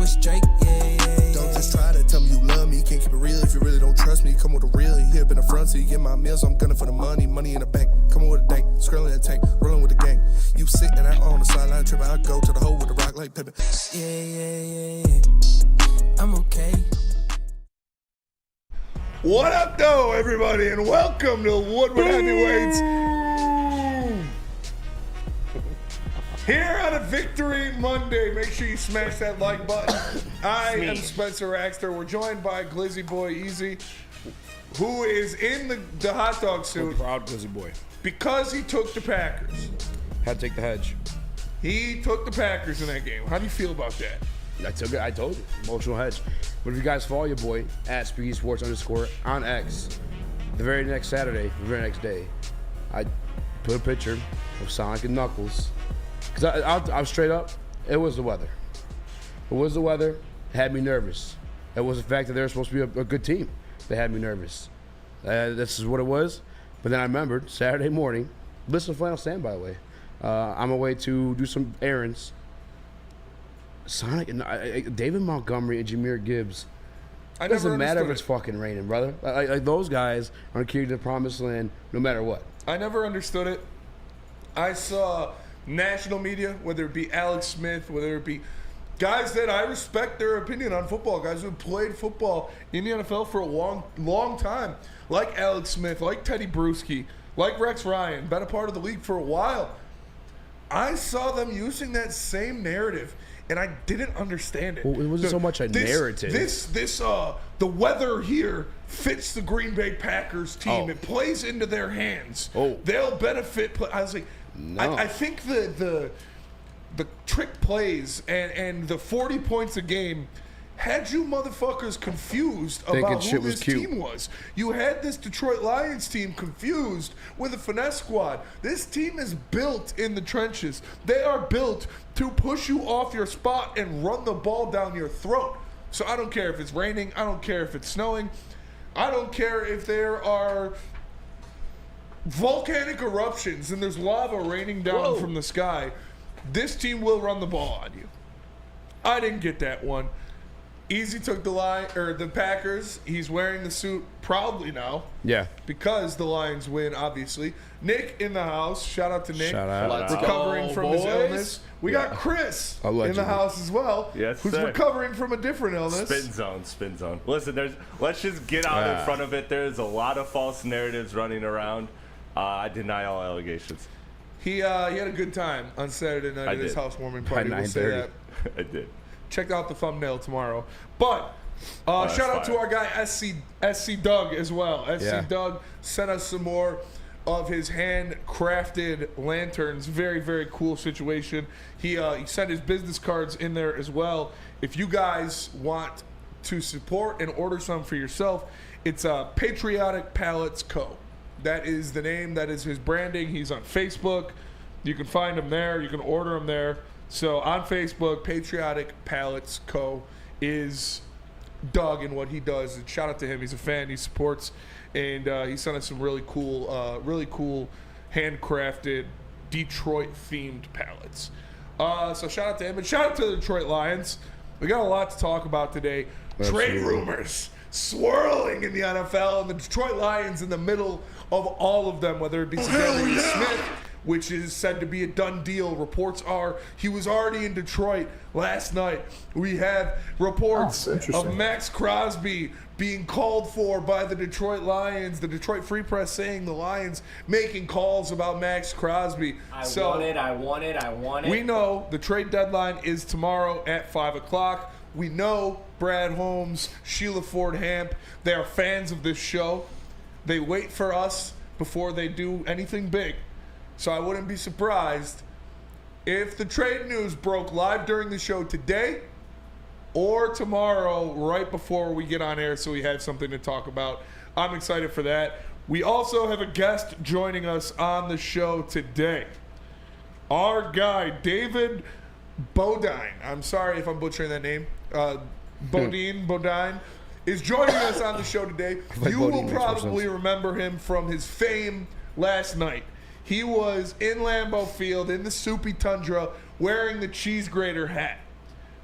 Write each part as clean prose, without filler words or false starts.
was Drake, yeah. Don't just try to tell me you love me. Can't keep it real if you really don't trust me. Come with a real, you hip in the front seat. Get my meals, I'm gunning for the money. Money in the bank, coming with a dank. Skrilling in the tank, rolling with the gang. You sitting out on the sideline tripping. I go to the hole with the rock like Pippin. Yeah. I'm okay. What up, though, everybody, and welcome to Woodward Heavyweights. Here on a Victory Monday, make sure you smash that like button. I am Spencer Raxter. We're joined by Glizzy Boy Easy, who is in the hot dog suit. Proud Glizzy Boy. Because he took the Packers. Had to take the hedge. He took the Packers in that game. How do you feel about that? I told you. Emotional hedge. But if you guys follow your boy, at @SpeedySports_ on X, the very next Saturday, the very next day, I put a picture of Sonic and Knuckles. Because I'm straight up, it was the weather. It was the weather. It had me nervous. It was the fact that they were supposed to be a good team that had me nervous. This is what it was. But then I remembered, Saturday morning, listen to Flannel Sam, by the way. I'm away to do some errands. Sonic and David Montgomery and Jahmyr Gibbs. It doesn't matter if it's fucking raining, brother. Like those guys are key to the promised land no matter what. I never understood it. I saw national media, whether it be Alex Smith, whether it be guys that I respect their opinion on football, guys who played football in the NFL for a long time, like Alex Smith, like Teddy Bruschi, like Rex Ryan, been a part of the league for a while. I saw them using that same narrative, and I didn't understand it. Well, it wasn't so much a narrative. The weather here fits the Green Bay Packers team. Oh. It plays into their hands. Oh. They'll benefit. I was like, no. I think the trick plays and the 40 points a game had you motherfuckers confused about who this team was. You had this Detroit Lions team confused with a finesse squad. This team is built in the trenches. They are built to push you off your spot and run the ball down your throat. So I don't care if it's raining. I don't care if it's snowing. I don't care if there are volcanic eruptions and there's lava raining down from the sky. This team will run the ball on you. I didn't get that one. Easy took the Packers. He's wearing the suit proudly now. Yeah. Because the Lions win, obviously. Nick in the house. Shout out to Nick. Shout out. Recovering from his illness. We got Chris in the house as well. Yes, who's recovering from a different illness. Spin zone. Listen, let's just get out in front of it. There's a lot of false narratives running around. I deny all allegations. He had a good time on Saturday night at his housewarming party. We'll say that. I did. Check out the thumbnail tomorrow. But shout out to our guy SC Doug as well. SC Doug sent us some more of his handcrafted lanterns. Very, very cool situation. He sent his business cards in there as well. If you guys want to support and order some for yourself, it's Patriotic Pallets Co. That is the name. That is his branding. He's on Facebook. You can find him there. You can order him there. So on Facebook, Patriotic Pallets Co. is Doug and what he does. And shout out to him. He's a fan. He supports. And he sent us some really cool handcrafted Detroit-themed pallets. So shout out to him. And shout out to the Detroit Lions. We got a lot to talk about today. Trade rumors swirling in the NFL, and the Detroit Lions in the middle of all of them, whether it be Za'darius Smith, which is said to be a done deal. Reports are he was already in Detroit last night. We have reports of Max Crosby being called for by the Detroit Lions. The Detroit Free Press saying the Lions making calls about Max Crosby. I want it. We know the trade deadline is tomorrow at 5 o'clock. We know Brad Holmes, Sheila Ford Hamp, they are fans of this show. They wait for us before they do anything big. So I wouldn't be surprised if the trade news broke live during the show today or tomorrow right before we get on air so we have something to talk about. I'm excited for that. We also have a guest joining us on the show today. Our guy, David Bodine. I'm sorry if I'm butchering that name. Bodine is joining us on the show today. You will probably remember him from his fame last night. He was in Lambeau Field in the soupy tundra wearing the cheese grater hat.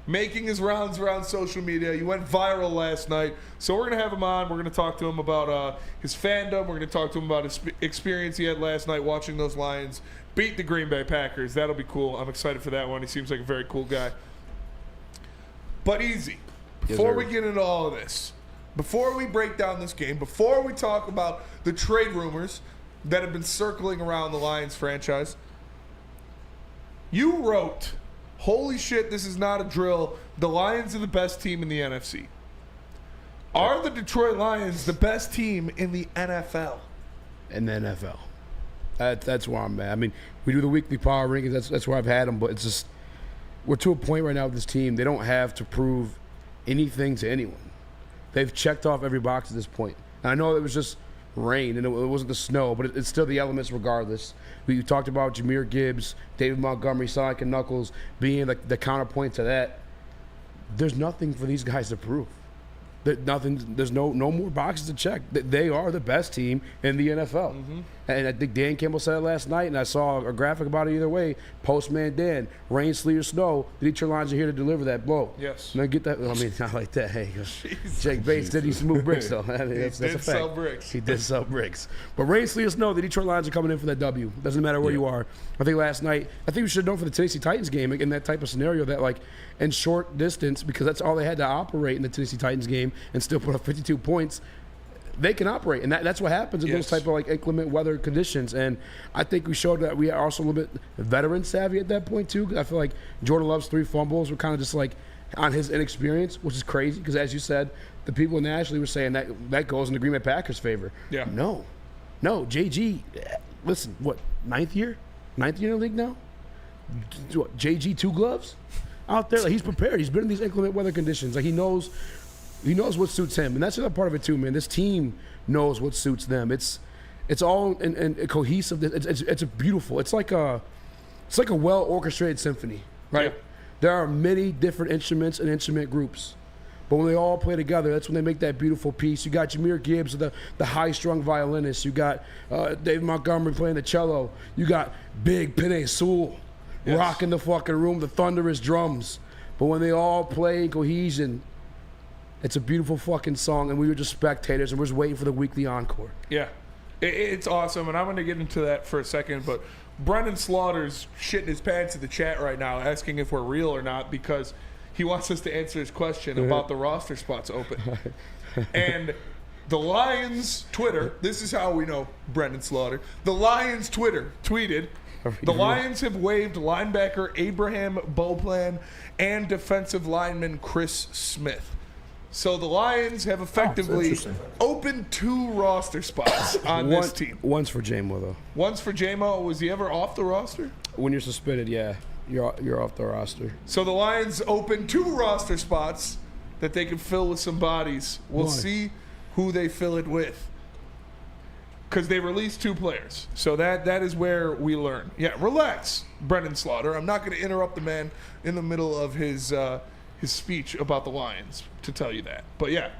making his rounds around social media. He went viral last night. So we're going to have him on. We're going to talk to him about his fandom. We're going to talk to him about his experience he had last night watching those Lions beat the Green Bay Packers. That'll be cool. I'm excited for that one. He seems like a very cool guy. But easy. Before we get into all of this, before we break down this game, before we talk about the trade rumors that have been circling around the Lions franchise, you wrote, holy shit, this is not a drill. The Lions are the best team in the NFC. Are the Detroit Lions the best team in the NFL? In the NFL. That's where I'm at. I mean, we do the weekly power rankings. That's where I've had them. But it's just, we're to a point right now with this team, they don't have to prove anything to anyone. They've checked off every box at this point. And I know it was just rain and it wasn't the snow, but it's still the elements regardless. We talked about Jahmyr Gibbs, David Montgomery, Sonic and Knuckles being the counterpoint to that. There's nothing for these guys to prove. There's no more boxes to check. They are the best team in the NFL. Mm-hmm. And I think Dan Campbell said it last night, and I saw a graphic about it either way. Postman Dan, rain, sleet, or snow, the Detroit Lions are here to deliver that blow. Yes. And I get that. I mean, not like that. Hey, Jake Bates did he smooth bricks, though. I mean, that's a fact. Sell bricks. He did sell bricks. But rain, sleet, or snow, the Detroit Lions are coming in for that W. Doesn't matter where you are. I think last night, I think we should have known for the Tennessee Titans game in that type of scenario that, like, in short distance, because that's all they had to operate in the Tennessee Titans game and still put up 52 points, they can operate. And that's what happens in those type of, like, inclement weather conditions. And I think we showed that we are also a little bit veteran savvy at that point, too. I feel like Jordan Love's 3 fumbles were kind of just, like, on his inexperience, which is crazy because, as you said, the people nationally were saying that goes in the Green Bay Packers' favor. Yeah. No, JG, listen, what, ninth year in the league now? What, JG 2 gloves? Out there, like, he's prepared. He's been in these inclement weather conditions. Like, he knows what suits him, and that's the other part of it too, man. This team knows what suits them. It's all in cohesive. It's a beautiful. It's like a well orchestrated symphony, right? Yeah. There are many different instruments and instrument groups, but when they all play together, that's when they make that beautiful piece. You got Jahmyr Gibbs, the high strung violinist. You got David Montgomery playing the cello. You got Big Penei Sewell. Yes. Rocking the fucking room, the thunderous drums. But when they all play in cohesion, it's a beautiful fucking song, and we were just spectators, and we're just waiting for the weekly encore. Yeah, it's awesome, and I'm going to get into that for a second, but Brendan Slaughter's shitting his pants in the chat right now, asking if we're real or not, because he wants us to answer his question about the roster spots open. And the Lions Twitter, this is how we know Brendan Slaughter, the Lions Twitter tweeted, the Lions have waived linebacker Abraham Beauplan and defensive lineman Chris Smith. So the Lions have effectively opened 2 roster spots on this team. One's for J-Mo, though. One's for J-Mo. Was he ever off the roster? When you're suspended, yeah, you're off the roster. So the Lions opened 2 roster spots that they can fill with some bodies. We'll see who they fill it with. Because they released 2 players. So that is where we learn. Yeah, relax, Brendan Slaughter. I'm not going to interrupt the man in the middle of his speech about the Lions to tell you that. But yeah,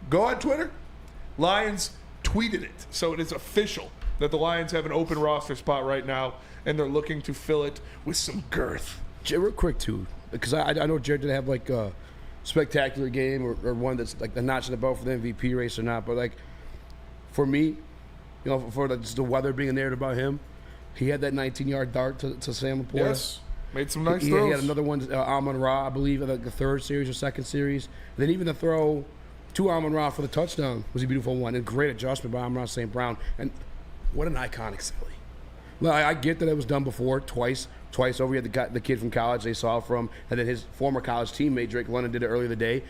go on Twitter. Lions tweeted it. So it is official that the Lions have an open roster spot right now, and they're looking to fill it with some girth. Real quick, too, because I know Jared didn't have, like, a spectacular game or one that's, like, a notch in the belt for the MVP race or not. But, like, for me, you know, for just the weather being a narrative about him, he had that 19-yard dart to Sam Laporta. Yes, made some nice throws. He had another one, Amon-Ra, I believe, like the 3rd series or 2nd series. And then even the throw to Amon-Ra for the touchdown was a beautiful one. And great adjustment by Amon-Ra St. Brown. And what an iconic Sally. Well, I get that it was done before, twice over. You had the kid from college they saw from, and then his former college teammate, Drake London, did it earlier in the day.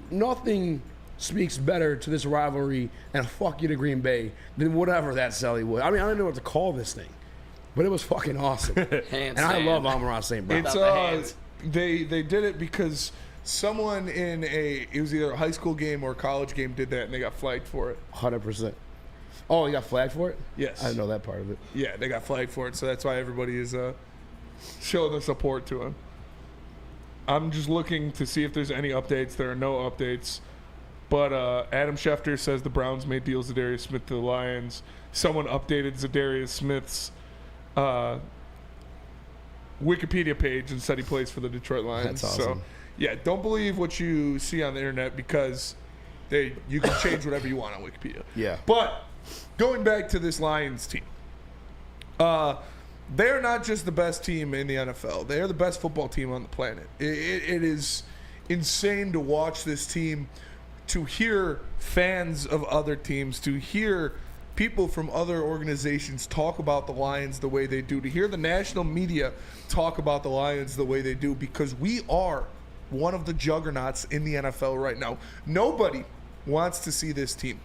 Nothing speaks better to this rivalry and a fuck you to Green Bay than whatever that Sally would. I mean, I don't know what to call this thing, but it was fucking awesome. And I love Amon-Ra St. Brown. It's they did it because someone in it was either a high school game or a college game did that, and they got flagged for it. 100%. Oh, you got flagged for it? Yes. I didn't know that part of it. Yeah, they got flagged for it, so that's why everybody is showing their support to him. I'm just looking to see if there's any updates. There are no updates. But Adam Schefter says the Browns may deal Za'Darius Smith to the Lions. Someone updated Za'Darius Smith's Wikipedia page and said he plays for the Detroit Lions. That's awesome. So, yeah, don't believe what you see on the internet because you can change whatever you want on Wikipedia. Yeah. But going back to this Lions team, they're not just the best team in the NFL. They are the best football team on the planet. It is insane to watch this team, to hear fans of other teams, to hear people from other organizations talk about the Lions the way they do, to hear the national media talk about the Lions the way they do, because we are one of the juggernauts in the NFL right now. Nobody wants to see this team.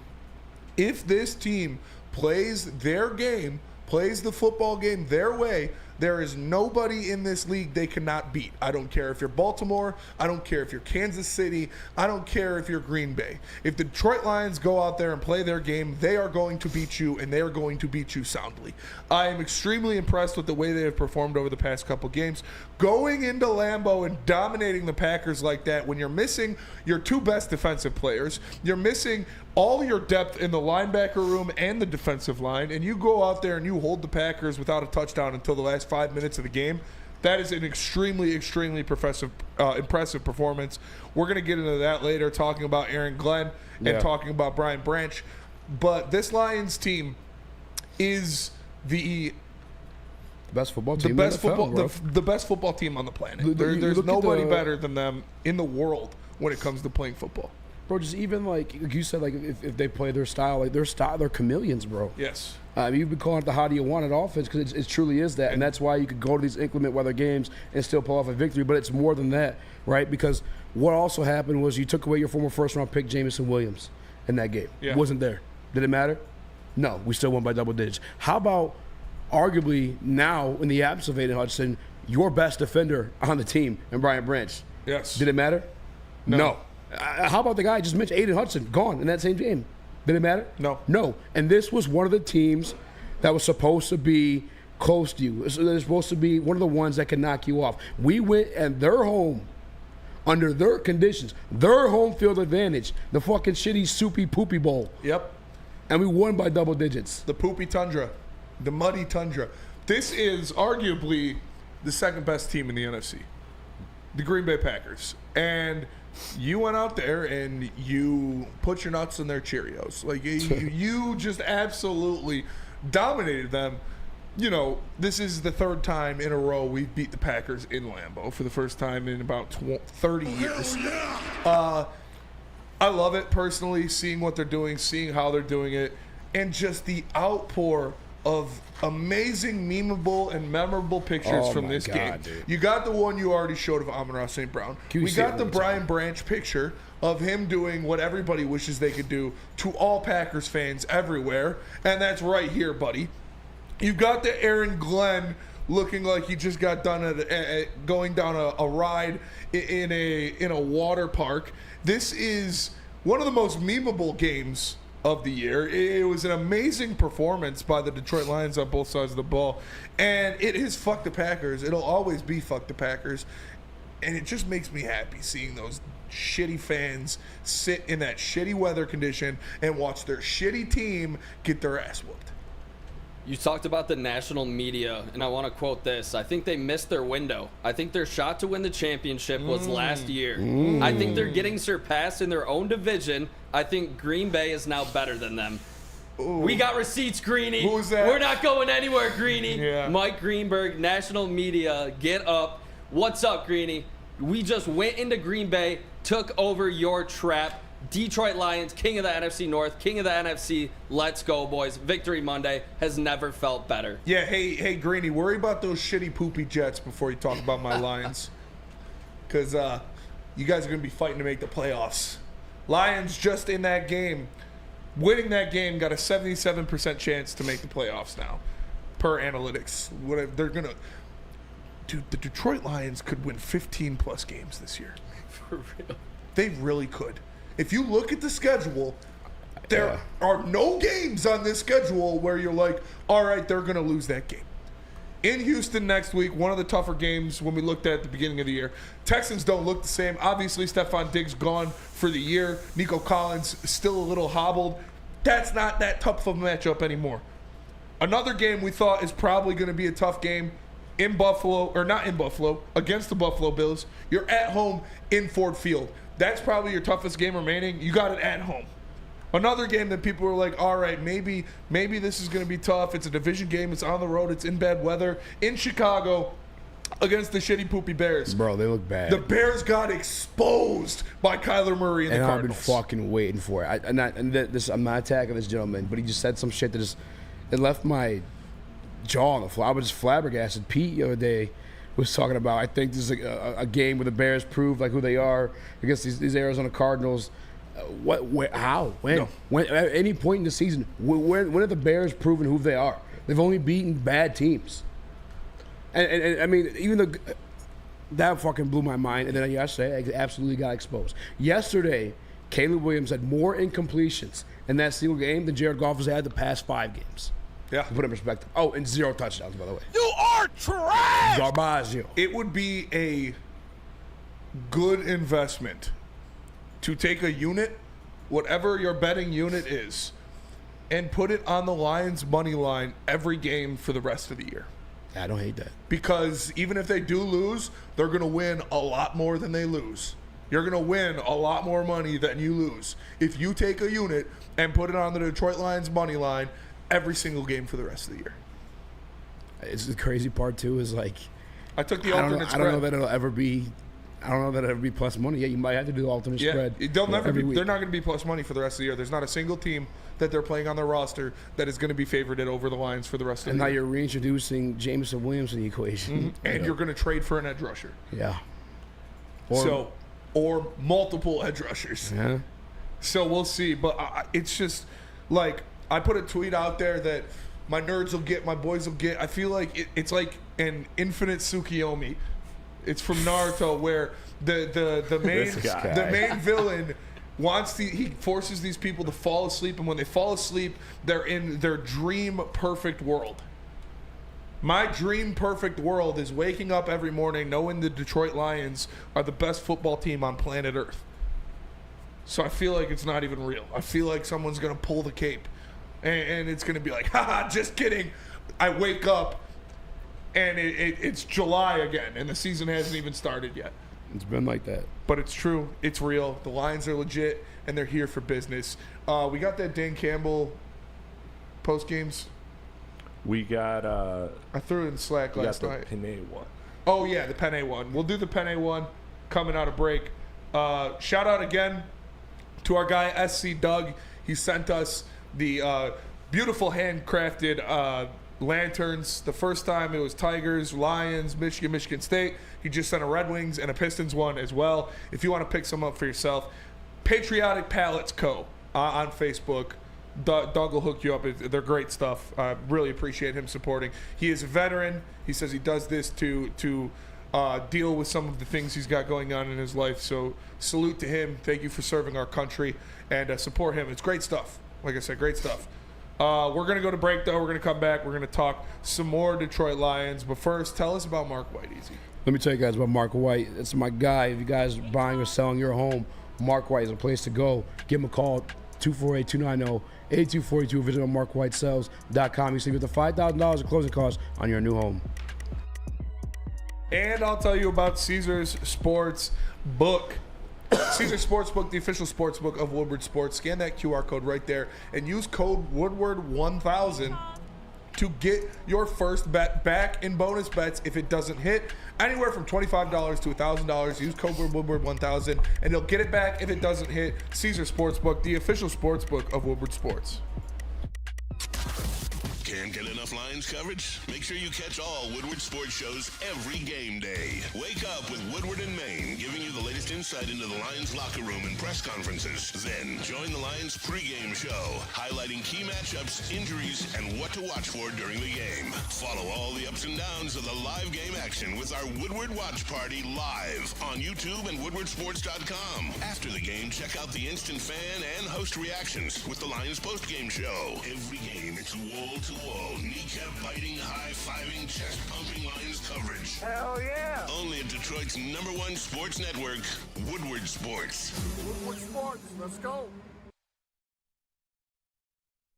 If this team plays their game, plays the football game their way, there is nobody in this league they cannot beat. I don't care if you're Baltimore. I don't care if you're Kansas City. I don't care if you're Green Bay. If the Detroit Lions go out there and play their game, they are going to beat you, and they are going to beat you soundly. I am extremely impressed with the way they have performed over the past couple games. Going into Lambeau and dominating the Packers like that, when you're missing your two best defensive players, you're missing all your depth in the linebacker room and the defensive line, and you go out there and you hold the Packers without a touchdown until the last 5 minutes of the game, that is an extremely impressive performance. We're going to get into that later, talking about Aaron Glenn and talking about Brian Branch. But this Lions team is the best football team. The best football team on the planet. There's nobody better than them in the world when it comes to playing football. Bro, just even like you said, like if they play their style, they're chameleons, bro. Yes. You've been calling it the how do you want it offense because it truly is that. And that's why you could go to these inclement weather games and still pull off a victory. But it's more than that, right? Because what also happened was you took away your former first-round pick, Jameson Williams, in that game. Yeah. Wasn't there. Did it matter? No. We still won by double digits. How about arguably now, in the absence of Aiden Hudson, your best defender on the team and Brian Branch? Yes. Did it matter? No. How about the guy I just mentioned, Aiden Hudson, gone in that same game? Did it matter? No. And this was one of the teams that was supposed to be close to you. They're supposed to be one of the ones that can knock you off. We went and they're home under their conditions, their home field advantage, the fucking shitty, soupy, poopy bowl. Yep. And we won by double digits. The poopy tundra, the muddy tundra. This is arguably the second best team in the NFC, the Green Bay Packers. And you went out there and you put your nuts in their Cheerios. Like, you just absolutely dominated them. You know, this is the third time in a row we've beat the Packers in Lambeau for the first time in about 30 years. I love it personally, seeing what they're doing, seeing how they're doing it, and just the outpour of amazing, memeable, and memorable pictures from this game. Dude. You got the one you already showed of Amon-Ra St. Brown. We got the Brian Branch picture of him doing what everybody wishes they could do to all Packers fans everywhere, and that's right here, buddy. You've got the Aaron Glenn looking like he just got done going down a ride in a water park. This is one of the most memeable games of the year. It was an amazing performance by the Detroit Lions on both sides of the ball, and it is fuck the Packers. It'll always be fuck the Packers, and it just makes me happy seeing those shitty fans sit in that shitty weather condition and watch their shitty team get their ass whooped. You talked about the national media, and I want to quote this. I think they missed their window. I think their shot to win the championship was last year. I think they're getting surpassed in their own division. I think Green Bay is now better than them. Ooh. We got receipts, Greeny. Who's that? We're not going anywhere, Greeny. Yeah. Mike Greenberg, national media, get up. What's up, Greeny? We just went into Green Bay, took over your trap. Detroit Lions, king of the NFC North, king of the NFC. Let's go, boys. Victory Monday has never felt better. Yeah, hey, Greeny, worry about those shitty poopy Jets before you talk about my Lions. Because you guys are going to be fighting to make the playoffs. Lions just in that game, winning that game, got a 77% chance to make the playoffs now, per analytics. They're going to... Dude, the Detroit Lions could win 15-plus games this year. For real. They really could. If you look at the schedule, there are no games on this schedule where you're like, all right, they're going to lose that game. In Houston next week, one of the tougher games when we looked at the beginning of the year. Texans don't look the same. Obviously, Stephon Diggs gone for the year. Nico Collins still a little hobbled. That's not that tough of a matchup anymore. Another game we thought is probably going to be a tough game. in Buffalo, or not in Buffalo, against the Buffalo Bills. You're at home in Ford Field. That's probably your toughest game remaining. You got it at home. Another game that people were like, all right, maybe this is going to be tough. It's a division game. It's on the road. It's in bad weather. In Chicago against the shitty, poopy Bears. Bro, they look bad. The Bears got exposed by Kyler Murray and the Cardinals. I've been fucking waiting for it. I'm not attacking this gentleman, but he just said some shit that it left my jaw on the floor. I was just flabbergasted. Pete the other day was talking about, I think this is a game where the Bears prove like who they are against these Arizona Cardinals. How? When? No. When? At any point in the season, when have the Bears proven who they are? They've only beaten bad teams. And I mean, even though that fucking blew my mind. And then yesterday, I absolutely got exposed. Yesterday, Caleb Williams had more incompletions in that single game than Jared Goff has had the past 5 games. Yeah. To put it in perspective. Oh, and 0 touchdowns, by the way. You are trash! Garbage. It would be a good investment to take a unit, whatever your betting unit is, and put it on the Lions' money line every game for the rest of the year. I don't hate that. Because even if they do lose, they're going to win a lot more than they lose. You're going to win a lot more money than you lose if you take a unit and put it on the Detroit Lions' money line every single game for the rest of the year. It's the crazy part, too, is like, I took the alternate spread. I don't know that it'll ever be plus money. Yeah, you might have to do the alternate spread. They'll never be, week. they're not going to be plus money for the rest of the year. There's not a single team that they're playing on their roster that is going to be favored over the Lions for the rest of the And year. now you're reintroducing Jameson Williams to the equation. Mm-hmm. And you're going to trade for an edge rusher. Yeah. Or multiple edge rushers. Yeah. So we'll see. But it's just like, I put a tweet out there that my nerds will get, my boys will get. I feel like it's like an infinite Tsukiyomi. It's from Naruto, where the main villain he forces these people to fall asleep, and when they fall asleep, they're in their dream perfect world. My dream perfect world is waking up every morning knowing the Detroit Lions are the best football team on planet Earth. So I feel like it's not even real. I feel like someone's gonna pull the cape, and it's gonna be like, haha, just kidding. I wake up and it's July again, and the season hasn't even started yet. It's been like that. But it's true. It's real. The Lions are legit, and they're here for business. We got that Dan Campbell post games. We got. I threw it in Slack last night. The Penne one. Oh yeah, the Penne one. We'll do the Penne one coming out of break. Shout out again to our guy SC Doug. He sent us the beautiful handcrafted lanterns. The first time it was Tigers, Lions, Michigan State. He just sent a Red Wings and a Pistons one as well. If you want to pick some up for yourself, Patriotic Pallets Co. On Facebook. Doug will hook you up. They're great stuff. I really appreciate him supporting. He is a veteran. He says he does this to deal with some of the things he's got going on in his life. So salute to him. Thank you for serving our country, and support him. It's great stuff. Like I said, great stuff. We're going to go to break, though. We're going to come back. We're going to talk some more Detroit Lions. But first, tell us about Mark White, Easy. Let me tell you guys about Mark White. It's my guy. If you guys are buying or selling your home, Mark White is a place to go. Give him a call, 248-290-8242. Visit on markwhitesells.com. You save up to $5,000 of closing costs on your new home. And I'll tell you about Caesars Sports Book. Caesars Sportsbook, the official sportsbook of Woodward Sports. Scan that QR code right there and use code Woodward1000 to get your first bet back in bonus bets if it doesn't hit. Anywhere from $25 to $1,000. Use code Woodward1000 and you'll get it back if it doesn't hit. Caesars Sportsbook, the official sportsbook of Woodward Sports. Can't get enough Lions coverage? Make sure you catch all Woodward sports shows every game day. Wake up with Woodward and Maine, giving you the latest insight into the Lions locker room and press conferences. Then join the Lions pregame show, highlighting key matchups, injuries, and what to watch for during the game. Follow all the ups and downs of the live game action with our Woodward Watch Party live on YouTube and woodwardsports.com. After the game, check out the instant fan and host reactions with the Lions postgame show. Every game, it's wall-to-wall, kneecap-biting, high-fiving, chest-pumping Lions coverage. Hell yeah! Only at Detroit's #1 sports network, Woodward Sports. Woodward Sports, let's go.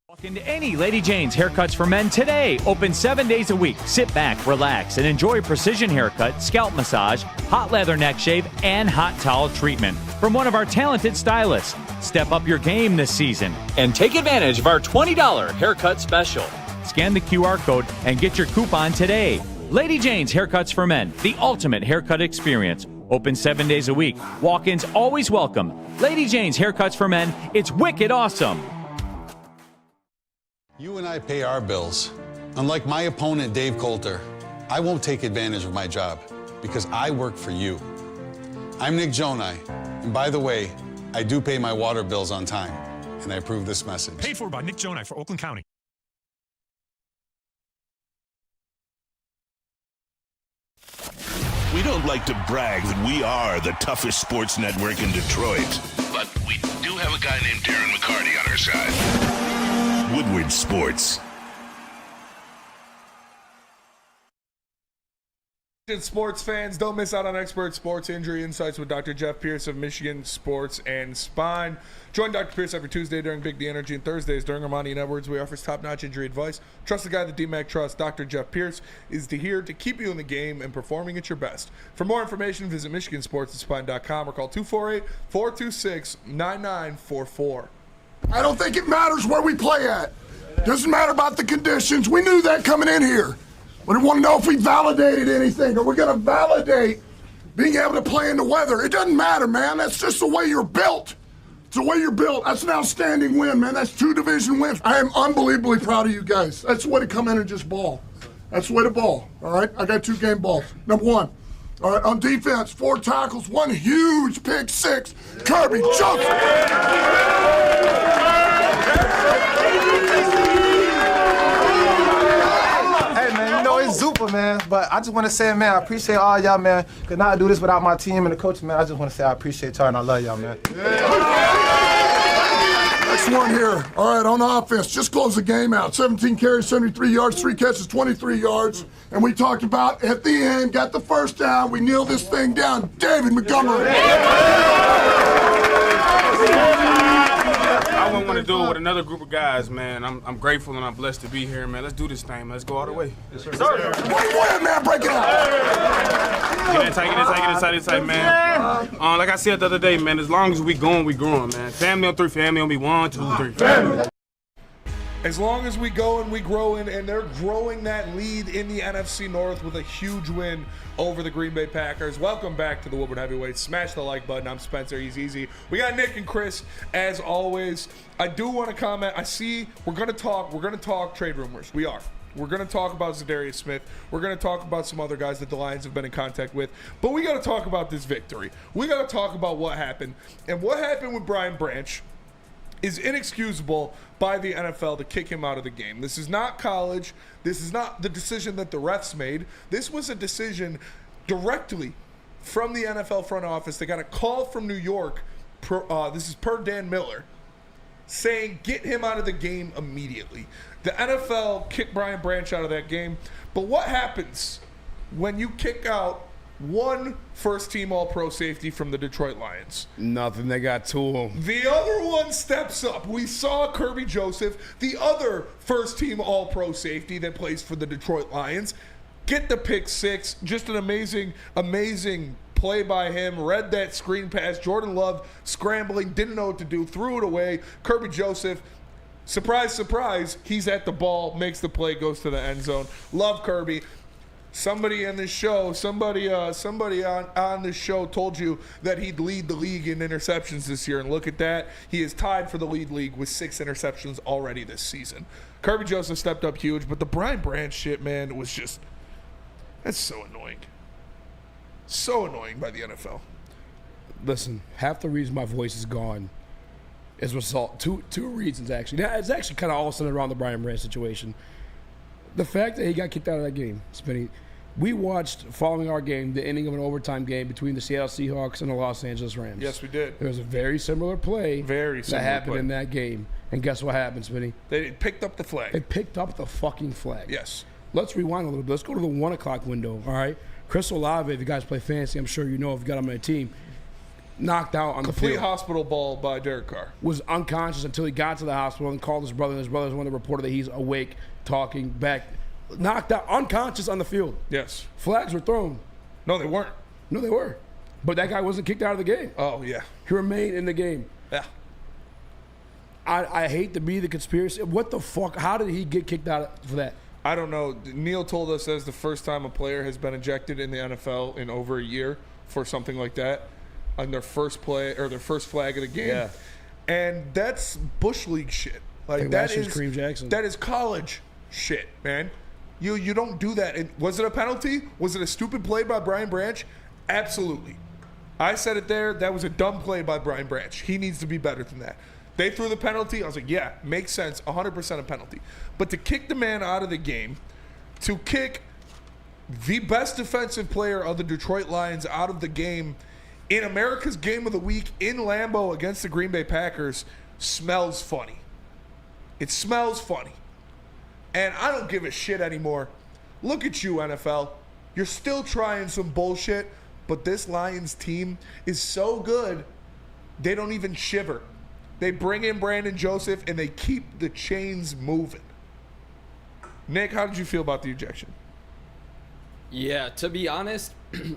Walk into any Lady Jane's Haircuts for Men today. Open 7 days a week. Sit back, relax, and enjoy precision haircut, scalp massage, hot leather neck shave, and hot towel treatment from one of our talented stylists. Step up your game this season and take advantage of our $20 haircut special. Scan the QR code and get your coupon today. Lady Jane's Haircuts for Men, the ultimate haircut experience. Open 7 days a week. Walk-ins always welcome. Lady Jane's Haircuts for Men. It's wicked awesome. You and I pay our bills. Unlike my opponent, Dave Coulter, I won't take advantage of my job because I work for you. I'm Nick Jonai, and by the way, I do pay my water bills on time, and I approve this message. Paid for by Nick Jonai for Oakland County. We don't like to brag that we are the toughest sports network in Detroit, but we do have a guy named Darren McCarty on our side. Woodward Sports. Sports fans, don't miss out on expert sports injury insights with Dr. Jeff Pierce of Michigan Sports and Spine. Join Dr. Pierce every Tuesday during Big D Energy and Thursdays during Ermanni and Edwards. We offer top-notch injury advice. Trust the guy that DMAC trusts. Dr. Jeff Pierce is here to keep you in the game and performing at your best. For more information, visit MichiganSportsAndSpine.com or call 248-426-9944. I don't think it matters where we play at. Doesn't matter about the conditions. We knew that coming in here. We want to know if we validated anything. Or we're going to validate being able to play in the weather. It doesn't matter, man. That's just the way you're built. It's the way you're built. That's an outstanding win, man. That's 2 division wins. I am unbelievably proud of you guys. That's the way to come in and just ball. That's the way to ball, all right? I got 2 game balls. Number 1, all right, on defense, 4 tackles, 1 huge pick 6. Kirby Joseph. Super, man, but I just want to say, man, I appreciate all y'all, man. Could not do this without my team and the coach, man. I just want to say I appreciate y'all and I love y'all, man. Next one here. All right, on offense, just close the game out. 17 carries, 73 yards, 3 catches, 23 yards. And we talked about at the end, got the first down. We nailed this thing down. David Montgomery. I wouldn't want to do it with another group of guys, man. I'm grateful and I'm blessed to be here, man. Let's do this thing, man. Let's go all the way. Yes, sir. Wait, man, break it out. Get inside, man. Like I said the other day, man, as long as we going, we growing, man. Family on 3, family on me, 1, 2, 3. Family. As long as we go and we grow and they're growing that lead in the NFC North with a huge win over the Green Bay Packers. Welcome back to the Woodward Heavyweights. Smash the like button. I'm Spencer. He's easy. We got Nick and Chris as always. I do want to comment. I see we're gonna talk trade rumors. We are. We're going to talk about Za'Darius Smith. We're going to talk about some other guys that the Lions have been in contact with. But we got to talk about this victory. We got to talk about what happened. And what happened with Brian Branch is inexcusable by the NFL to kick him out of the game. This is not college. This is not the decision that the refs made. This was a decision directly from the NFL front office. They got a call from New York. This is per Dan Miller, saying get him out of the game immediately. The NFL kicked Brian Branch out of that game. But what happens when you kick out one first-team All-Pro safety from the Detroit Lions? Nothing. They got 2 of them. The other one steps up. We saw Kirby Joseph, the other first-team All-Pro safety that plays for the Detroit Lions, get the pick 6. Just an amazing play by him. Read that screen pass. Jordan Love scrambling, didn't know what to do, threw it away. Kirby Joseph, surprise, surprise, he's at the ball, makes the play, goes to the end zone. Love Kirby. Somebody on this show, somebody on this show told you that he'd lead the league in interceptions this year, and look at that. He is tied for the league with 6 interceptions already this season. Kirby Joseph stepped up huge, but the Brian Branch shit, man, was just, that's so annoying. So annoying by the NFL. Listen, half the reason my voice is gone is result. Two reasons, actually. Now, it's actually kind of all centered around the Brian Branch situation. The fact that he got kicked out of that game, Spenny, we watched, following our game, the ending of an overtime game between the Seattle Seahawks and the Los Angeles Rams. Yes, we did. There was a very similar play that happened in that game. And guess what happened, Spenny? They picked up the flag. They picked up the fucking flag. Yes. Let's rewind a little bit. Let's go to the 1 o'clock window, all right? Chris Olave, if you guys play fantasy, I'm sure you know if you got him on a team. knocked out on the Complete field. hospital ball by Derek Carr. Was unconscious until he got to the hospital and called his brother. And his brother's one that reported that he's awake, talking back. Knocked out, unconscious on the field. Yes. Flags were thrown. No, they weren't. No, they were. But that guy wasn't kicked out of the game. Oh, yeah. He remained in the game. Yeah. I hate to be the conspiracy. What the fuck? How did he get kicked out for that? I don't know. Neil told us that's the first time a player has been ejected in the NFL in over a year for something like that on their first play or their first flag of the game. Yeah. And that's Bush League shit. Like that's that just Kareem Jackson. That is college shit, man. You don't do that. And was it a penalty? Was it a stupid play by Brian Branch? Absolutely. I said it there. That was a dumb play by Brian Branch. He needs to be better than that. They threw the penalty. I was like, yeah, makes sense. 100% a penalty. But to kick the man out of the game, to kick the best defensive player of the Detroit Lions out of the game in America's Game of the Week in Lambeau against the Green Bay Packers smells funny. It smells funny. And I don't give a shit anymore. Look at you, NFL. You're still trying some bullshit, but this Lions team is so good, they don't even shiver. They bring in Brandon Joseph, and they keep the chains moving. Nick, how did you feel about the ejection? Yeah, to be honest,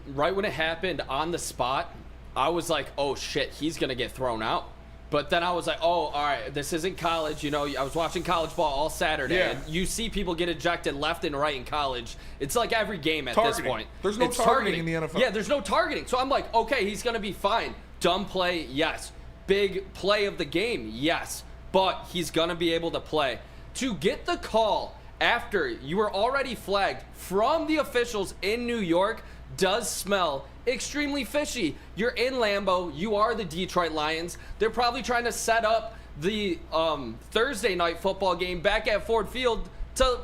right when it happened on the spot, I was like, oh, shit, he's going to get thrown out. But then I was like, oh, all right, this isn't college. You know, I was watching college ball all Saturday. Yeah. And you see people get ejected left and right in college. It's like every game at Targeting. this point. There's no It's targeting in the NFL. Yeah, there's no targeting. So I'm like, okay, he's going to be fine. Dumb play, yes. Big play of the game, yes. But he's going to be able to play. To get the call after you were already flagged from the officials in New York does smell extremely fishy. You're in Lambeau. You are the Detroit Lions. They're probably trying to set up the Thursday night football game back at Ford Field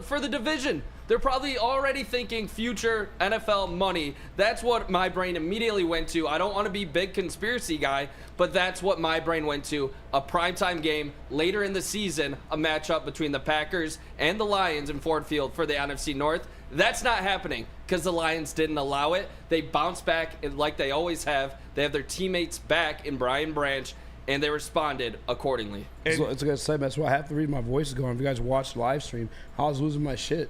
for the division. They're probably already thinking future NFL money. That's what my brain immediately went to. I don't want to be big conspiracy guy, but that's what my brain went to. A primetime game later in the season, a matchup between the Packers and the Lions in Ford Field for the NFC North. That's not happening because the Lions didn't allow it. They bounced back like they always have. They have their teammates back in Brian Branch, and they responded accordingly. It's a good segment. That's why I have to read. My voice is going. If you guys watched the live stream, I was losing my shit.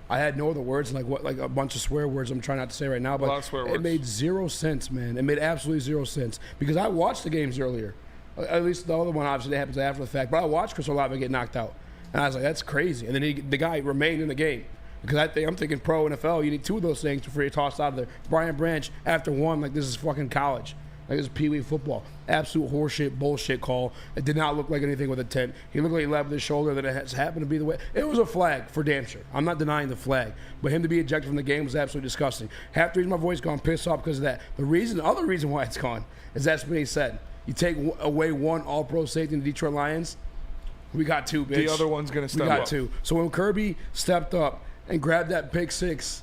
I had no other words, like a bunch of swear words I'm trying not to say right now, but it made zero sense, man. It made absolutely zero sense because I watched the games earlier. At least the other one obviously happens after the fact, but I watched Chris Olave get knocked out, and I was like, that's crazy. And then the guy remained in the game because I'm thinking pro NFL, you need two of those things before you're tossed out of there. Brian Branch after one, like this is fucking college. Like this is Pee Wee football. Absolute horseshit, bullshit call. It did not look like anything with a tent. He looked like he led with his shoulder. That it has happened to be the way. It was a flag for damn sure. I'm not denying the flag, but him to be ejected from the game was absolutely disgusting. Half the reason my voice gone pissed off because of that. The other reason why it's gone is that's what he said. You take away one All-Pro safety in the Detroit Lions, we got two, bitch. The other one's gonna step up. We got two. So when Kirby stepped up and grabbed that pick six.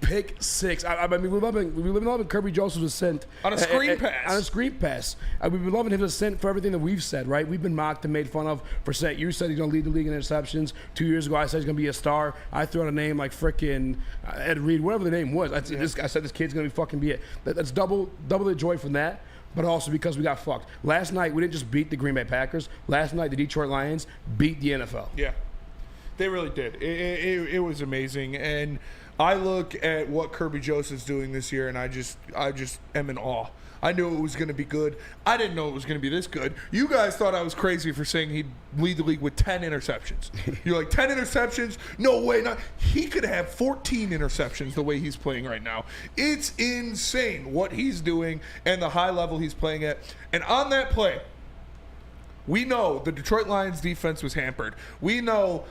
I mean, we've been loving Kirby Joseph's ascent on a screen pass. On a screen pass. We've been loving his ascent for everything that we've said, right? We've been mocked and made fun of for saying you said he's going to lead the league in interceptions. 2 years ago, I said he's going to be a star. I threw out a name like frickin' Ed Reed, whatever the name was. I said this kid's going to be fucking be it. That's double the joy from that. But also because we got fucked. Last night, we didn't just beat the Green Bay Packers. Last night, the Detroit Lions beat the NFL. Yeah, they really did. It was amazing. And I look at what Kirby Joseph's doing this year, and I just am in awe. I knew it was going to be good. I didn't know it was going to be this good. You guys thought I was crazy for saying he'd lead the league with 10 interceptions. You're like, 10 interceptions? No way. Not. He could have 14 interceptions the way he's playing right now. It's insane what he's doing and the high level he's playing at. And on that play, we know the Detroit Lions defense was hampered. We know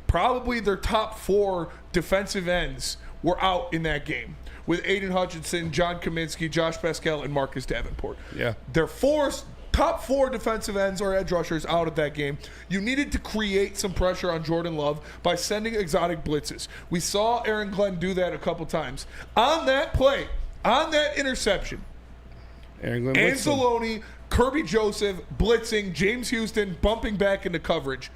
probably their top four defensive ends were out in that game with Aiden Hutchinson, John Kaminsky, Josh Pascal, and Marcus Davenport. Yeah. Their top four defensive ends or edge rushers out of that game. You needed to create some pressure on Jordan Love by sending exotic blitzes. We saw Aaron Glenn do that a couple times. On that play, on that interception, Anzalone, Kirby Joseph blitzing, James Houston bumping back into coverage.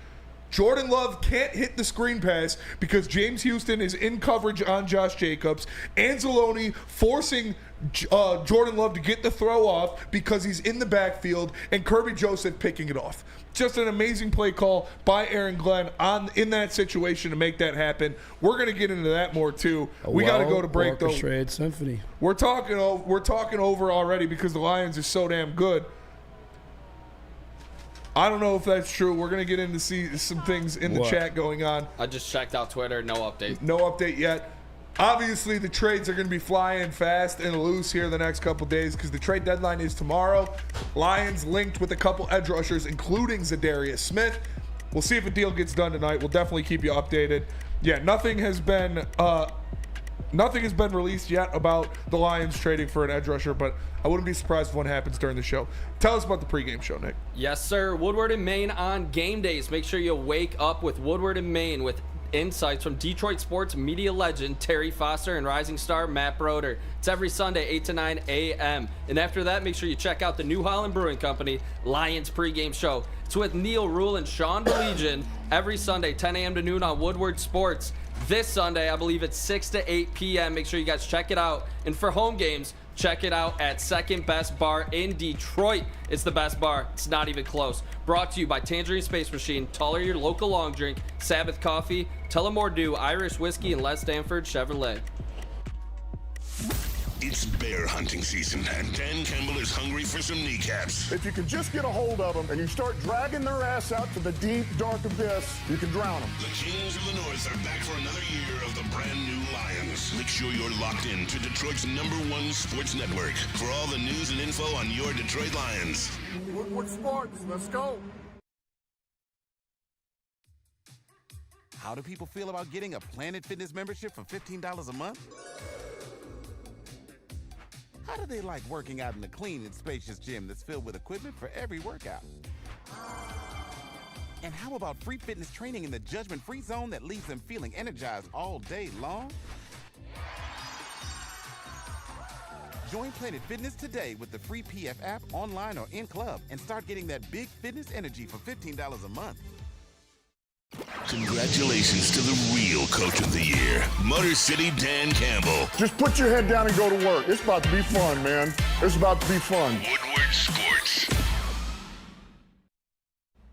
Jordan Love can't hit the screen pass because James Houston is in coverage on Josh Jacobs. Anzalone forcing Jordan Love to get the throw off because he's in the backfield, and Kirby Joseph picking it off. Just an amazing play call by Aaron Glenn in that situation to make that happen. We're going to get into that more too. We got to go to break though. Orchestrated symphony. We're talking over already because the Lions are so damn good. I don't know if that's true. We're going to get into see some things in the chat going on. I just checked out Twitter. No update. No update yet. Obviously, the trades are going to be flying fast and loose here the next couple days because the trade deadline is tomorrow. Lions linked with a couple edge rushers, including Za'Darius Smith. We'll see if a deal gets done tonight. We'll definitely keep you updated. Yeah, nothing has been released yet about the Lions trading for an edge rusher, but I wouldn't be surprised if one happens during the show. Tell us about the pregame show, Nick. Yes, sir. Woodward and Maine on game days. Make sure you wake up with Woodward and Maine with insights from Detroit sports media legend Terry Foster and rising star Matt Broder. It's every Sunday, 8 to 9 a.m. And after that, make sure you check out the New Holland Brewing Company Lions pregame show. It's with Neil Rule and Sean Belegian every Sunday, 10 a.m. to noon on Woodward Sports. This Sunday, I believe it's 6 to 8 p.m. Make sure you guys check it out. And for home games, check it out at Second Best Bar in Detroit. It's the best bar. It's not even close. Brought to you by Tangerine Space Machine, Taller Your Local Long Drink, Sabbath Coffee, Tullamore Dew, Irish Whiskey, and Les Stanford Chevrolet. It's bear hunting season, and Dan Campbell is hungry for some kneecaps. If you can just get a hold of them and you start dragging their ass out to the deep, dark abyss, you can drown them. The Kings of the North are back for another year of the brand new Lions. Make sure you're locked in to Detroit's #1 sports network for all the news and info on your Detroit Lions. Woodward Sports, let's go. How do people feel about getting a Planet Fitness membership for $15 a month? How do they like working out in a clean and spacious gym that's filled with equipment for every workout? And how about free fitness training in the judgment-free zone that leaves them feeling energized all day long? Join Planet Fitness today with the free PF app, online or in club, and start getting that big fitness energy for $15 a month. Congratulations to the real Coach of the Year, Motor City Dan Campbell. Just put your head down and go to work. It's about to be fun, man. It's about to be fun. Woodward Sports.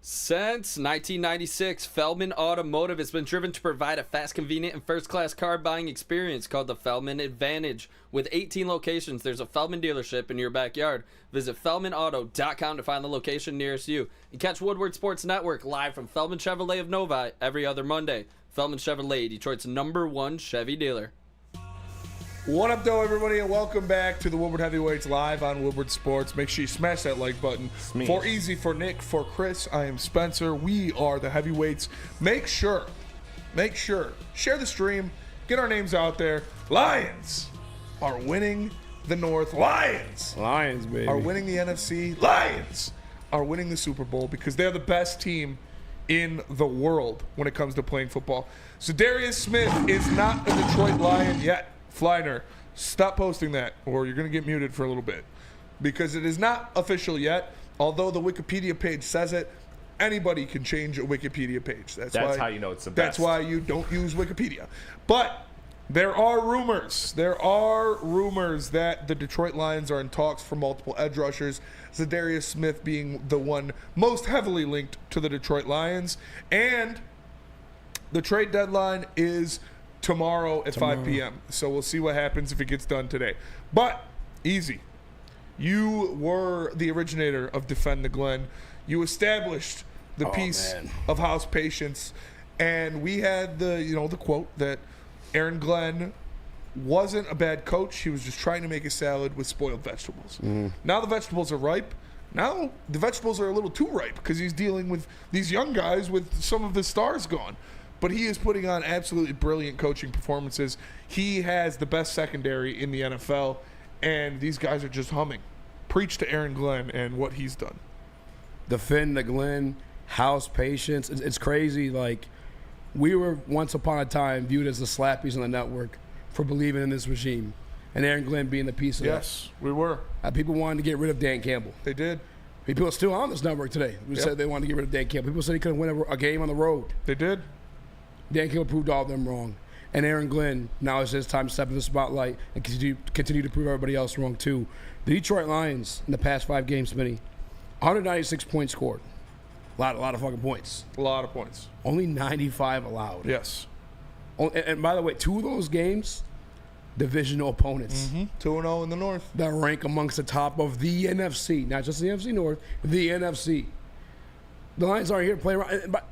Since 1996, Feldman Automotive has been driven to provide a fast, convenient, and first-class car buying experience called the Feldman Advantage. With 18 locations, there's a Feldman dealership in your backyard. Visit feldmanauto.com to find the location nearest you. And catch Woodward Sports Network live from Feldman Chevrolet of Novi every other Monday. Feldman Chevrolet, Detroit's #1 Chevy dealer. What up, though, everybody, and welcome back to the Woodward Heavyweights live on Woodward Sports. Make sure you smash that like button. For Easy, for Nick, for Chris, I am Spencer. We are the Heavyweights. Make sure, share the stream, get our names out there. Lions are winning the North. Lions, baby, are winning the NFC. Lions are winning the Super Bowl because they're the best team in the world when it comes to playing football. Za'Darius Smith is not a Detroit Lion yet. Flyner, stop posting that or you're going to get muted for a little bit because it is not official yet. Although the Wikipedia page says it, anybody can change a Wikipedia page. That's why, how you know it's the best. That's why you don't use Wikipedia. But there are rumors. There are rumors that the Detroit Lions are in talks for multiple edge rushers, Za'Darius Smith being the one most heavily linked to the Detroit Lions. And the trade deadline is tomorrow at 5 p.m. So we'll see what happens if it gets done today. But, Easy, you were the originator of Defend the Glen. You established the piece of house patience. And we had the quote that Aaron Glenn wasn't a bad coach. He was just trying to make a salad with spoiled vegetables. Now the vegetables are ripe. Now the vegetables are a little too ripe because he's dealing with these young guys with some of the stars gone. But he is putting on absolutely brilliant coaching performances. He has the best secondary in the NFL, and these guys are just humming. Preach to Aaron Glenn and what he's done. Defend the Glen, house patience. It's crazy. Like, we were once upon a time viewed as the slappies on the network for believing in this regime, and Aaron Glenn being the piece of that. Yes, we were. People wanted to get rid of Dan Campbell. They did. People are still on this network today who said they wanted to get rid of Dan Campbell. People said he couldn't win a game on the road. They did. Dan Campbell proved all of them wrong. And Aaron Glenn, now is his time to step in the spotlight and continue to prove everybody else wrong, too. The Detroit Lions, in the past 5 games, Spenny, 196 points scored. A lot of fucking points. A lot of points. Only 95 allowed. Yes. And by the way, 2 of those games, divisional opponents. 2-0 in the North. That rank amongst the top of the NFC. Not just the NFC North, the NFC. The Lions aren't here to play around. But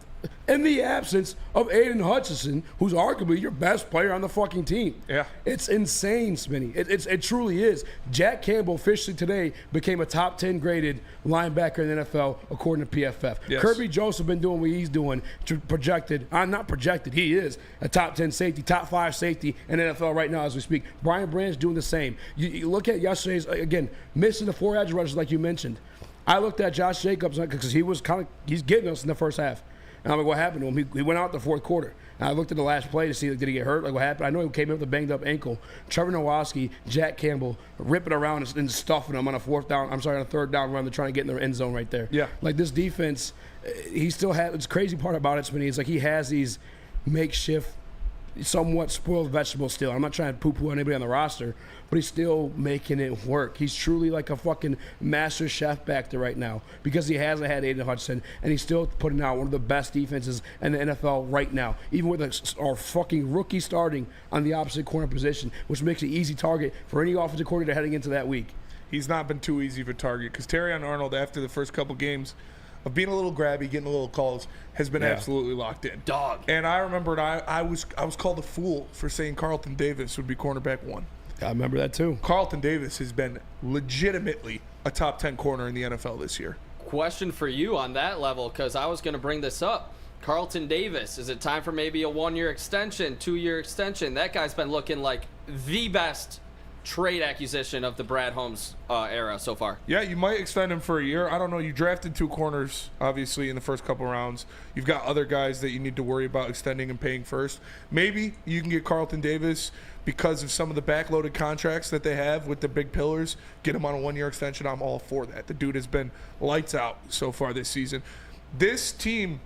in the absence of Aiden Hutchinson, who's arguably your best player on the fucking team. Yeah. It's insane, Spenny. It truly is. Jack Campbell officially today became a top 10 graded linebacker in the NFL according to PFF. Yes. Kirby Joseph been doing what he's doing. Not projected, he is a top 10 safety, top 5 safety in the NFL right now as we speak. Brian Brand's doing the same. You look at yesterday's, again, missing the 4 edge rushers like you mentioned. I looked at Josh Jacobs because he's getting us in the first half. And I'm like, what happened to him? He went out the fourth quarter. And I looked at the last play to see, did he get hurt? Like, what happened? I know he came in with a banged-up ankle. Trevor Nowaski, Jack Campbell, ripping around and stuffing him on a third down run. They're trying to get in their end zone right there. Yeah. Like, this defense, he still has – it's crazy part about it, Spenny, it's like he has these makeshift, somewhat spoiled vegetables still. I'm not trying to poo-poo anybody on the roster, but he's still making it work. He's truly like a fucking master chef back there right now because he hasn't had Aiden Hutchinson, and he's still putting out one of the best defenses in the NFL right now, even with our fucking rookie starting on the opposite corner position, which makes an easy target for any offensive coordinator heading into that week. He's not been too easy of a target because Terrion Arnold, after the first couple games of being a little grabby, getting a little calls, has been absolutely locked in. Dog. And I remembered I was called a fool for saying Carlton Davis would be cornerback 1. I remember that too. Carlton Davis has been legitimately a top 10 corner in the NFL this year. Question for you on that level, because I was going to bring this up. Carlton Davis, is it time for maybe a 1-year extension, 2-year extension? That guy's been looking like the best trade acquisition of the Brad Holmes era so far. Yeah, you might extend him for a year. I don't know. You drafted 2 corners, obviously, in the first couple rounds. You've got other guys that you need to worry about extending and paying first. Maybe you can get Carlton Davis because of some of the backloaded contracts that they have with the big pillars. Get him on a 1-year extension. I'm all for that. The dude has been lights out so far this season. This team,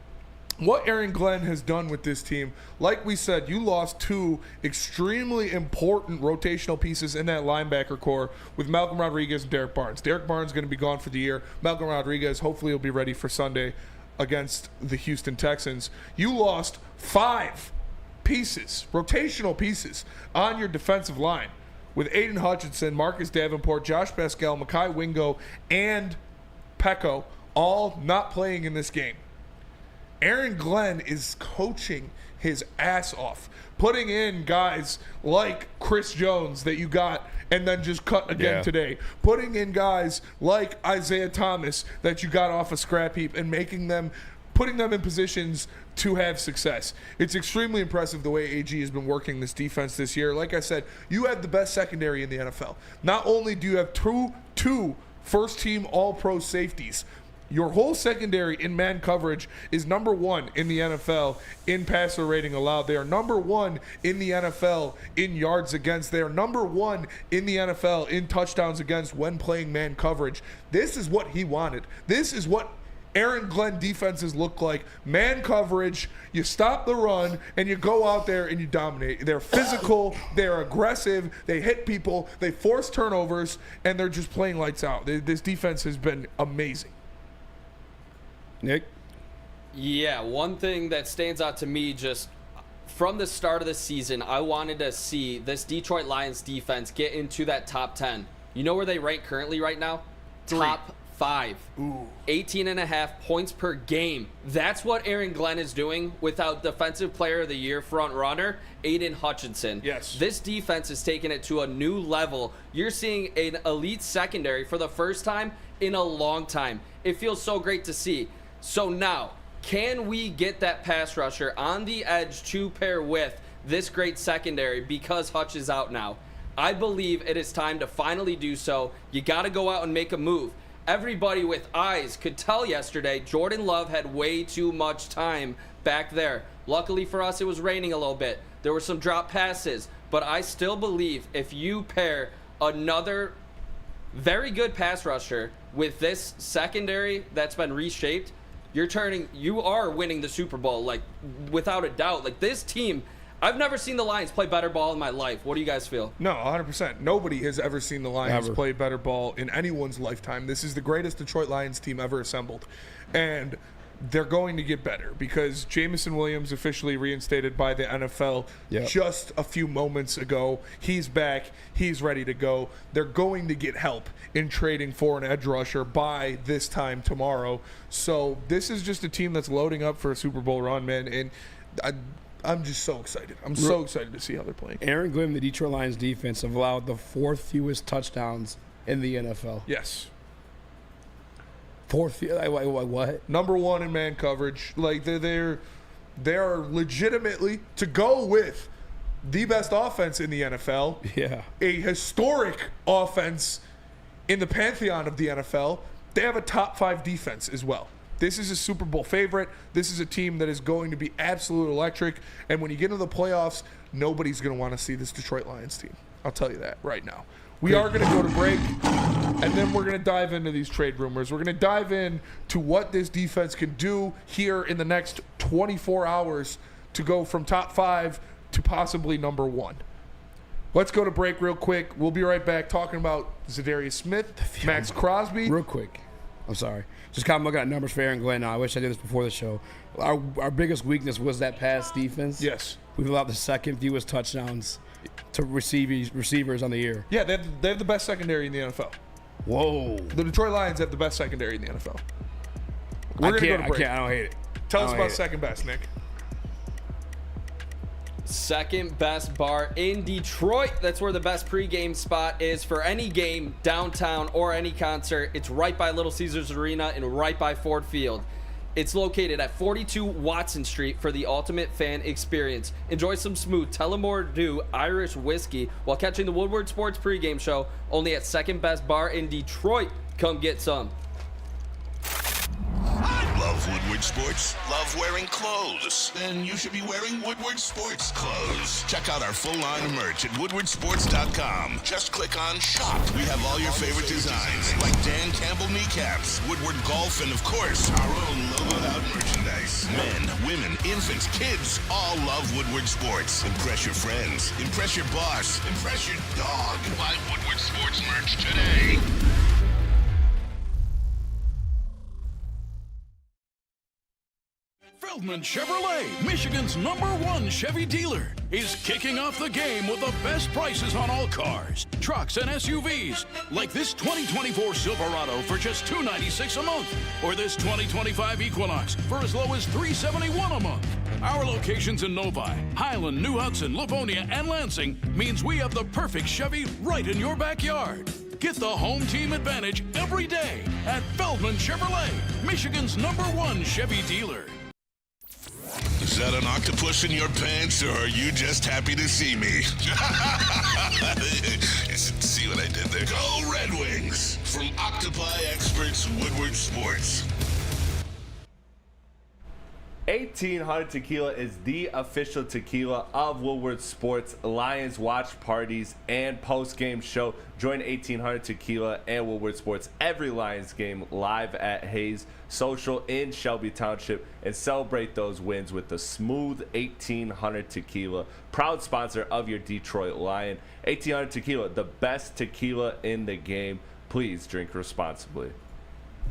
what Aaron Glenn has done with this team, like we said, you lost 2 extremely important rotational pieces in that linebacker core with Malcolm Rodriguez and Derek Barnes. Derek Barnes is going to be gone for the year. Malcolm Rodriguez hopefully will be ready for Sunday against the Houston Texans. You lost 5 pieces, rotational pieces, on your defensive line with Aiden Hutchinson, Marcus Davenport, Josh Pascal, Mekhi Wingo, and Pecco all not playing in this game. Aaron Glenn is coaching his ass off, putting in guys like Chris Jones that you got and then just cut again today, putting in guys like Isaiah Thomas that you got off a scrap heap and putting them in positions to have success. It's extremely impressive the way AG has been working this defense this year. Like I said, you have the best secondary in the NFL. Not only do you have two first-team All-Pro safeties, your whole secondary in man coverage is number 1 in the NFL in passer rating allowed. They are number 1 in the NFL in yards against. They are number 1 in the NFL in touchdowns against when playing man coverage. This is what he wanted. This is what Aaron Glenn defenses look like. Man coverage, you stop the run, and you go out there and you dominate. They're physical, they're aggressive, they hit people, they force turnovers, and they're just playing lights out. This defense has been amazing. Nick? Yeah, one thing that stands out to me just from the start of the season, I wanted to see this Detroit Lions defense get into that top 10. You know where they rank currently right now? 3. Top 5. 18.5 points per game. That's what Aaron Glenn is doing without Defensive Player of the Year front runner Aiden Hutchinson. Yes. This defense is taking it to a new level. You're seeing an elite secondary for the first time in a long time. It feels so great to see. So now, can we get that pass rusher on the edge to pair with this great secondary because Hutch is out now? I believe it is time to finally do so. You got to go out and make a move. Everybody with eyes could tell yesterday Jordan Love had way too much time back there. Luckily for us, it was raining a little bit. There were some drop passes, but I still believe if you pair another very good pass rusher with this secondary that's been reshaped, you are winning the Super Bowl, like, without a doubt. Like, this team, I've never seen the Lions play better ball in my life. What do you guys feel? No, 100%. Nobody has ever seen the Lions play better ball in anyone's lifetime. This is the greatest Detroit Lions team ever assembled. And they're going to get better because Jameson Williams officially reinstated by the NFL just a few moments ago. He's back. He's ready to go. They're going to get help in trading for an edge rusher by this time tomorrow. So this is just a team that's loading up for a Super Bowl run, man. And I'm just so excited. I'm so excited to see how they're playing. Aaron Glenn, the Detroit Lions defense, have allowed the 4th fewest touchdowns in the NFL. Yes. 4th, like what? Number 1 in man coverage. Like they're legitimately, to go with the best offense in the NFL. Yeah. A historic offense in the pantheon of the NFL. They have a top 5 defense as well. This is a Super Bowl favorite. This is a team that is going to be absolute electric. And when you get into the playoffs, nobody's going to want to see this Detroit Lions team. I'll tell you that right now. We are going to go to break, and then we're going to dive into these trade rumors. We're going to dive in to what this defense can do here in the next 24 hours to go from top 5 to possibly number 1. Let's go to break real quick. We'll be right back talking about Za'Darius Smith, Max Crosby. Real quick. I'm sorry. Just kind of looking at numbers for Aaron Glenn now. I wish I did this before the show. Our biggest weakness was that pass defense. Yes. We've allowed the 2nd fewest touchdowns to receivers on the year. Yeah, they have the best secondary in the NFL. Whoa. The Detroit Lions have the best secondary in the NFL. We're going to go to break. I don't hate it. Tell us about second best, Nick. Second best bar in Detroit. That's where the best pregame spot is for any game, downtown or any concert. It's right by Little Caesars Arena and right by Ford Field. It's located at 42 Watson Street for the ultimate fan experience. Enjoy some smooth Tullamore Dew Irish whiskey while catching the Woodward Sports pregame show only at Second Best Bar in Detroit. Come get some. Love Woodward Sports? Love wearing clothes? Then you should be wearing Woodward Sports clothes. Check out our full line of merch at woodwardsports.com. Just click on Shop. We have all your favorite designs, like Dan Campbell kneecaps, Woodward Golf, and of course, our own logoed out merchandise. Men, women, infants, kids, all love Woodward Sports. Impress your friends. Impress your boss. Impress your dog. Buy Woodward Sports merch today. Feldman Chevrolet, Michigan's #1 Chevy dealer, is kicking off the game with the best prices on all cars, trucks, and SUVs, like this 2024 Silverado for just $296 a month, or this 2025 Equinox for as low as $371 a month. Our locations in Novi, Highland, New Hudson, Livonia, and Lansing means we have the perfect Chevy right in your backyard. Get the home team advantage every day at Feldman Chevrolet, Michigan's #1 Chevy dealer. Is that an octopus in your pants, or are you just happy to see me? See what I did there? Go Red Wings! From Octopi Experts, Woodward Sports. 1800 Tequila is the official tequila of Woodward Sports Lions watch parties and post-game show. Join 1800 Tequila and Woodward Sports every Lions game live at Hayes Social in Shelby Township and celebrate those wins with the smooth 1800 Tequila, proud sponsor of your Detroit Lion. 1800 Tequila, the best tequila in the game. Please drink responsibly.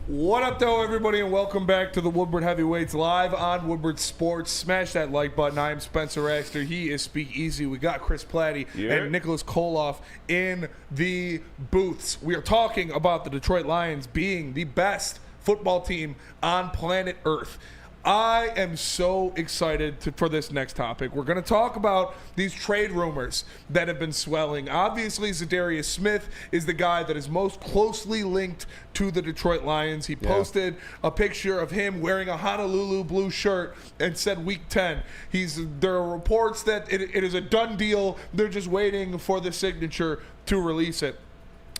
What up, though, everybody, and welcome back to the Woodward Heavyweights live on Woodward Sports. Smash that like button. I am Spencer Axter. He is Speak Easy. We got Chris Platte and Nicholas Kohloff in the booths. We are talking about the Detroit Lions being the best football team on planet Earth. I am so excited for this next topic. We're going to talk about these trade rumors that have been swelling. Obviously, Za'Darius Smith is the guy that is most closely linked to the Detroit Lions. He posted a picture of him wearing a Honolulu blue shirt and said Week 10. There are reports that it is a done deal. They're just waiting for the signature to release it.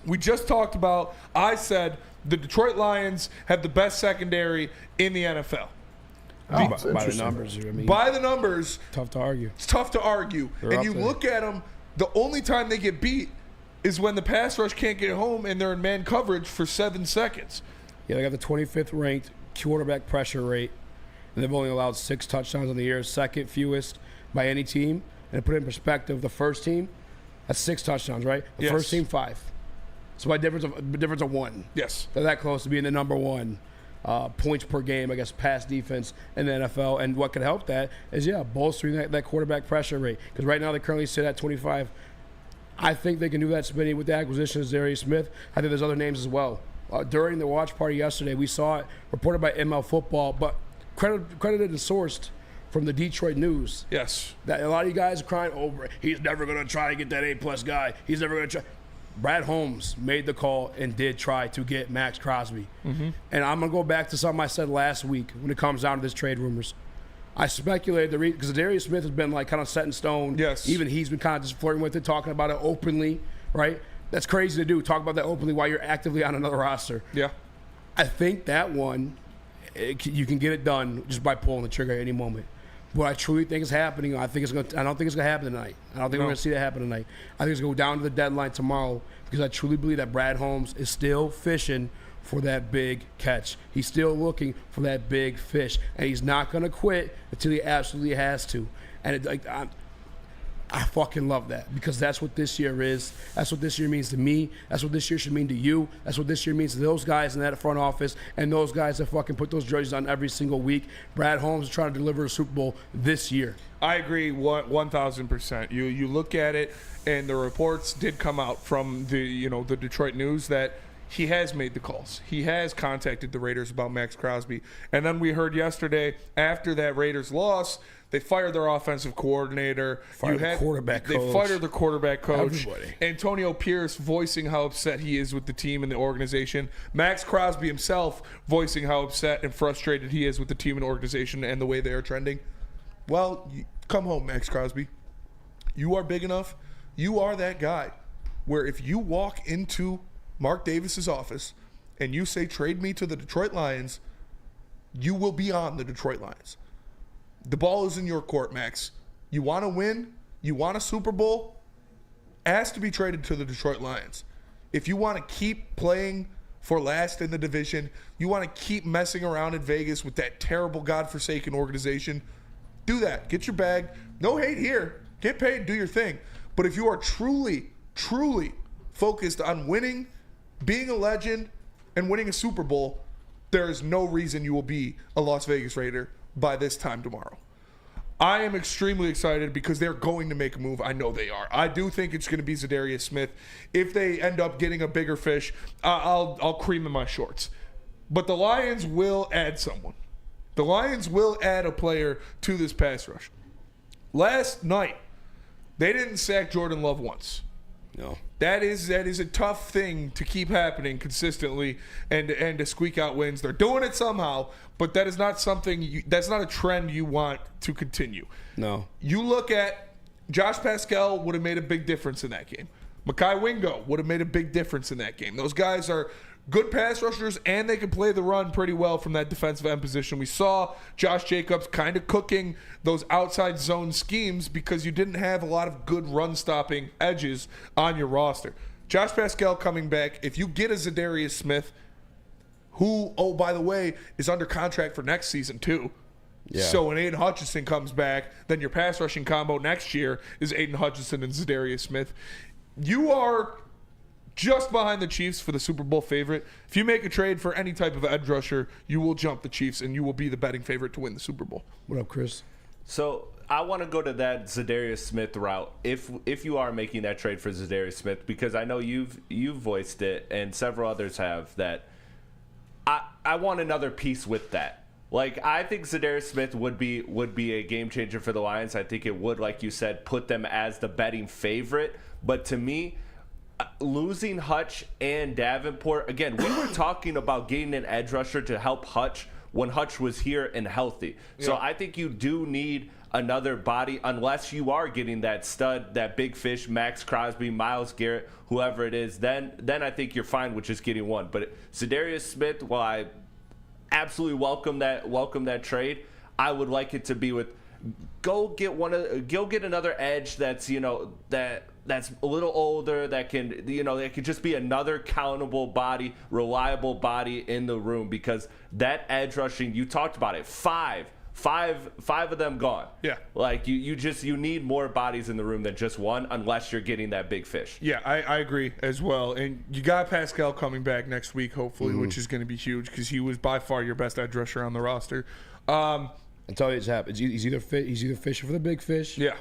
We just talked about, I said, the Detroit Lions have the best secondary in the NFL. By the numbers, I mean. By the numbers. Tough to argue. It's tough to argue. And you look at them, the only time they get beat is when the pass rush can't get home and they're in man coverage for 7 seconds. Yeah, they got the 25th ranked quarterback pressure rate, and they've only allowed 6 touchdowns on the year, second fewest by any team. And to put it in perspective, the first team, that's 6 touchdowns, right? The first team, 5. So by difference of 1. Yes. They're that close to being the number 1 points per game, I guess, pass defense in the NFL. And what could help that is, bolstering that quarterback pressure rate. Because right now they currently sit at 25. I think they can do that, Spenny, with the acquisition of Za'darius Smith. I think there's other names as well. During the watch party yesterday, we saw it reported by ML Football, but credited and sourced from the Detroit News. Yes. That a lot of you guys are crying over, he's never going to try to get that A-plus guy. He's never going to try. Brad Holmes made the call and did try to get Max Crosby. Mm-hmm. And I'm going to go back to something I said last week when it comes down to this trade rumors. I speculated because Za'Darius Smith has been like kind of set in stone. Yes. Even he's been kind of just flirting with it, talking about it openly, right? That's crazy to do. Talk about that openly while you're actively on another roster. Yeah. I think that one, you can get it done just by pulling the trigger at any moment. What I truly think is happening, I don't think it's going to happen tonight. I don't think we're going to see that happen tonight. I think it's going to go down to the deadline tomorrow because I truly believe that Brad Holmes is still fishing for that big catch. He's still looking for that big fish, and he's not going to quit until he absolutely has to. And I fucking love that because that's what this year is. That's what this year means to me. That's what this year should mean to you. That's what this year means to those guys in that front office and those guys that fucking put those jerseys on every single week. Brad Holmes is trying to deliver a Super Bowl this year. I agree 1,000%. You look at it, and the reports did come out from the Detroit News that he has made the calls. He has contacted the Raiders about Max Crosby. And then we heard yesterday, after that Raiders loss, they fired their offensive coordinator. Fired the quarterback coach. They fired the quarterback coach. Everybody. Antonio Pierce voicing how upset he is with the team and the organization. Max Crosby himself voicing how upset and frustrated he is with the team and organization and the way they are trending. Well, come home, Max Crosby. You are big enough. You are that guy where if you walk into Mark Davis's office and you say, trade me to the Detroit Lions, you will be on the Detroit Lions. The ball is in your court, Max. You want to win? You want a Super Bowl? Ask to be traded to the Detroit Lions. If you want to keep playing for last in the division, you want to keep messing around in Vegas with that terrible, godforsaken organization, do that. Get your bag. No hate here. Get paid, do your thing. But if you are truly, truly focused on winning, being a legend, and winning a Super Bowl, there is no reason you will be a Las Vegas Raider by this time tomorrow. I am extremely excited because they're going to make a move. I know they are. I do think it's going to be Za'Darius Smith. If they end up getting a bigger fish, I'll cream in my shorts. But the Lions will add someone. The Lions will add a player to this pass rush. Last night, they didn't sack Jordan Love once. No. That is a tough thing to keep happening consistently and to squeak out wins. They're doing it somehow, but that is not that's not a trend you want to continue. No. You look at Josh Pascal would have made a big difference in that game. Mekhi Wingo would have made a big difference in that game. Those guys are good pass rushers, and they can play the run pretty well from that defensive end position. We saw Josh Jacobs kind of cooking those outside zone schemes because you didn't have a lot of good run-stopping edges on your roster. Josh Pascal coming back. If you get a Za'Darius Smith, who, oh, by the way, is under contract for next season too. Yeah. So when Aiden Hutchinson comes back, then your pass rushing combo next year is Aiden Hutchinson and Za'Darius Smith. You are just behind the Chiefs for the Super Bowl favorite. If you make a trade for any type of edge rusher, you will jump the Chiefs and you will be the betting favorite to win the Super Bowl. What up, Chris? So I want to go to that Za'Darius Smith route if you are making that trade for Za'Darius Smith, because I know you've voiced it and several others have, that I want another piece with that. Like, I think Za'Darius Smith would be a game changer for the Lions. I think it would, like you said, put them as the betting favorite. But to me, losing Hutch and Davenport, again, we were talking about getting an edge rusher to help Hutch when Hutch was here and healthy. Yeah. So I think you do need another body unless you are getting that stud, that big fish, Max Crosby, Myles Garrett, whoever it is. Then I think you're fine with just getting one. But Za'Darius Smith, while I absolutely welcome that trade, I would like it to be with go get another edge that's that's a little older, that could just be another countable body, reliable body in the room, because that edge rushing, you talked about it, 5 five of them gone. Yeah. Like you need more bodies in the room than just one, unless you're getting that big fish. Yeah, I agree as well. And you got Pascal coming back next week, hopefully, which is going to be huge because he was by far your best edge rusher on the roster. I'll tell you what's happened. He's either fishing for the big fish, yeah,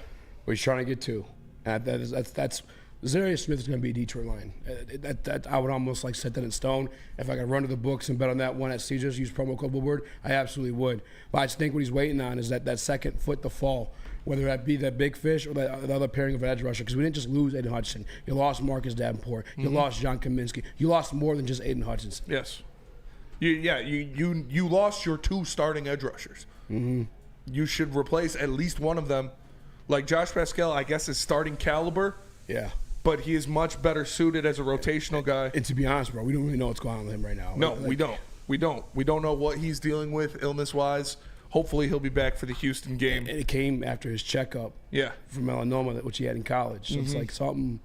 or he's trying to get two. And that's Za'darius Smith is going to be a Detroit line. That I would almost like set that in stone. If I could run to the books and bet on that one at Caesars, use promo code Woodward, I absolutely would. But I just think what he's waiting on is that second foot to fall, whether that be that big fish or the other pairing of an edge rusher. Because we didn't just lose Aiden Hutchinson. You lost Marcus Davenport. You lost John Kaminsky. You lost more than just Aiden Hutchinson. Yes. You lost your 2 starting edge rushers. You should replace at least one of them. Like Josh Pascal, I guess, is starting caliber. Yeah. But he is much better suited as a rotational guy. And to be honest, bro, we don't really know what's going on with him right now. No, we don't. We don't know what he's dealing with illness-wise. Hopefully he'll be back for the Houston game. And it came after his checkup for melanoma, which he had in college. So it's like something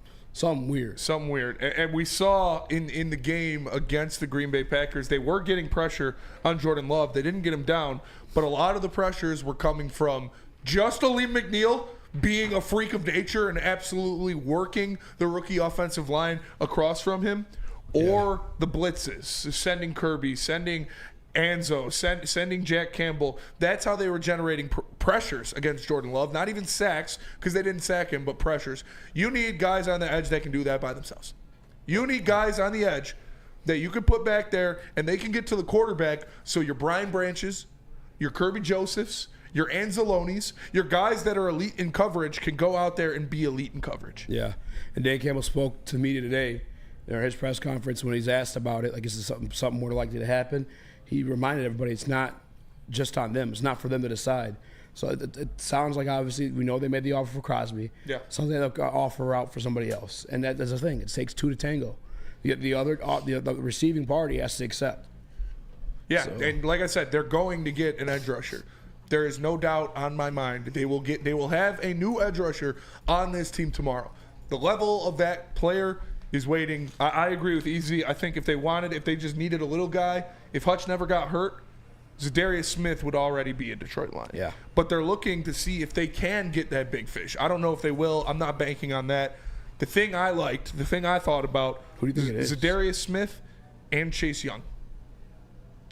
weird. Something weird. And we saw in the game against the Green Bay Packers, they were getting pressure on Jordan Love. They didn't get him down, but a lot of the pressures were coming from just Aleem McNeil being a freak of nature and absolutely working the rookie offensive line across from him, or the blitzes, sending Kirby, sending Anzo, sending Jack Campbell. That's how they were generating pressures against Jordan Love. Not even sacks, because they didn't sack him, but pressures. You need guys on the edge that can do that by themselves. You need guys on the edge that you can put back there, and they can get to the quarterback, so your Brian Branches, your Kirby Josephs, your Anzalonis, your guys that are elite in coverage can go out there and be elite in coverage. Yeah. And Dan Campbell spoke to media today in his press conference when he's asked about it, like, is this something more likely to happen? He reminded everybody it's not just on them. It's not for them to decide. So it sounds like, obviously, we know they made the offer for Crosby. Yeah. Something they'll offer out for somebody else. And that's the thing. It takes 2 to tango. The receiving party has to accept. Yeah, and like I said, they're going to get an edge rusher. There is no doubt on my mind they will have a new edge rusher on this team tomorrow. The level of that player is waiting. I agree with Easy. I think if they just needed a little guy, if Hutch never got hurt, Za'Darius Smith would already be a Detroit line. Yeah. But they're looking to see if they can get that big fish. I don't know if they will. I'm not banking on that. The thing I thought about, who do you think it is? Za'Darius Smith and Chase Young.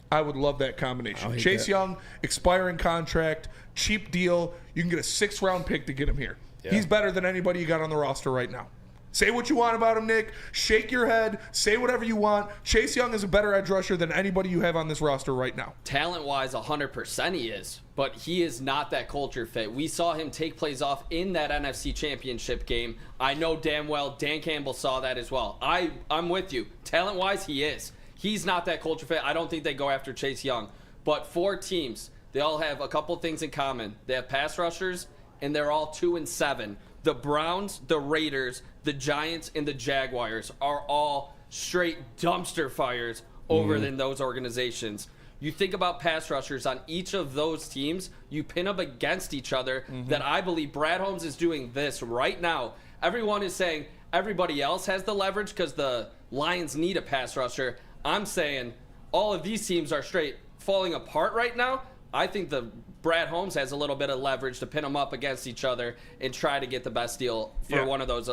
I would love that combination. Chase Young, expiring contract, cheap deal. You can get a 6th-round pick to get him here. Yeah. He's better than anybody you got on the roster right now. Say what you want about him, Nick. Shake your head. Say whatever you want. Chase Young is a better edge rusher than anybody you have on this roster right now. Talent-wise, 100% he is. But he is not that culture fit. We saw him take plays off in that NFC Championship game. I know damn well Dan Campbell saw that as well. I'm with you. Talent-wise, he is. He's not that culture fit. I don't think they go after Chase Young. But 4 teams, they all have a couple things in common. They have pass rushers, and they're all 2-7. The Browns, the Raiders, the Giants, and the Jaguars are all straight dumpster fires over than those organizations. You think about pass rushers on each of those teams, you pin them against each other, that I believe Brad Holmes is doing this right now. Everyone is saying everybody else has the leverage because the Lions need a pass rusher. I'm saying all of these teams are straight falling apart right now. I think the Brad Holmes has a little bit of leverage to pin them up against each other and try to get the best deal for one of those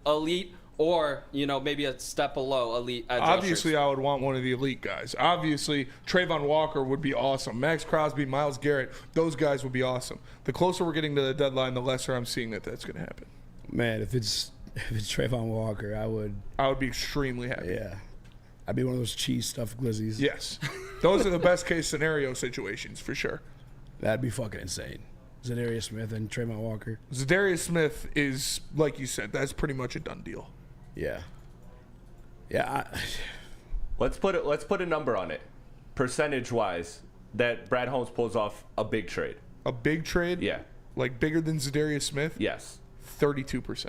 elite or, maybe a step below elite edge Obviously, rushers. I would want one of the elite guys. Obviously, Trayvon Walker would be awesome. Max Crosby, Myles Garrett, those guys would be awesome. The closer we're getting to the deadline, the lesser I'm seeing that's going to happen. Man, if it's Trayvon Walker, I would be extremely happy. Yeah. I'd be one of those cheese stuffed glizzies. Yes. Those are the best case scenario situations for sure. That'd be fucking insane. Za'Darius Smith and Trayvon Walker. Za'Darius Smith is, like you said, that's pretty much a done deal. Yeah. Yeah. Let's put a number on it, percentage-wise, that Brad Holmes pulls off a big trade. A big trade? Yeah. Like bigger than Za'Darius Smith? Yes. 32%.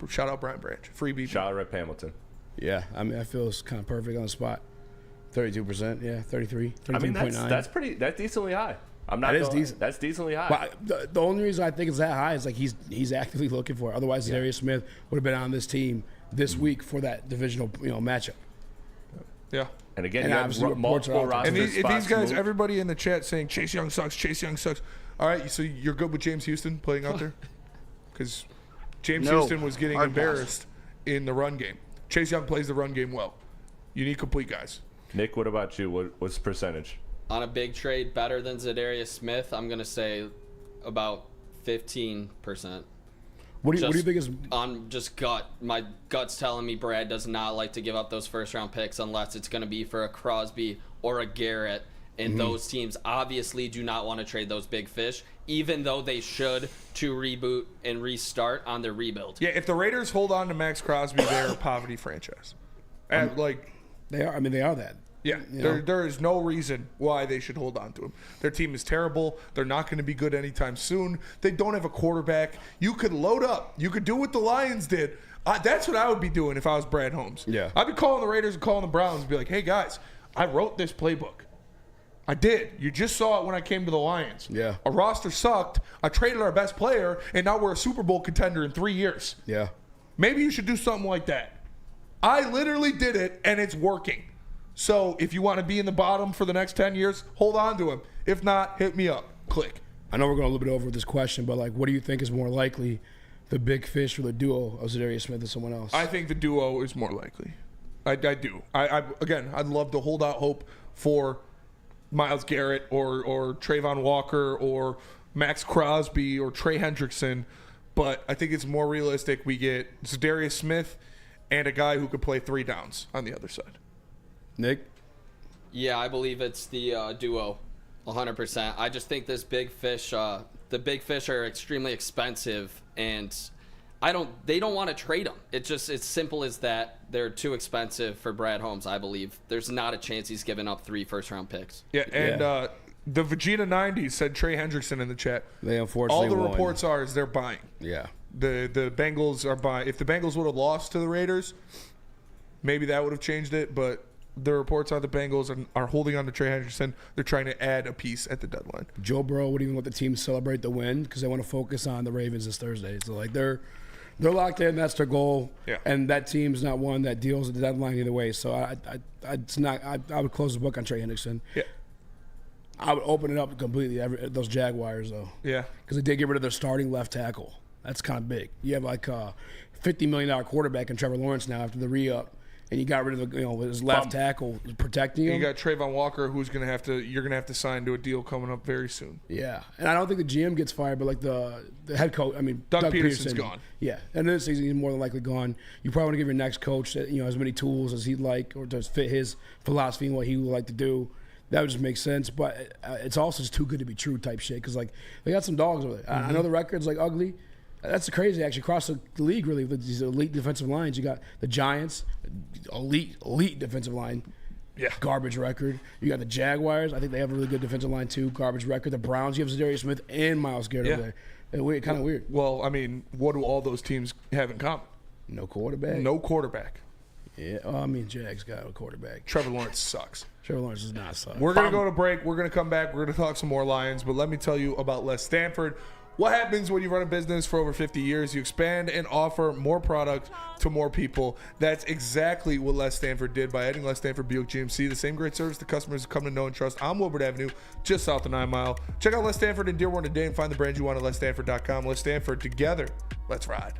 Shout out Brian Branch. Free BB. Shout out Rip Hamilton. Yeah, I mean, I feel it's kind of perfect on the spot. 32%, yeah, 33, 33.9. I mean, that's decently high. That is decent. That's decently high. But the only reason I think it's that high is like he's actively looking for it. Otherwise, Za'Darius Smith would have been on this team this week for that divisional matchup. Yeah. And again, And you have obviously multiple reports are out roster And these spots guys, moved. everybody in the chat saying Chase Young sucks, Chase Young sucks. All right, so you're good with James Houston playing out there? Because James Houston was getting embarrassed in the run game. Chase Young plays the run game well. You need complete guys. Nick, what about you? What's the percentage? On a big trade, better than Za'Darius Smith, I'm going to say about 15%. What do you think is on just gut? My gut's telling me Brad does not like to give up those first-round picks unless it's going to be for a Crosby or a Garrett. And those teams obviously do not want to trade those big fish, even though they should to reboot and restart on their rebuild. Yeah, if the Raiders hold on to Max Crosby, they're a poverty franchise. And they are? I mean, they are that. Yeah, there is no reason why they should hold on to him. Their team is terrible. They're not going to be good anytime soon. They don't have a quarterback. You could load up. You could do what the Lions did. That's what I would be doing if I was Brad Holmes. Yeah. I'd be calling the Raiders and calling the Browns and be like, hey, guys, I wrote this playbook. I did. You just saw it when I came to the Lions. Yeah. Our roster sucked. I traded our best player, and now we're a Super Bowl contender in 3 years. Yeah. Maybe you should do something like that. I literally did it, and it's working. So if you want to be in the bottom for the next 10 years, hold on to him. If not, hit me up. Click. I know we're going a little bit over this question, but what do you think is more likely, the big fish or the duo of Za'Darius Smith and someone else? I think the duo is more likely. I do. Again, I'd love to hold out hope for Myles Garrett or Trayvon Walker or Max Crosby or Trey Hendrickson, but I think it's more realistic we get Za'Darius Smith and a guy who could play 3 downs on the other side. Nick? Yeah, I believe it's the duo, 100%. I just think this big fish, the big fish are extremely expensive, and they don't want to trade them. It's simple as that. They're too expensive for Brad Holmes, I believe. There's not a chance he's giving up 3 first-round picks. Yeah, and the Vegeta 90s said Trey Hendrickson in the chat. They unfortunately all the won. reports are is they're buying. Yeah. The Bengals are buying. If the Bengals would have lost to the Raiders, maybe that would have changed it, but the reports are the Bengals are holding on to Trey Hendrickson. They're trying to add a piece at the deadline. Joe Burrow would even let the team celebrate the win because they want to focus on the Ravens this Thursday. So they're locked in. That's their goal. Yeah. And that team's not one that deals with the deadline either way. So I would close the book on Trey Hendrickson. Yeah. I would open it up completely. Those Jaguars though. Yeah. Because they did get rid of their starting left tackle. That's kind of big. You have a $50 million quarterback in Trevor Lawrence now after the re-up. And you got rid of his left tackle protecting him. You got Trayvon Walker, who's you're gonna have to sign to a deal coming up very soon. Yeah, and I don't think the GM gets fired, but the head coach, Doug Peterson's gone. Yeah, and this season he's more than likely gone. You probably want to give your next coach as many tools as he'd like, or to fit his philosophy and what he would like to do. That would just make sense, but it's also just too good to be true type shit. Because they got some dogs over there. I know the record's ugly. That's crazy, actually, across the league, really, with these elite defensive lines. You got the Giants, elite defensive line, garbage record. You got the Jaguars. I think they have a really good defensive line, too, garbage record. The Browns, you have Za'Darius Smith and Myles Garrett over there. Kind of weird. Well, what do all those teams have in common? No quarterback. No quarterback. Yeah, Jags got a quarterback. Trevor Lawrence sucks. Trevor Lawrence does not suck. We're going to go to break. We're going to come back. We're going to talk some more Lions, but let me tell you about Les Stanford. What happens when you run a business for over 50 years? You expand and offer more product to more people. That's exactly what Les Stanford did by adding Les Stanford Buick GMC, the same great service the customers have come to know and trust on Woodward Avenue, just south of 9 Mile. Check out Les Stanford in Dearborn today and find the brand you want at lesstanford.com. Les Stanford, together, let's ride.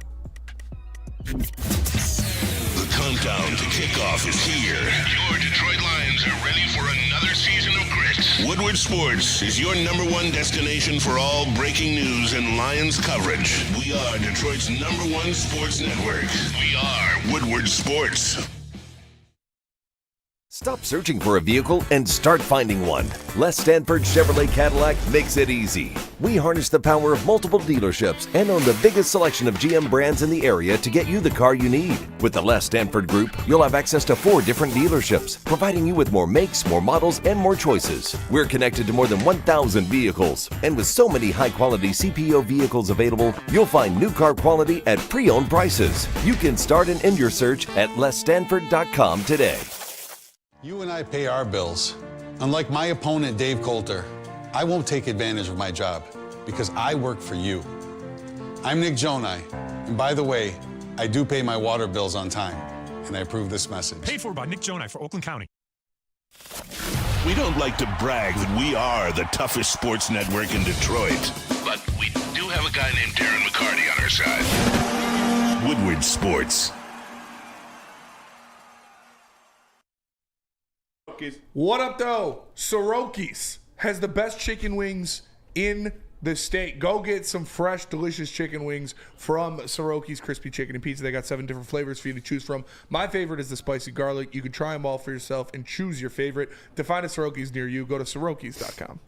The countdown to kickoff is here. Your Detroit Lions are ready for another season of grit. Woodward Sports is your #1 destination for all breaking news and Lions coverage. We are Detroit's #1 sports network. We are Woodward Sports. Stop searching for a vehicle and start finding one. Les Stanford Chevrolet Cadillac makes it easy. We harness the power of multiple dealerships and own the biggest selection of GM brands in the area to get you the car you need. With the Les Stanford Group, you'll have access to 4 different dealerships, providing you with more makes, more models, and more choices. We're connected to more than 1,000 vehicles, and with so many high-quality CPO vehicles available, you'll find new car quality at pre-owned prices. You can start and end your search at lesstanford.com today. You and I pay our bills. Unlike my opponent, Dave Coulter, I won't take advantage of my job because I work for you. I'm Nick Jonai, and by the way, I do pay my water bills on time, and I approve this message. Paid for by Nick Jonai for Oakland County. We don't like to brag that we are the toughest sports network in Detroit, but we do have a guy named Darren McCarty on our side. Woodward Sports. What up, though? Soroki's has the best chicken wings in the state. Go get some fresh, delicious chicken wings from Soroki's Crispy Chicken and Pizza. They got 7 different flavors for you to choose from. My favorite is the spicy garlic. You can try them all for yourself and choose your favorite. To find a Soroki's near you, go to Sorokis.com.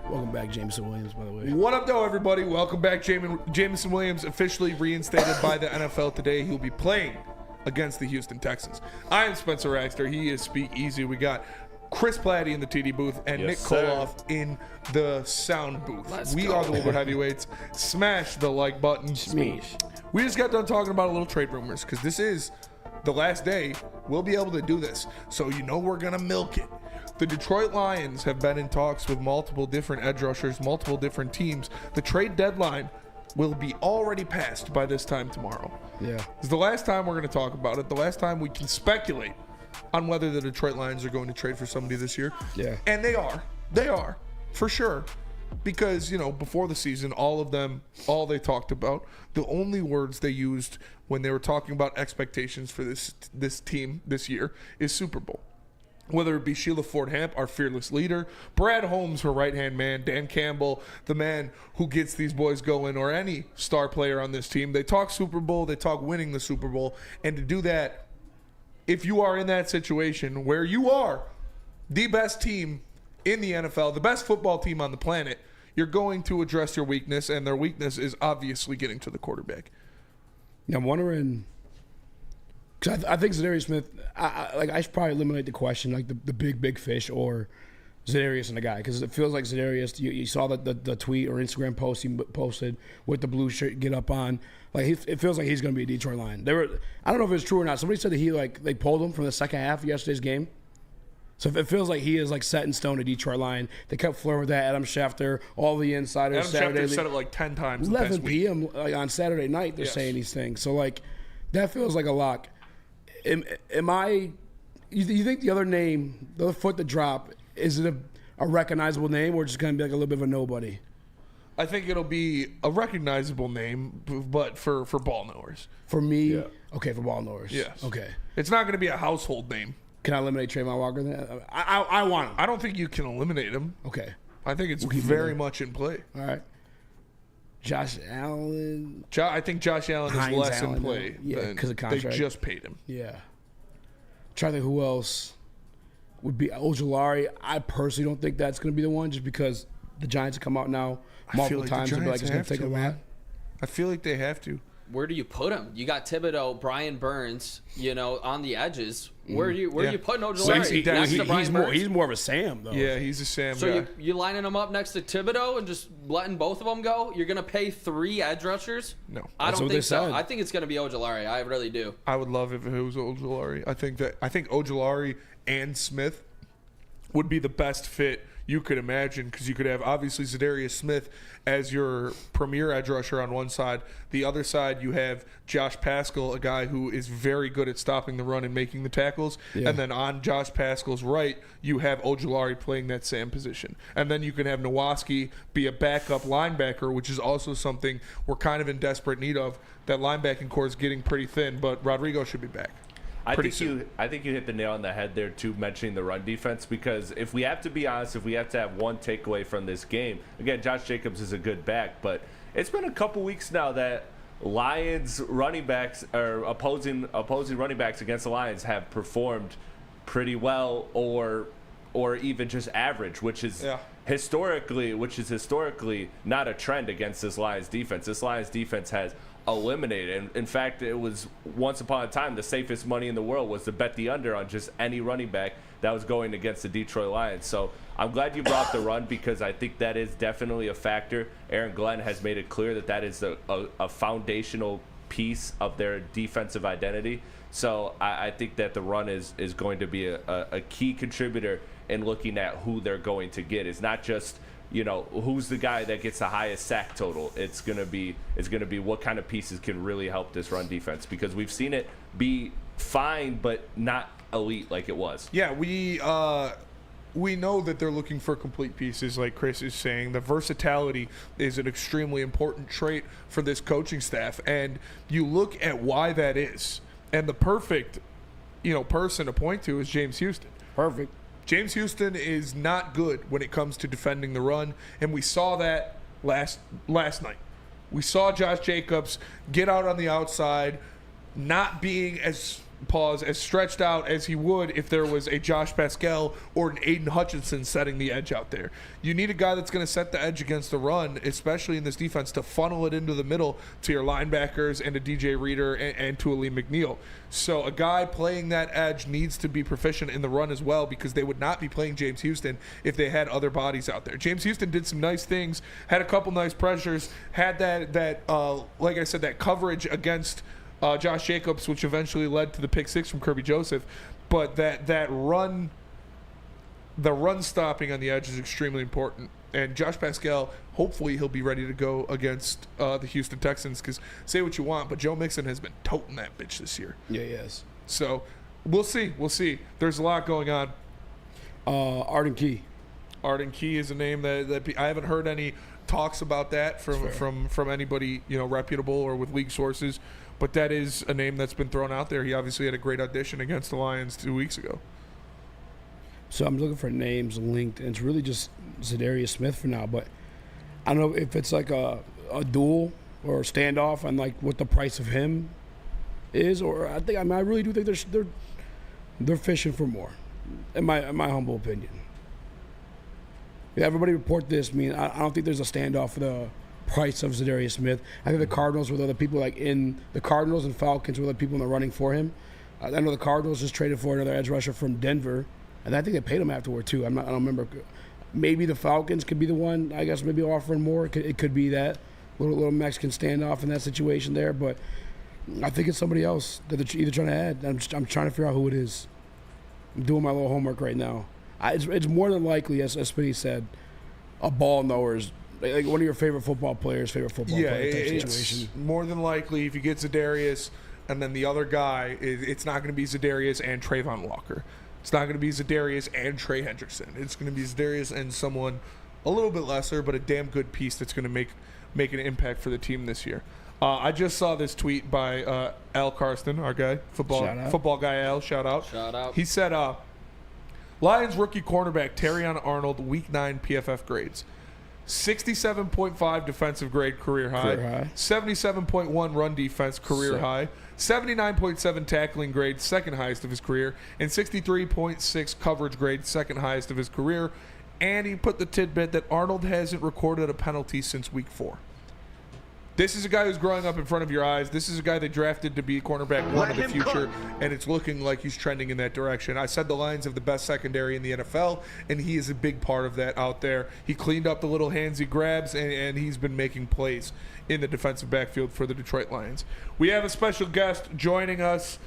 Welcome back, Jameson Williams, by the way. What up, though, everybody? Welcome back. Jameson Williams officially reinstated by the NFL today. He'll be playing against the Houston Texans. I am Spencer Raxter. He is Speak Easy. We got Chris Platte in the TD booth and Nick Kohloff in the sound booth. We are the Woodward Heavyweights. Smash the like button. Smash. We just got done talking about a little trade rumors because this is the last day we'll be able to do this. So you know we're going to milk it. The Detroit Lions have been in talks with multiple different edge rushers, multiple different teams. The trade deadline will be already passed by this time tomorrow. Yeah. It's the last time we're going to talk about it. The last time we can speculate on whether the Detroit Lions are going to trade for somebody this year. Yeah. And they are. They are, for sure. Because, before the season, all they talked about, the only words they used when they were talking about expectations for this team this year is Super Bowl. Whether it be Sheila Ford Hamp, our fearless leader, Brad Holmes, her right-hand man, Dan Campbell, the man who gets these boys going, or any star player on this team, they talk Super Bowl, they talk winning the Super Bowl. And to do that, if you are in that situation where you are the best team in the NFL, the best football team on the planet, you're going to address your weakness, and their weakness is obviously getting to the quarterback. Now, I'm wondering, because I think Za'darius Smith, I should probably eliminate the question, like the big fish or Za'darius and the guy, because it feels like Za'darius, you saw the tweet or Instagram post he posted with the blue shirt get up on. Like it feels like he's going to be a Detroit Lion. I don't know if it's true or not. Somebody said that they pulled him from the second half of yesterday's game. So it feels like he is like set in stone a Detroit Lion. They kept flirting with that. Adam Schefter, all the insiders. Adam Schefter said it like 10 times. 11 p.m. Like on Saturday night, they're saying these things. So like that feels like a lock. Am I? You think the other name, the other foot to drop, is it a recognizable name or just going to be like a little bit of a nobody? I think it'll be a recognizable name, but for ball knowers. For me, okay, for ball knowers. Yes. Okay. It's not going to be a household name. Can I eliminate Trayvon Walker then? I want him. I don't think you can eliminate him. Okay. I think it's very much in play. All right. Josh Allen. I think Josh Allen is less in play. Yeah, because of contract. They just paid him. Yeah. Trying to think who else would be Ojulari. I personally don't think that's going to be the one, just because the Giants have come out now multiple times and be like it's going to take a lot. I feel like they have to. Where do you put him? You got Thibodeau, Brian Burns, on the edges. Where do you put Ojulari? He's more of a Sam though. Yeah, he's a Sam guy. So you lining him up next to Thibodeau and just letting both of them go? You're gonna pay 3 edge rushers? No, I don't think so. I think it's gonna be Ojulari. I really do. I would love if it was Ojulari. I think Ojulari and Smith would be the best fit you could imagine, because you could have obviously Za'Darius Smith as your premier edge rusher on one side. The other side, you have Josh Paschal, a guy who is very good at stopping the run and making the tackles. Yeah. And then on Josh Paschal's right, you have Ojulari playing that Sam position. And then you can have Nowaski be a backup linebacker, which is also something we're kind of in desperate need of. That linebacking core is getting pretty thin, but Rodrigo should be back. I think you hit the nail on the head there too, mentioning the run defense, because if we have to be honest, if we have to have one takeaway from this game, again, Josh Jacobs is a good back, but it's been a couple weeks now that Lions running backs or opposing running backs against the Lions have performed pretty well or even just average, which is historically not a trend against this Lions defense. This Lions defense has eliminated. And in fact, it was once upon a time the safest money in the world was to bet the under on just any running back that was going against the Detroit Lions. So I'm glad you brought the run, because I think that is definitely a factor. Aaron Glenn has made it clear that is a foundational piece of their defensive identity. So I think that the run is going to be a key contributor in looking at who they're going to get. It's not just who's the guy that gets the highest sack total. It's gonna be what kind of pieces can really help this run defense, because we've seen it be fine but not elite like it was. Yeah, we we know that they're looking for complete pieces, like Chris is saying. The versatility is an extremely important trait for this coaching staff, and you look at why that is, and the perfect, person to point to is James Houston. Perfect. James Houston is not good when it comes to defending the run, and we saw that last night. We saw Josh Jacobs get out on the outside, not being as stretched out as he would if there was a Josh Pascal or an Aiden Hutchinson setting the edge out there. You need a guy that's going to set the edge against the run, especially in this defense, to funnel it into the middle to your linebackers and to DJ Reader and to Aleem McNeil. So a guy playing that edge needs to be proficient in the run as well, because they would not be playing James Houston if they had other bodies out there. James Houston did some nice things, had a couple nice pressures, had that like I said, that coverage against Josh Jacobs, which eventually led to the pick six from Kirby Joseph. But the run stopping on the edge is extremely important. And Josh Pascal, hopefully he'll be ready to go against the Houston Texans, because say what you want, but Joe Mixon has been toting that bitch this year. Yeah, he has. So we'll see. There's a lot going on. Arden Key. Arden Key is a name that I haven't heard any talks about that from anybody reputable or with league sources. But that is a name that's been thrown out there. He obviously had a great audition against the Lions 2 weeks ago. So I'm looking for names linked, and it's really just Za'Darius Smith for now. But I don't know if it's like a duel or a standoff on like what the price of him is, or I really do think they're fishing for more, in my humble opinion. Yeah, everybody report this. I don't think there's a standoff for the price of Za'Darius Smith. I think the Cardinals were the other people, the Cardinals and Falcons were the people in the running for him. I know the Cardinals just traded for another edge rusher from Denver, and I think they paid him afterward too. I don't remember. Maybe the Falcons could be the one, I guess, maybe offering more. It could be that little Mexican standoff in that situation there, but I think it's somebody else that they're either trying to add. I'm trying to figure out who it is. I'm doing my little homework right now. It's more than likely, as Spenny said, a ball knower's like one of your favorite football player type situation. It's more than likely if you get Za'Darius and then the other guy, it's not going to be Za'Darius and Trayvon Walker. It's not going to be Za'Darius and Trey Hendrickson. It's going to be Za'Darius and someone a little bit lesser, but a damn good piece that's going to make an impact for the team this year. I just saw this tweet by Al Karsten, our guy, football guy Al. Shout out. He said, Lions rookie cornerback Terrion Arnold, Week 9 PFF grades. 67.5 defensive grade, career high. 77.1 run defense, career high. 79.7 tackling grade, second highest of his career. And 63.6 coverage grade, second highest of his career. And he put the tidbit that Arnold hasn't recorded a penalty since week 4. This is a guy who's growing up in front of your eyes. This is a guy they drafted to be cornerback 1 of the future, and it's looking like he's trending in that direction. I said the Lions have the best secondary in the NFL, and he is a big part of that out there. He cleaned up the little handsy grabs, and he's been making plays in the defensive backfield for the Detroit Lions. We have a special guest joining us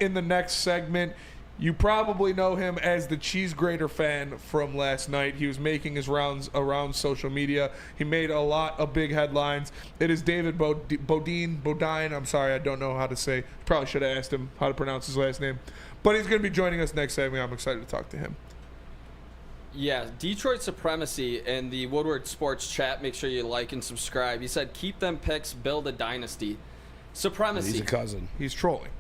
in the next segment. You probably know him as the Cheese Grater fan from last night. He was making his rounds around social media. He made a lot of big headlines. It is David Bodine. I'm sorry, I don't know how to say. Probably should have asked him how to pronounce his last name. But he's going to be joining us next segment. I'm excited to talk to him. Yeah, Detroit supremacy in the Woodward Sports chat. Make sure you like and subscribe. He said, keep them picks, build a dynasty. Supremacy. He's a cousin. He's trolling.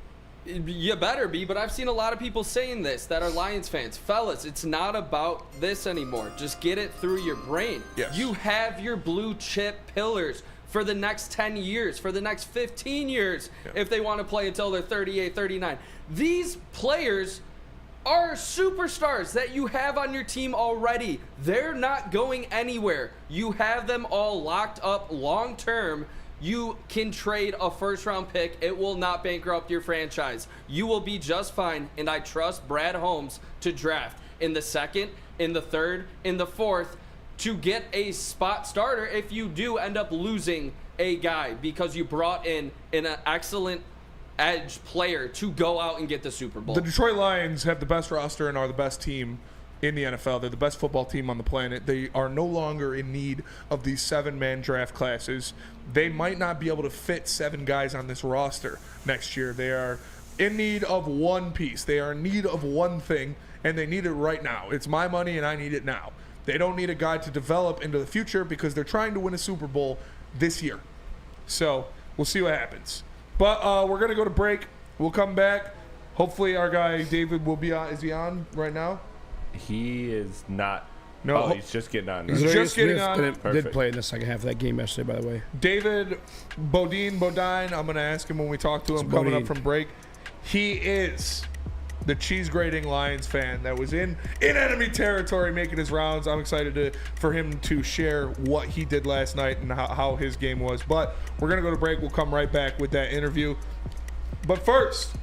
You better be, but I've seen a lot of people saying this that are Lions fans. Fellas, it's not about this anymore. Just get it through your brain. Yes. You have your blue chip pillars for the next 10 years, for the next 15 years, if they want to play until they're 38, 39. These players are superstars that you have on your team already. They're not going anywhere. You have them all locked up long term. You can trade a first-round pick. It will not bankrupt your franchise. You will be just fine, and I trust Brad Holmes to draft in the second, in the third, in the fourth to get a spot starter if you do end up losing a guy because you brought in an excellent edge player to go out and get the Super Bowl. The Detroit Lions have the best roster and are the best team in the NFL. They're the best football team on the planet. They are no longer in need of these 7-man draft classes. They might not be able to fit 7 guys on this roster next year. They are in need of one piece. They are in need of one thing, and they need it right now. It's my money, and I need it now. They don't need a guy to develop into the future because they're trying to win a Super Bowl this year. So we'll see what happens. But we're going to go to break. We'll come back. Hopefully our guy David will be on. Is he on right now? He is not. No, he's just getting on. He's just getting on. Did play in the second half of that game yesterday, by the way. David Bodine, I'm going to ask him when we talk to him coming up from break. He is the cheese grating Lions fan that was in enemy territory making his rounds. I'm excited for him to share what he did last night and how his game was. But we're going to go to break. We'll come right back with that interview. But first,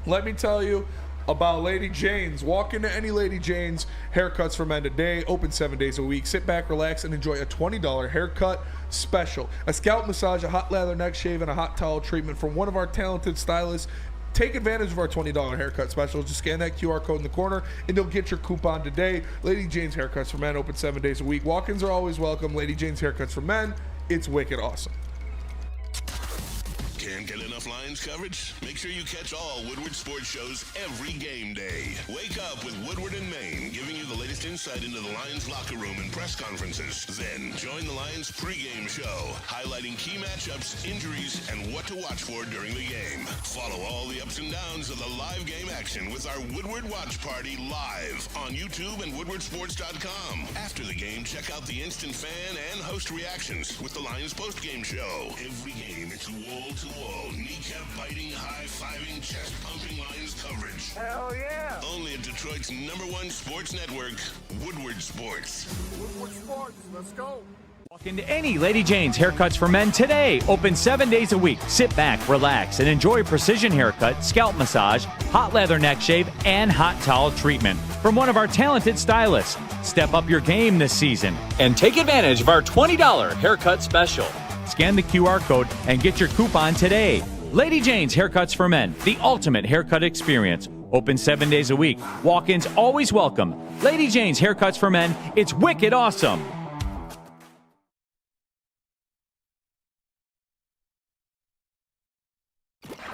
let me tell you about Lady Jane's. Walk into any Lady Jane's haircuts for men today. Open 7 days a week. Sit back, relax, and enjoy a $20 haircut special. A scalp massage, a hot lather neck shave, and a hot towel treatment from one of our talented stylists. Take advantage of our $20 haircut special. Just scan that QR code in the corner, and you'll get your coupon today. Lady Jane's Haircuts for Men, open 7 days a week. Walk-ins are always welcome. Lady Jane's Haircuts for Men. It's wicked awesome. Can't get enough Lions coverage? Make sure you catch all Woodward sports shows every game day. Wake up with Woodward and Main, giving you the latest insight into the Lions locker room and press conferences. Then join the Lions pregame show, highlighting key matchups, injuries, and what to watch for during the game. Follow all the ups and downs of the live game action with our Woodward Watch Party live on YouTube and woodwardsports.com. After the game, check out the instant fan and host reactions with the Lions postgame show. Every game, it's wall-to-wall, kneecap-biting, high-fiving, chest-pumping Lions coverage. Hell yeah! Only at Detroit's #1 sports network, Woodward Sports. Woodward Sports, let's go. Walk into any Lady Jane's Haircuts for Men today. Open 7 days a week. Sit back, relax, and enjoy precision haircut, scalp massage, hot leather neck shave, and hot towel treatment from one of our talented stylists. Step up your game this season and take advantage of our $20 haircut special. Scan the QR code and get your coupon today. Lady Jane's Haircuts for Men, the ultimate haircut experience. Open 7 days a week. Walk-ins always welcome. Lady Jane's Haircuts for Men. It's wicked awesome.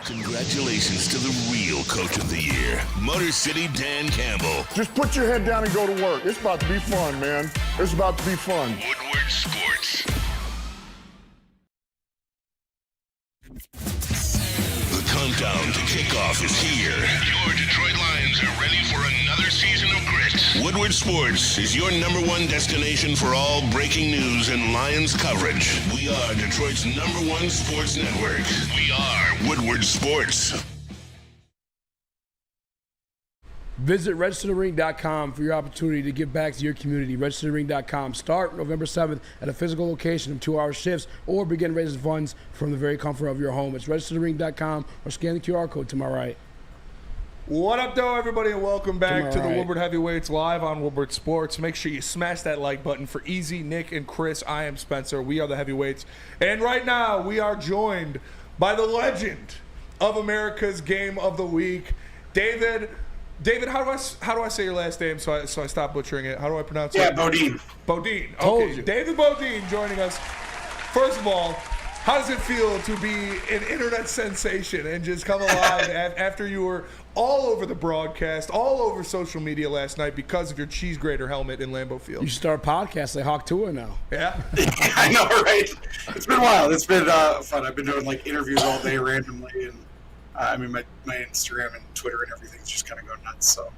Congratulations to the real coach of the year, Motor City Dan Campbell. Just put your head down and go to work. It's about to be fun, man. It's about to be fun. Woodward Sports. The countdown to kickoff is here. Your Detroit Lions are ready for another season of grit. Woodward Sports is your #1 destination for all breaking news and Lions coverage. We are Detroit's #1 sports network. We are Woodward Sports. Visit registerthering.com for your opportunity to give back to your community. Registerthering.com. Start November 7th at a physical location of 2-hour shifts or begin raising funds from the very comfort of your home. It's registerthering.com or scan the QR code to my right. What up, though, everybody, and welcome back to the Woodward Heavyweights live on Woodward Sports. Make sure you smash that like button for Easy, Nick, and Chris. I am Spencer. We are the Heavyweights. And right now, we are joined by the legend of America's Game of the Week, David, how do I say your last name so I stop butchering it? How do I pronounce it? Yeah, Bodine. Bodine. Okay, David Bodine joining us. First of all, how does it feel to be an internet sensation and just come alive after you were all over the broadcast, all over social media last night because of your cheese grater helmet in Lambeau Field? You should start a podcast like Hawk Tour now. Yeah. I know, right? It's been wild. It's been fun. I've been doing like interviews all day randomly, and I mean my Instagram and Twitter and everything's just kind of going nuts. So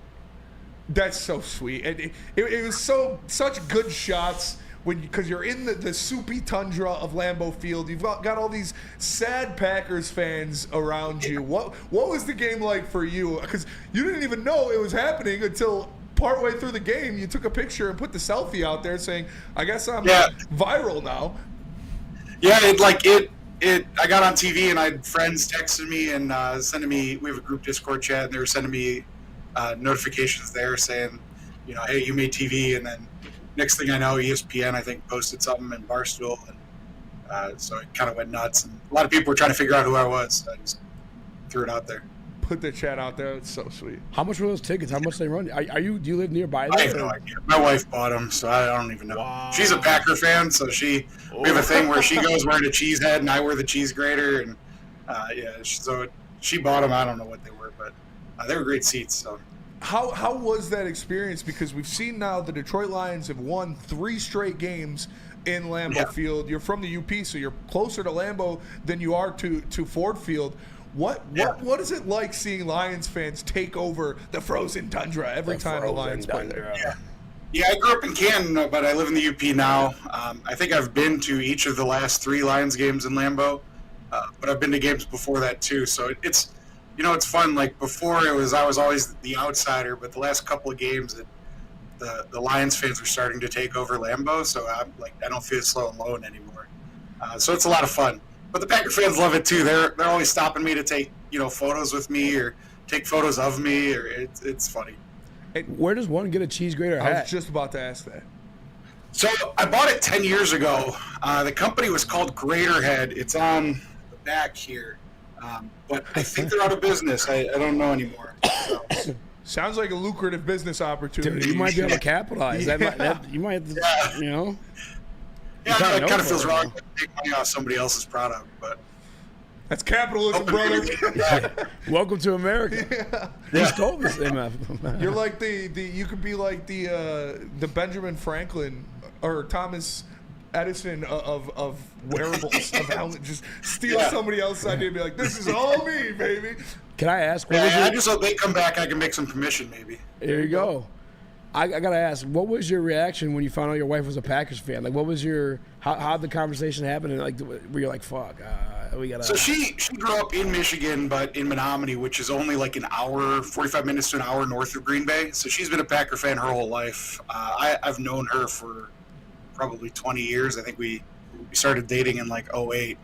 that's so sweet. It was such good shots. Because you're in the soupy tundra of Lambeau Field, you've got all these sad Packers fans around you. What was the game like for you? Because you didn't even know it was happening until partway through the game. You took a picture and put the selfie out there saying, "I guess I'm viral now." Yeah, I got on TV and I had friends texting me and sending me. We have a group Discord chat, and they were sending me notifications there saying, you know, hey, you made TV, and then. Next thing I know, ESPN, I think, posted something in Barstool, and so it kind of went nuts. And a lot of people were trying to figure out who I was. So I just threw it out there. Put the chat out there. It's so sweet. How much were those tickets? How much they run? Do you live nearby there? I have no idea. My wife bought them, so I don't even know. Wow. She's a Packer fan, so we have a thing where she goes wearing a cheese head, and I wear the cheese grater, and so she bought them. I don't know what they were, but they were great seats. So. How was that experience? Because we've seen now the Detroit Lions have won 3 straight games in Lambeau Field. You're from the UP, so you're closer to Lambeau than you are to Ford Field. What is it like seeing Lions fans take over the frozen tundra every time the Lions play there? Yeah, I grew up in Canton, but I live in the UP now. I think I've been to each of the last 3 Lions games in Lambeau, but I've been to games before that too. So it's fun. Like before, I was always the outsider, but the last couple of games, the Lions fans were starting to take over Lambeau. So I don't feel so alone anymore. So it's a lot of fun. But the Packer fans love it too. They're always stopping me to take photos with me or take photos of me. Or it's funny. Where does one get a cheese grater hat? I was just about to ask that. So I bought it 10 years ago. The company was called Graterhead. It's on the back here. But I think they're out of business. I don't know anymore. So. Sounds like a lucrative business opportunity. Dude, you might be able to capitalize. You might have to, Yeah, I know, it kind of feels wrong to take money off somebody else's product, but... That's capitalism, brother. Welcome to America. You stole this MF. You're like you could be like the Benjamin Franklin or Thomas Edison of wearables, of helmet. Just steal somebody else's idea and be like, this is all me, baby. Can I ask? I just hope they come back, I can make some commission, maybe. There you go. I gotta ask, what was your reaction when you found out your wife was a Packers fan? Like, what was how'd the conversation happen? And like, were you like, fuck, we gotta. So she grew up in Michigan, but in Menominee, which is only like an hour, 45 minutes to an hour north of Green Bay. So she's been a Packer fan her whole life. I've known her for probably 20 years. I think we started dating in like 2008.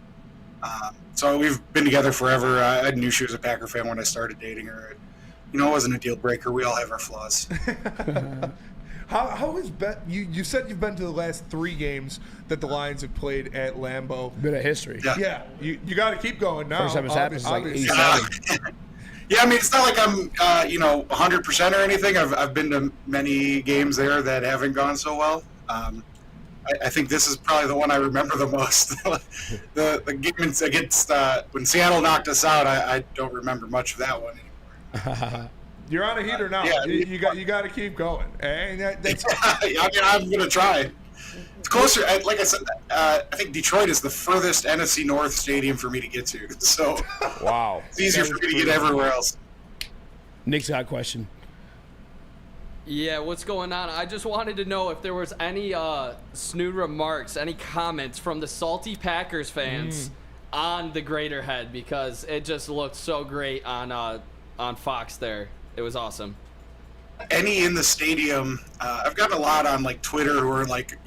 So we've been together forever. I knew she was a Packer fan when I started dating her. It wasn't a deal breaker. We all have our flaws. How has you said you've been to the last 3 games that the Lions have played at Lambeau. Bit of history. Yeah. You got to keep going now. First time it's happened since like 87. Yeah, I mean, it's not like I'm 100% or anything. I've been to many games there that haven't gone so well. I think this is probably the one I remember the most. the game against when Seattle knocked us out, I don't remember much of that one anymore. You're on a heater now. Yeah, you got to keep going. And that's I'm gonna try. It's closer. Like I said, I think Detroit is the furthest NFC North stadium for me to get to. So wow, it's easier for me to get everywhere else. Nick's got a question. Yeah, what's going on? I just wanted to know if there was any snood remarks, any comments from the salty Packers fans on the Graterhead, because it just looked so great on Fox there. It was awesome. Any in the stadium, I've gotten a lot on like Twitter who are like,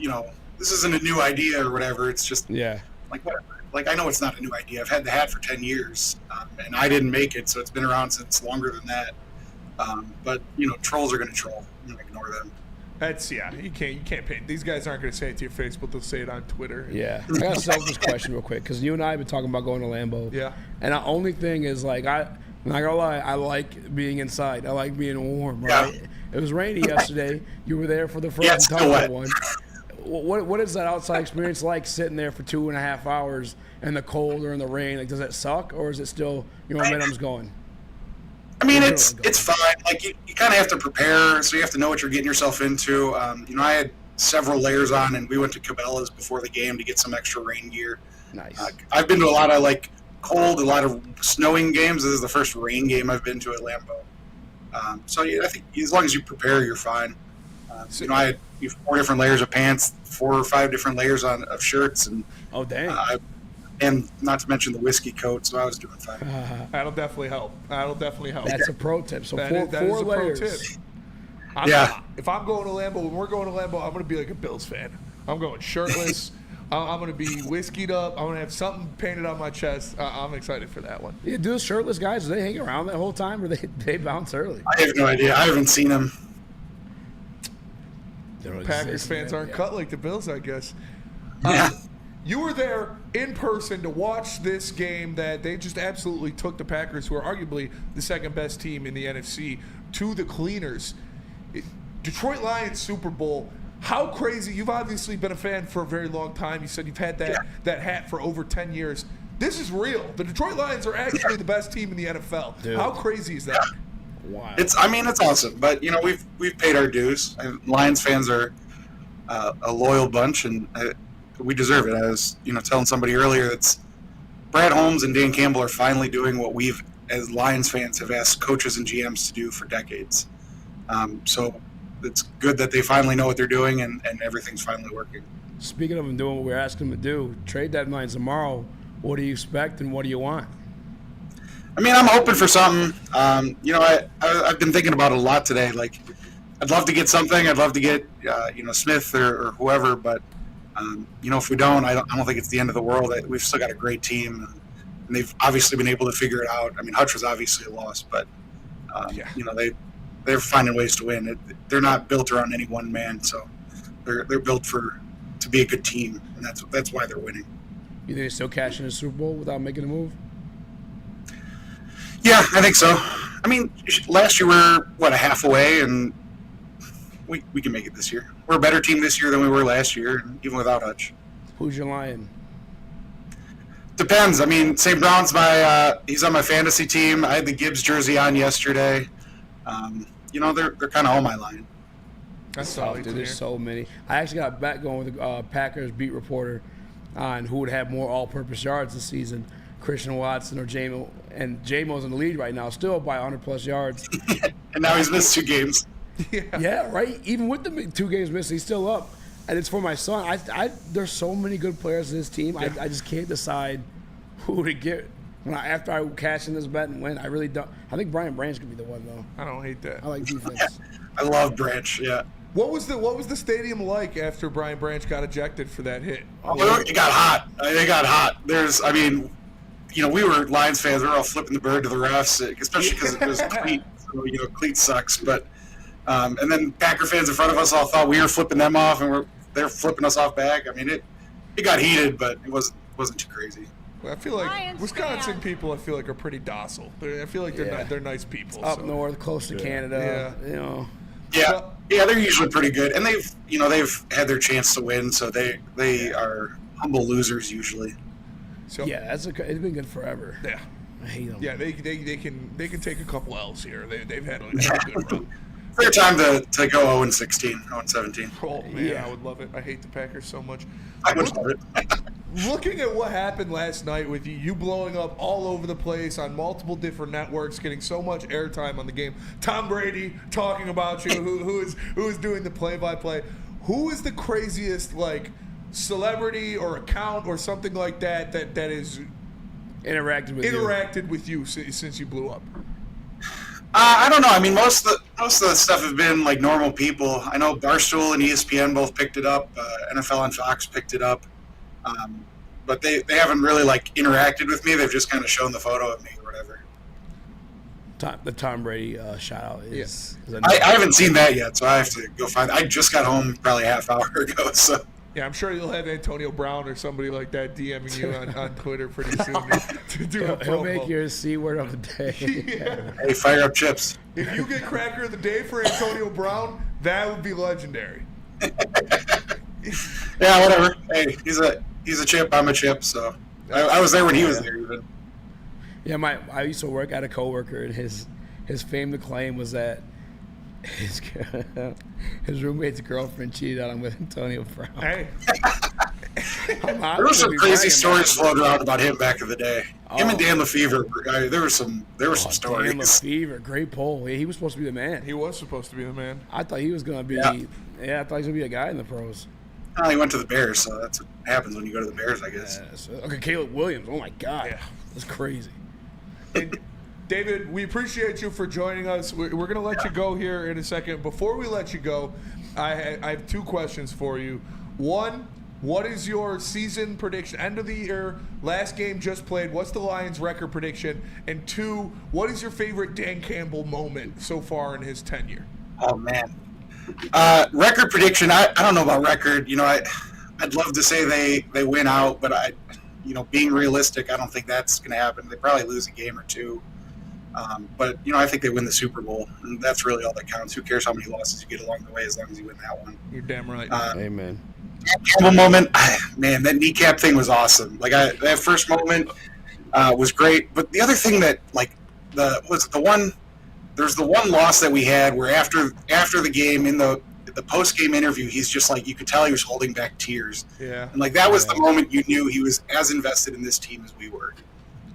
this isn't a new idea or whatever. It's just like whatever. Like, I know it's not a new idea. I've had the hat for 10 years, and I didn't make it, so it's been around since longer than that. But trolls are going to troll. I'm going to ignore them. That's you can't pay. These guys aren't going to say it to your face, but they'll say it on Twitter. Yeah, I got to settle this question real quick because you and I have been talking about going to Lambeau. Yeah, and the only thing is like I'm not gonna lie, I like being inside. I like being warm. Right? Yeah. It was rainy yesterday. You were there for the first one. What is that outside experience like, sitting there for 2.5 hours in the cold or in the rain? Like, does that suck, or is it still momentum's going? I mean, it's fine. Like, you kind of have to prepare, so you have to know what you're getting yourself into. I had several layers on, and we went to Cabela's before the game to get some extra rain gear. Nice. I've been to a lot of cold, a lot of snowing games. This is the first rain game I've been to at Lambeau. So I think as long as you prepare, you're fine. I had 4 different layers of pants, 4 or 5 different layers of shirts, and oh dang. And not to mention the whiskey coat, so I was doing fine. That'll definitely help. That's a pro tip. So that 4 layers. Pro tip. If I'm going to Lambeau, when we're going to Lambeau, I'm going to be like a Bills fan. I'm going shirtless. I'm going to be whiskeyed up. I'm going to have something painted on my chest. I'm excited for that one. Yeah, do those shirtless guys, do they hang around that whole time, or they bounce early? I have no idea. I haven't seen them. Packers fans aren't cut like the Bills, I guess. You were there in person to watch this game that they just absolutely took the Packers, who are arguably the second best team in the NFC, to the cleaners. Detroit Lions Super Bowl. How crazy. You've obviously been a fan for a very long time. You said you've had that hat for over 10 years. This is real. The Detroit Lions are actually the best team in the NFL. Dude. How crazy is that? Wow. It's awesome. But we've paid our dues. Lions fans are a loyal bunch, and we deserve it. I was telling somebody earlier that's Brad Holmes and Dan Campbell are finally doing what we've, as Lions fans, have asked coaches and GMs to do for decades. So it's good that they finally know what they're doing, and everything's finally working. Speaking of them doing what we're asking them to do, trade deadline's tomorrow. What do you expect and what do you want? I mean, I'm hoping for something. I've been thinking about it a lot today. Like, I'd love to get something. I'd love to get, Smith or whoever. But, if we don't, I don't think it's the end of the world. We've still got a great team, and they've obviously been able to figure it out. I mean, Hutch was obviously a loss, but, they're finding ways to win. They're not built around any one man, so they're built to be a good team, and that's why they're winning. You think they still cash in the Super Bowl without making a move? Yeah, I think so. I mean, last year we were, a half away, and we can make it this year. We're a better team this year than we were last year, even without Hutch. Who's your Lion? Depends. I mean, St. Brown's he's on my fantasy team. I had the Gibbs jersey on yesterday. They're kind of all my Lion. That's solid. Dude, there's so many. I actually got a bet going with the Packers beat reporter on who would have more all-purpose yards this season, Christian Watson or J-Mo. And J-Mo's in the lead right now, still by 100-plus yards. And now he's missed 2 games. Yeah, right? Even with the 2 games missed, he's still up. And it's for my son. There's so many good players in this team. Yeah. I just can't decide who to get. After I cash in this bet and win, I really don't. I think Brian Branch could be the one, though. I don't hate that. I like defense. I love Branch, yeah. What was the stadium like after Brian Branch got ejected for that hit? Oh, it got hot. It got hot. We were Lions fans. We were all flipping the bird to the refs, especially because it was cleat. So, cleat sucks. But and then Packer fans in front of us all thought we were flipping them off, and they're flipping us off back. I mean, it got heated, but it wasn't too crazy. Well, I feel like Wisconsin people, are pretty docile. I feel like they're nice people. Up north, close to Canada. Yeah. Yeah, they're usually pretty good, and they've had their chance to win, so they are humble losers usually. So it's been good forever. Yeah, I hate them. Yeah, they can take a couple L's here. They've had a good run. Fair time to go 0-16, 0-17. Oh man, I would love it. I hate the Packers so much. I would love it. Looking at what happened last night with you blowing up all over the place on multiple different networks, getting so much airtime on the game. Tom Brady talking about you, who is doing the play-by-play. Who is the craziest celebrity or account or something like that is interacted with you since you blew up? I don't know. I mean, most of the stuff have been normal people. I know Barstool and ESPN both picked it up. NFL and Fox picked it up. But they haven't really interacted with me. They've just kind of shown the photo of me or whatever. The Tom Brady shout out is. I haven't seen that yet, so I have to go find it. I just got home probably a half hour ago. So yeah, I'm sure you'll have Antonio Brown or somebody like that DMing you on Twitter pretty soon to do a promo. He'll make your C word of the day. Yeah. Hey, fire up chips. If you get cracker of the day for Antonio Brown, that would be legendary. Yeah, whatever. Hey, he's a chip. I'm a chip. So I was there when he was there even. Yeah, I used to work at a coworker, and his fame to claim was that his roommate's girlfriend cheated on him with Antonio Brown. Hey. There were some crazy stories floating around about him back in the day. Him and Dan Lefevre, there were some stories. Dan Lefevre, great poll. He was supposed to be the man. He was supposed to be the man. I thought he was going to be. Yeah, I thought he was going to be a guy in the pros. He went to the Bears, so that's what happens when you go to the Bears, I guess. Okay, Caleb Williams. Oh my God, that's crazy. And David, we appreciate you for joining us. We're going to let you go here in a second. Before we let you go, I have 2 questions for you. One, what is your season prediction? End of the year, last game just played. What's the Lions' record prediction? And 2, what is your favorite Dan Campbell moment so far in his tenure? Oh man, record prediction. I don't know about record. I'd love to say they win out, but being realistic, I don't think that's going to happen. They probably lose a game or 2. But I think they win the Super Bowl, and that's really all that counts. Who cares how many losses you get along the way, as long as you win that one. You're damn right. Amen. Campbell moment, man, that kneecap thing was awesome. Like that first moment was great. But the other thing that there's the one loss that we had where after the game in the post game interview, he's just like, you could tell he was holding back tears. Yeah. And like that was the moment you knew he was as invested in this team as we were.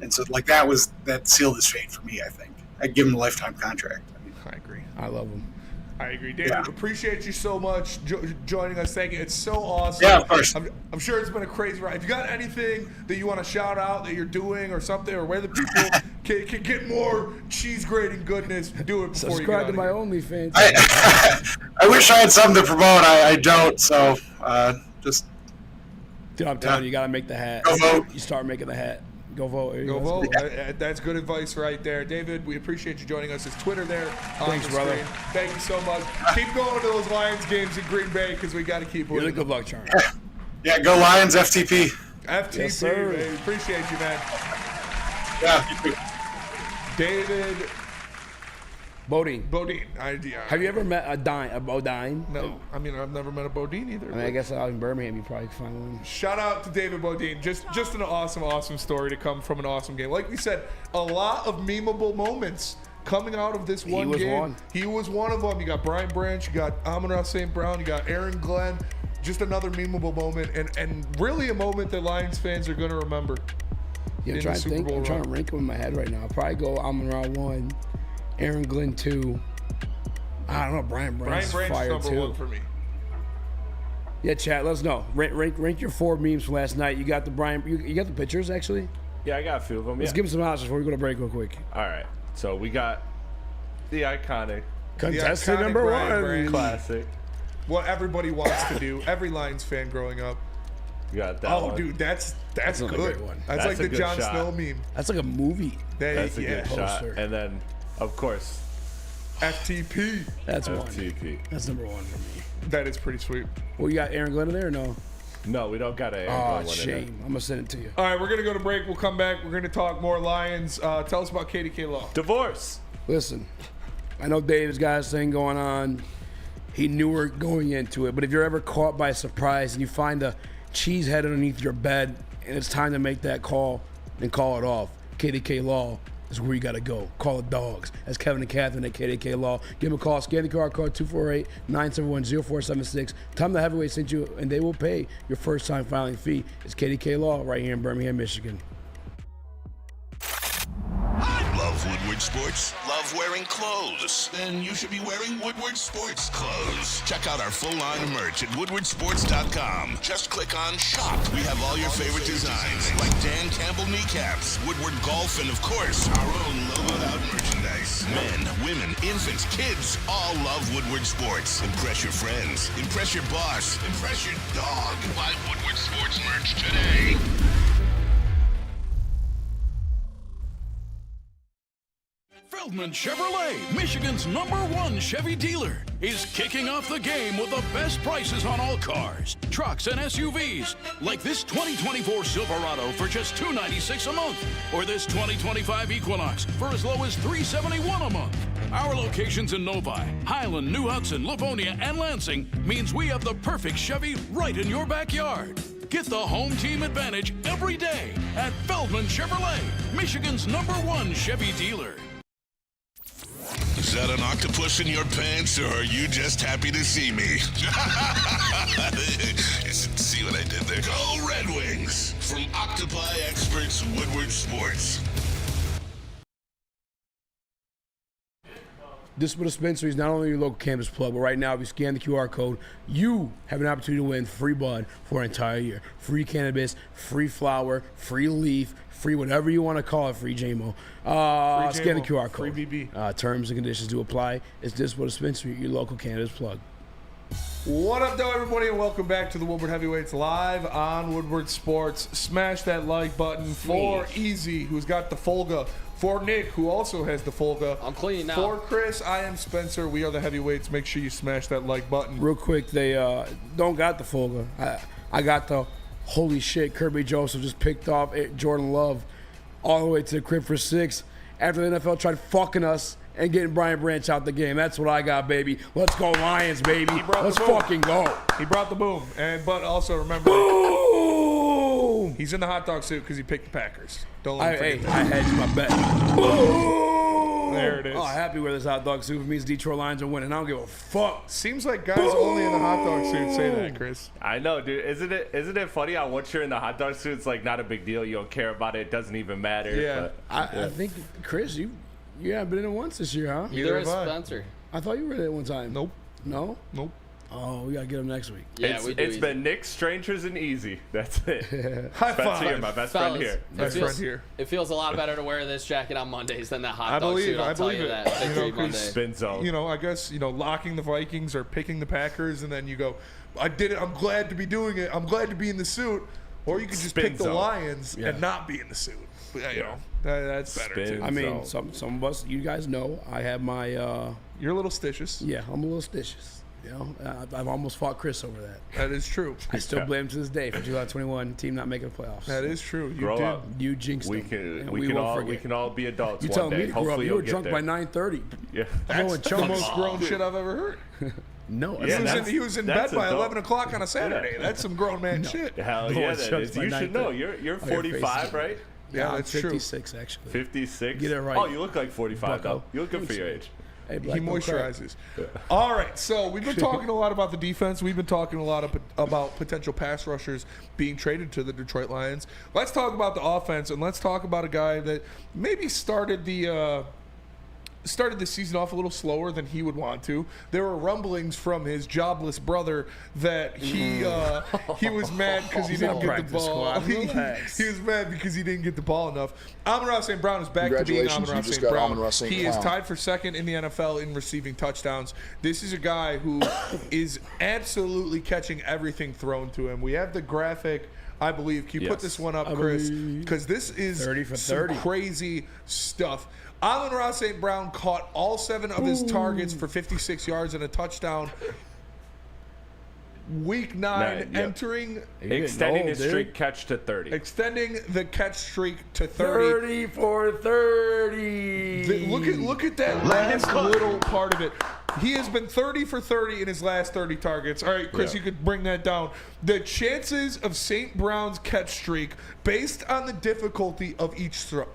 And so like that sealed his fate for me. I think I'd give him a lifetime contract. I agree. I love him. I agree. David, appreciate you so much joining us. Thank you. It's so awesome. Yeah, of course. I'm sure it's been a crazy ride. If you got anything that you want to shout out that you're doing or something, or where the people can get more cheese grating goodness, do it before Subscribe you to my OnlyFans. I wish I had something to promote. I don't. So just. Dude, I'm telling you, you got to make the hat. Go vote. You start making the hat. Go vote. Go vote. That's good advice right there. David, we appreciate you joining us. His Twitter there on Thanks, the brother. screen. Thank you so much. Keep going to those Lions games in Green Bay because we got to keep winning. Good luck, Charlie. Yeah, go Lions, FTP. FTP, Yes, sir. baby. Appreciate you, man. Yeah, you too. David Bodine. Have you ever met a Bodine? No. I mean, I've never met a Bodine either. I guess out in Birmingham, you probably find one. Shout out to David Bodine. Just an awesome story to come from an awesome game. Like we said, a lot of memeable moments coming out of this one game. He was one of them. You got Brian Branch, you got Amon-Ra St. Brown, you got Aaron Glenn. Just another memeable moment, and really a moment that Lions fans are going to remember. Yeah, I'm trying to think. I'm trying to rank them in my head right now. I'll probably go Amon-Ra 1, Aaron Glenn 2. I don't know. Brian Branch fire number 2. 1 for me. Yeah, chat. Let us know. Rank your 4 memes from last night. You got the Brian. You got the pictures actually. Yeah, I got a few of them. Let's give them some options before we go to break real quick. All right. So we got the iconic contestant number Brian 1, Branch. classic. What everybody wants to do. Every Lions fan growing up. You got that one. Dude, that's another good. great one. That's like a the good Jon shot. Snow meme. That's like a movie. That's a good shot. Poster. And then, of course, FTP. That's one. FTP. That's number 1 for me. That is pretty sweet. Well, you got Aaron Glenn in there or no? No, we don't got a. Oh, shame. I'm gonna send it to you. All right, we're gonna go to break. We'll come back. We're gonna talk more Lions. Tell us about KDK Law. Divorce. Listen, I know Dave's got his thing going on. He knew we're going into it, but if you're ever caught by surprise and you find a cheese head underneath your bed and it's time to make that call, then call it off. KDK Law is where you got to go. Call it dogs. That's Kevin and Catherine at KDK Law. Give them a call. Scan the QR code 248-971-0476. Tell them the heavyweight sent you, and they will pay your first time filing fee. It's KDK Law right here in Birmingham, Michigan. Love Woodward Sports? Love wearing clothes? Then you should be wearing Woodward Sports clothes. Check out our full line of merch at woodwardsports.com. Just click on shop. We have all your favorite designs, like Dan Campbell kneecaps, Woodward golf, and of course, our own logoed out merchandise. Men, women, infants, kids all love Woodward Sports. Impress your friends. Impress your boss. Impress your dog. Buy Woodward Sports merch today. Feldman Chevrolet, Michigan's #1 Chevy dealer, is kicking off the game with the best prices on all cars, trucks, and SUVs, like this 2024 Silverado for just $296 a month, or this 2025 Equinox for as low as $371 a month. Our locations in Novi, Highland, New Hudson, Livonia, and Lansing means we have the perfect Chevy right in your backyard. Get the home team advantage every day at Feldman Chevrolet, Michigan's '1 Chevy dealer. Is that an octopus in your pants, or are you just happy to see me? See what I did there? Go Red Wings! From Octopi Experts Woodward Sports. This dispensary is not only your local cannabis plug, but right now, if you scan the QR code, you have an opportunity to win free bud for an entire year. Free cannabis, free flower, free leaf, free whatever you want to call it, free JMO. Scan the QR code. Free BB. Terms and conditions do apply. It's Dispo Dispensary, your local cannabis plug. What up, though, everybody, and welcome back to the Woodward Heavyweights live on Woodward Sports. Smash that like button for Easy, who's got the Folga. For Nick, who also has the Folga. I'm clean now. For Chris, I am Spencer. We are the Heavyweights. Make sure you smash that like button. Real quick, they don't got the Folga. I got the holy shit. Kirby Joseph just picked off Jordan Love all the way to the crib for 6 after the NFL tried fucking us and getting Brian Branch out the game. That's what I got, baby. Let's go Lions, baby. Let's fucking go. He brought the boom. But also remember, boom! He's in the hot dog suit because he picked the Packers. Don't let him forget I that. hedged my bet. Boom! There it is. Oh, happy with this hot dog suit. It means Detroit Lions are winning. I don't give a fuck. Seems like guys only in the hot dog suit say that, Chris. I know, dude. Isn't it funny how once you're in the hot dog suit, it's like not a big deal. You don't care about it. It doesn't even matter. Yeah. I think, Chris, you haven't been in it once this year, huh? Either is Spencer. I thought you were in it one time. Nope. No? Nope. Oh, we got to get him next week. Yeah, it's been Nick, Strangers, and Easy. That's it. High Spencer, five. you're my best friend here. It feels a lot better to wear this jacket on Mondays than that hot I dog believe, suit. I'll I tell believe you it. that. Victory Monday. Spin zone. I guess, locking the Vikings or picking the Packers, and then you go, I did it. I'm glad to be doing it. I'm glad to be in the suit. Or you could just pick the Lions and not be in the suit. But, that's better, too. I mean, some of us, you guys know, I have my... You're a little stitious. Yeah, I'm a little stitious. I've almost fought Chris over that. That is true. I still blame him to this day for 2021 team not making the playoffs. That is true. You Grow did. up. You jinxed We them. can all be adults You one telling day. me to grow up. Hopefully You were you'll drunk get by there. 9:30. Yeah. That's the most grown shit I've ever heard. No, He was in bed by 11 o'clock on a Saturday. Yeah. That's some grown man shit. Hell No yeah, one's that drunk is. by You should 9:30. know. You're Oh, your face 45, is- right? Yeah, I'm that's true. 56 actually. 56. Get it right. Oh, you look like 45 though. Bucko. You look good for your age. Hey, He Black, don't crack. moisturizes. All right, so we've been talking a lot about the defense. We've been talking a lot about potential pass rushers being traded to the Detroit Lions. Let's talk about the offense, and let's talk about a guy that maybe started the season off a little slower than he would want to. There were rumblings from his jobless brother that he was mad because he didn't get the ball. He was mad because he didn't get the ball enough. Amon-Ra St. Brown is back to being Amon-Ra St. Brown. He is tied for second in the NFL in receiving touchdowns. This is a guy who is absolutely catching everything thrown to him. We have the graphic, I believe. Can you put this one up, Chris? Because this is 30 for some 30. crazy stuff. Amon-Ra St. Brown caught all 7 of his targets for 56 yards and a touchdown. Week 9, entering... Extending his streak catch to 30. Extending the catch streak to 30. 30 for 30. Look at that last little part of it. He has been 30 for 30 in his last 30 targets. All right, Chris, you could bring that down. The chances of St. Brown's catch streak based on the difficulty of each throw.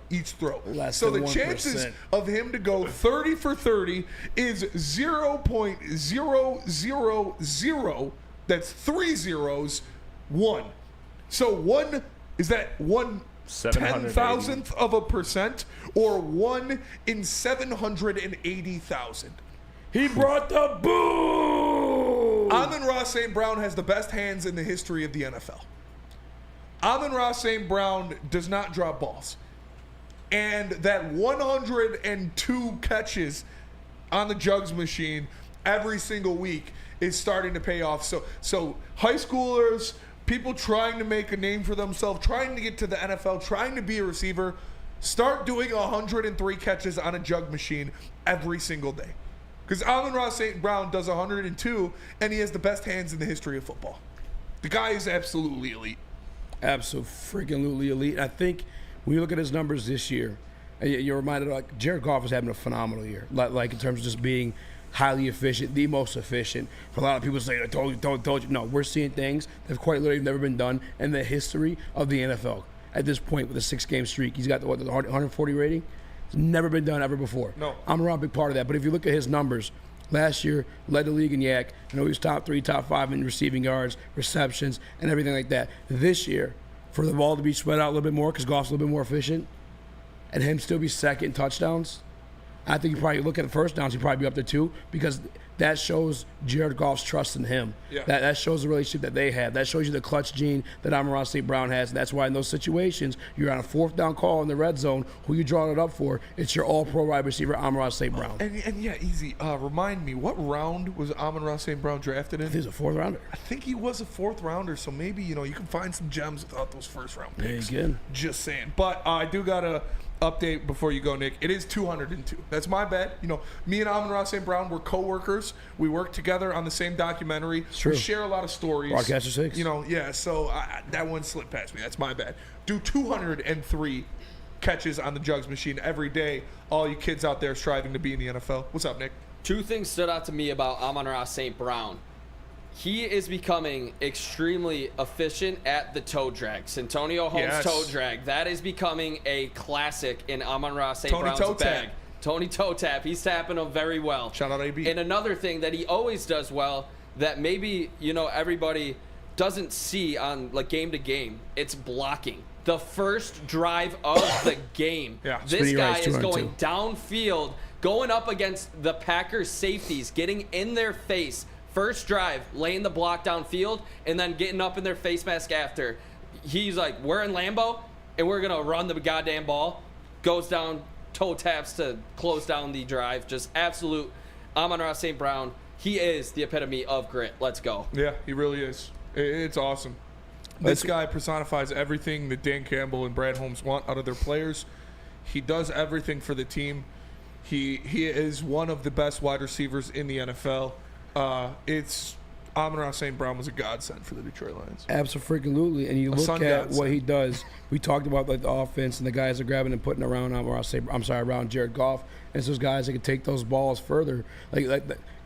Less So than the 1%. chances of him to go 30 for 30 is 0.0000. That's 3 zeros, 1. So 1 is that 1/10,000th of a percent or 1 in 780,000. He brought the boom. Amon-Ra St. Brown has the best hands in the history of the NFL. Amon-Ra St. Brown does not drop balls. And that 102 catches on the jugs machine every single week is starting to pay off. So high schoolers, people trying to make a name for themselves, trying to get to the NFL, trying to be a receiver, start doing 103 catches on a jug machine every single day. Because Amon-Ra St. Brown does 102, and he has the best hands in the history of football. The guy is absolutely elite. Absolutely elite. I think when you look at his numbers this year, you're reminded like Jared Goff is having a phenomenal year. Like in terms of just being highly efficient, the most efficient. For a lot of people say, I told you. No, we're seeing things that have quite literally never been done in the history of the NFL. At this point, with a 6-game streak, he's got the 140 rating. It's never been done ever before. No. Amon-Ra, a big part of that. But if you look at his numbers, last year led the league in yak. He was top 3, top 5 in receiving yards, receptions, and everything like that. This year, for the ball to be spread out a little bit more because Goff's a little bit more efficient, and him still be second in touchdowns, I think you probably look at the first downs, he'd probably be up there too, because that shows Jared Goff's trust in him. Yeah. That shows the relationship that they have. That shows you the clutch gene that Amon-Ra St. Brown has. And that's why in those situations, you're on a 4th down call in the red zone, who you drawing it up for? It's your all-pro wide receiver, Amon-Ra St. Brown. And yeah, easy. Remind me, what round was Amon-Ra St. Brown drafted in? I think he's a 4th rounder. I think he was a 4th rounder, so maybe, you can find some gems without those first-round picks. Yeah, you can. Just saying. But I do got to update before you go, Nick. It is 202. That's my bad. Me and Amon-Ra St. Brown were co-workers. We worked together on the same documentary. It's true. We share a lot of stories. Broadcaster 6. Yeah, so that one slipped past me. That's my bad. Do 203 catches on the jugs machine every day. All you kids out there striving to be in the NFL. What's up, Nick? Two things stood out to me about Amon-Ra St. Brown. He is becoming extremely efficient at the toe drag. Santonio Holmes toe drag. That is becoming a classic in Amon-Ra St. Brown's bag. Tony toe tap. He's tapping them very well. Shout out AB. And another thing that he always does well that maybe, everybody doesn't see on like game to game, it's blocking. The first drive of the game. This guy is going downfield, going up against the Packers safeties, getting in their face. First drive, laying the block downfield, and then getting up in their face mask after. He's like, we're in Lambeau, and we're going to run the goddamn ball. Goes down, toe taps to close down the drive. Just absolute Amon-Ra St. Brown. He is the epitome of grit. Let's go. Yeah, he really is. It's awesome. This guy personifies everything that Dan Campbell and Brad Holmes want out of their players. He does everything for the team. He is one of the best wide receivers in the NFL. It's Amon-Ra St. Brown was a godsend for the Detroit Lions. Absolutely. And you look at what he does. We talked about like the offense and the guys are grabbing and putting around around Jared Goff. And it's those guys that can take those balls further. Like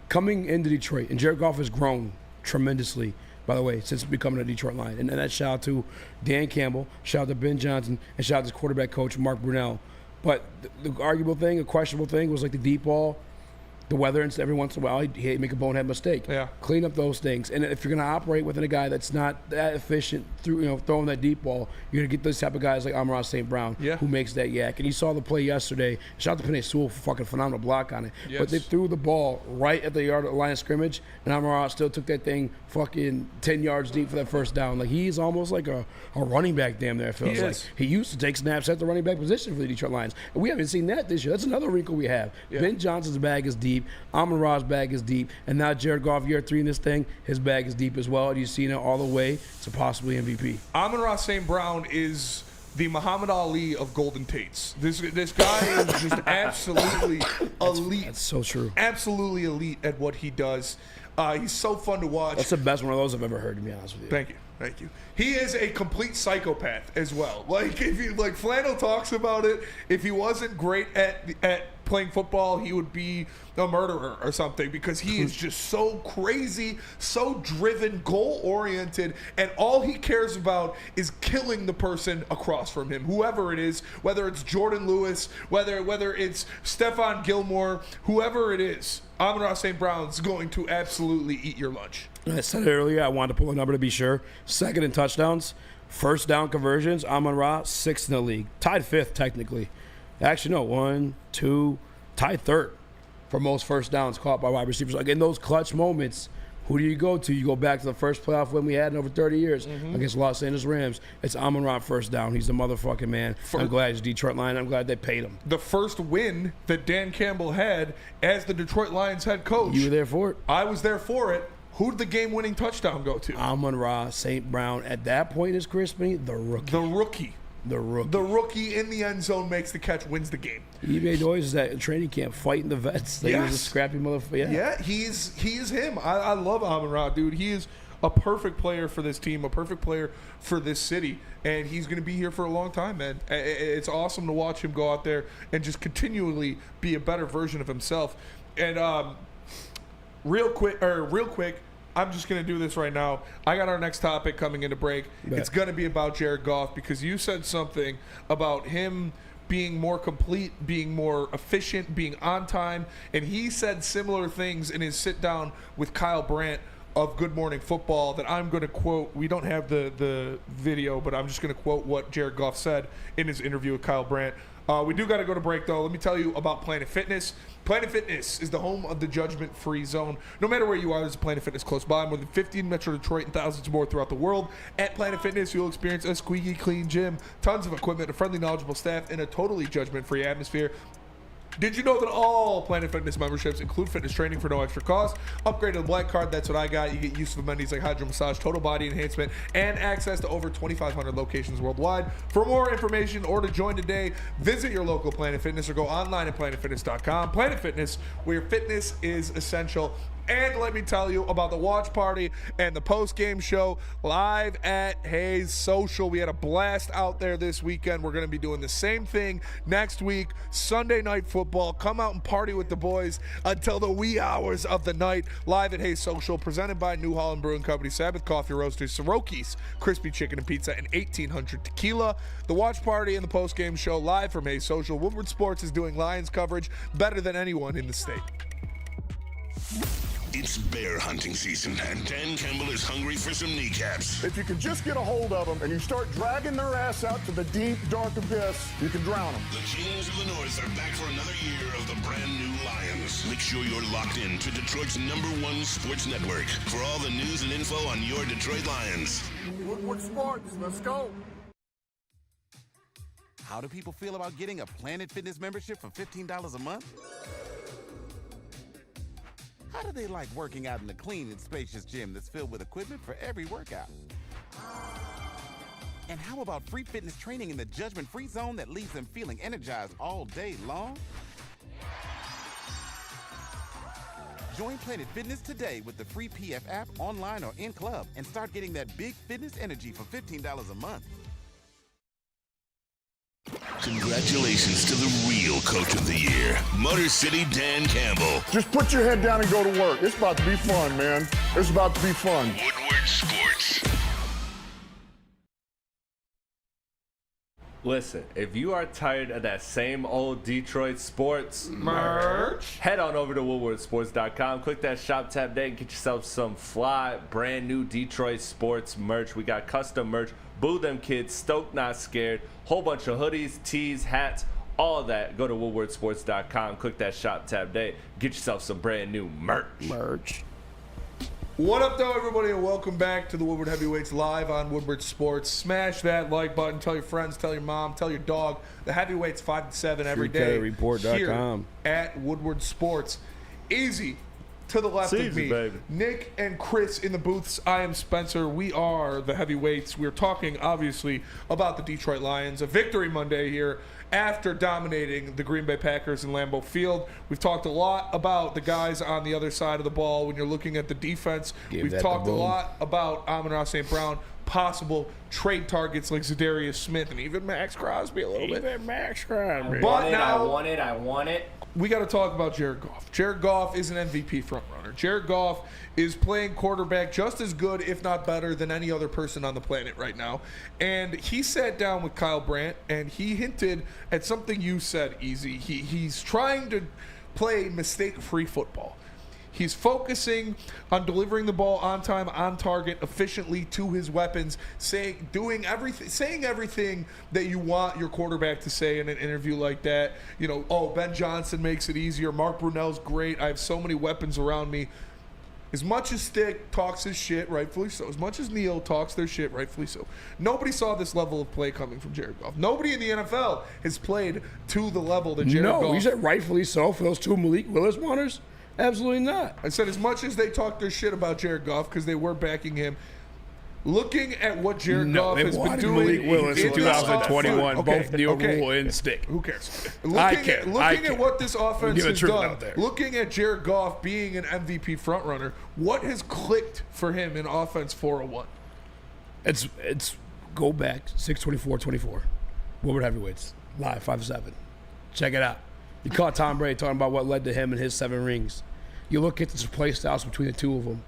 coming into Detroit, and Jared Goff has grown tremendously, by the way, since becoming a Detroit Lion. And that's shout out to Dan Campbell, shout out to Ben Johnson, and shout out to his quarterback coach, Mark Brunell. But the arguable thing, a questionable thing was like the deep ball. The weather, and every once in a while, he'd make a bonehead mistake. Yeah. Clean up those things. And if you're going to operate within a guy that's not that efficient through, throwing that deep ball, you're going to get those type of guys like Amon-Ra St. Brown, who makes that yak. And you saw the play yesterday. Shout out to Penei Sewell for fucking phenomenal block on it. Yes. But they threw the ball right at the line of scrimmage, and Amon-Ra still took that thing fucking 10 yards deep for that first down. Like, he's almost like a running back damn there, it feels like. He used to take snaps at the running back position for the Detroit Lions. And we haven't seen that this year. That's another wrinkle we have. Yeah. Ben Johnson's bag is deep. Amon-Ra's bag is deep. And now Jared Goff, year 3 in this thing, his bag is deep as well. And you've seen it all the way to possibly MVP. Amon-Ra St. Brown is the Muhammad Ali of Golden Tates. This guy is just absolutely elite. That's so true. Absolutely elite at what he does. He's so fun to watch. That's the best one of those I've ever heard, to be honest with you. Thank you. He is a complete psychopath as well. Like, if you like, Flannel talks about it. If he wasn't great at playing football, he would be a murderer or something, because he is just so crazy, so driven, goal-oriented, and all he cares about is killing the person across from him, whoever it is, whether it's Jordan Lewis, whether it's Stephon Gilmore, whoever it is. Amon-Ra St. Brown's going to absolutely eat your lunch. I said it earlier, I wanted to pull a number to be sure. Second in touchdowns, first down conversions, Amon-Ra, 6th in the league. Tied 5th, technically. Actually, no, 1, 2, tied 3rd for most first downs caught by wide receivers. Like, in those clutch moments, who do you go to? You go back to the first playoff win we had in over 30 years against Los Angeles Rams. It's Amon-Ra first down. He's the motherfucking man. I'm glad he's Detroit Lion. I'm glad they paid him. The first win that Dan Campbell had as the Detroit Lions head coach. You were there for it? I was there for it. Who'd the game-winning touchdown go to? Amon-Ra St. Brown. At that point in his career, Spenny, the rookie. The rookie in the end zone makes the catch, wins the game. He made noises at training camp, fighting the vets. He was a scrappy motherfucker. Yeah, he is him. I love Amon-Ra, dude. He is a perfect player for this team, a perfect player for this city, and he's going to be here for a long time, man. It's awesome to watch him go out there and just continually be a better version of himself. And real quick, I'm just going to do this right now. I got our next topic coming into break. It's going to be about Jared Goff, because you said something about him being more complete, being more efficient, being on time, and he said similar things in his sit-down with Kyle Brandt of Good Morning Football that I'm going to quote. We don't have the video, but I'm just going to quote what Jared Goff said in his interview with Kyle Brandt. We do got to go to break, though. Let me tell you about Planet Fitness. Planet Fitness is the home of the judgment-free zone. No matter where you are, there's a Planet Fitness close by. More than 50 in Metro Detroit and thousands more throughout the world. At Planet Fitness, you'll experience a squeaky clean gym, tons of equipment, a friendly, knowledgeable staff, and a totally judgment-free atmosphere. Did you know that all Planet Fitness memberships include fitness training for no extra cost? Upgrade to the Black Card, that's what I got. You get use of amenities like hydro massage, total body enhancement, and access to over 2,500 locations worldwide. For more information or to join today, visit your local Planet Fitness or go online at planetfitness.com. Planet Fitness, where fitness is essential. And let me tell you about the watch party and the post-game show live at Hayes Social. We had a blast out there this weekend. We're going to be doing the same thing next week. Sunday Night Football. Come out and party with the boys until the wee hours of the night. Live at Hayes Social, presented by New Holland Brewing Company, Sabbath Coffee Roasters, Soroki's Crispy Chicken and Pizza, and 1800 Tequila. The watch party and the post-game show live from Hayes Social. Woodward Sports is doing Lions coverage better than anyone in the state. It's bear hunting season, and Dan Campbell is hungry for some kneecaps. If you can just get a hold of them and you start dragging their ass out to the deep, dark abyss, you can drown them. The Kings of the North are back for another year of the brand new Lions. Make sure you're locked in to Detroit's #1 sports network for all the news and info on your Detroit Lions. Woodward Sports, let's go. How do people feel about getting a Planet Fitness membership for $15 a month? How do they like working out in a clean and spacious gym that's filled with equipment for every workout? And how about free fitness training in the judgment-free zone that leaves them feeling energized all day long? Join Planet Fitness today with the free PF app, online or in club, and start getting that big fitness energy for $15 a month. Congratulations to the real coach of the year, Motor City Dan Campbell. Just put your head down and go to work. It's about to be fun, man. It's about to be fun. Woodward Sports. Listen, if you are tired of that same old Detroit sports merch, head on over to woodwardsports.com. Click that shop tab there and get yourself some fly, brand new Detroit sports merch. We got custom merch. Boo them kids, stoked not scared. Whole bunch of hoodies, tees, hats, all of that. Go to woodwardsports.com. Click that shop tab there. Get yourself some brand new merch. What up, though, everybody, and welcome back to the Woodward Heavyweights live on Woodward Sports. Smash that like button. Tell your friends, tell your mom, tell your dog. The Heavyweights 5 to 7 every day StreetCarryReport.com. here at Woodward Sports. Easy to the left of me, baby. Nick and Chris in the booths. I am Spencer. We are the Heavyweights. We're talking, obviously, about the Detroit Lions. A victory Monday here after dominating the Green Bay Packers in Lambeau Field. We've talked a lot about the guys on the other side of the ball when you're looking at the defense. We've talked a lot about Amon-Ra St. Brown, possible trade targets like Za'Darius Smith and even Max Crosby a little bit. But now, I want it. we got to talk about Jared Goff. Jared Goff is an MVP frontrunner. Jared Goff is playing quarterback just as good, if not better, than any other person on the planet right now. And he sat down with Kyle Brandt, and he hinted at something you said, Easy. He's trying to play mistake-free football. He's focusing on delivering the ball on time, on target, efficiently to his weapons, saying everything that you want your quarterback to say in an interview like that. You know, oh, Ben Johnson makes it easier. Mark Brunell's great. I have so many weapons around me. As much as Stick talks his shit, rightfully so. As much as Neal talks their shit, rightfully so. Nobody saw this level of play coming from Jared Goff. Nobody in the NFL has played to the level that Jared Goff. No, you said rightfully so for those two Malik Willis wanners? Absolutely not. I said as much as they talked their shit about Jared Goff because they were backing him, looking at what Jared Goff has been doing Malik Willis in 2021, both Neal Rule and Stick. Who cares? I care. Looking at what this offense has done, out there. looking at Jared Goff being an MVP frontrunner, what has clicked for him in offense 401? It's go back 6/24/24. Woodward Heavyweights live 5 to 7. Check it out. You caught Tom Brady talking about what led to him and his 7 rings. You look at the play styles between the two of them.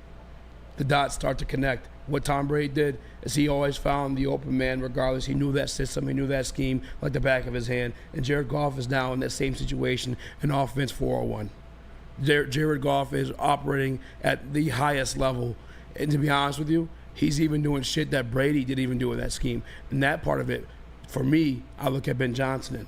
The dots start to connect. What Tom Brady did is he always found the open man regardless. He knew that system. He knew that scheme like the back of his hand. And Jared Goff is now in that same situation in offense 401. Jared Goff is operating at the highest level. And to be honest with you, he's even doing shit that Brady didn't even do in that scheme. And that part of it, for me, I look at Ben Johnson in.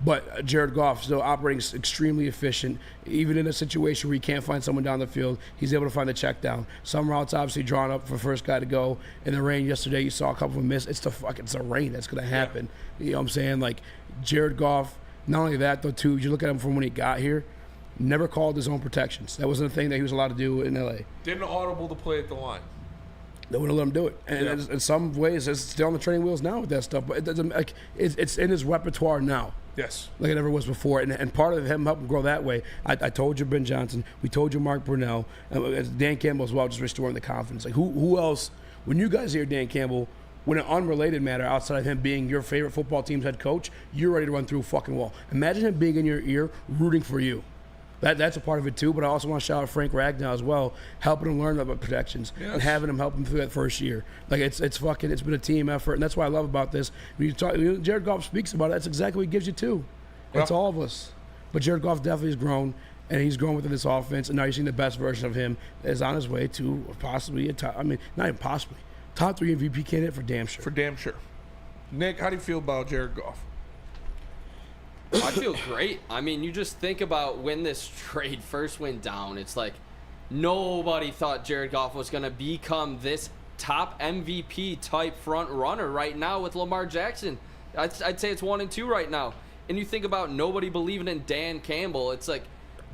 But Jared Goff still operating extremely efficient. Even in a situation where he can't find someone down the field, he's able to find the check down. Some routes obviously drawn up for first guy to go. In the rain yesterday, you saw a couple of miss. It's the rain that's going to happen. Yeah. You know what I'm saying? Like, Jared Goff, not only that, though, too, you look at him from when he got here, never called his own protections. That wasn't a thing that he was allowed to do in L.A. Didn't audible the play at the line. They wouldn't let him do it. And in some ways, it's still on the training wheels now with that stuff. But it doesn't, like, it's in his repertoire now. Yes. Like it never was before. And part of him helping grow that way, I told you Ben Johnson, we told you Mark Brunell, and Dan Campbell as well, just restoring the confidence. Like who else, when you guys hear Dan Campbell, when an unrelated matter outside of him being your favorite football team's head coach, you're ready to run through a fucking wall. Imagine him being in your ear, rooting for you. That's a part of it too, but I also want to shout out Frank Ragnow as well, helping him learn about protections and having him help him through that first year. Like it's been a team effort, and that's what I love about this. When Jared Goff speaks about it, that's exactly what he gives you too. It's all of us. But Jared Goff definitely has grown, and he's grown within this offense, and now you're seeing the best version of him is on his way to possibly not even possibly, top 3 MVP candidate for damn sure. For damn sure. Nick, how do you feel about Jared Goff? I feel great. I mean, you just think about when this trade first went down. It's like nobody thought Jared Goff was going to become this top MVP type front runner right now with Lamar Jackson. I'd say it's 1 and 2 right now. And you think about nobody believing in Dan Campbell. It's like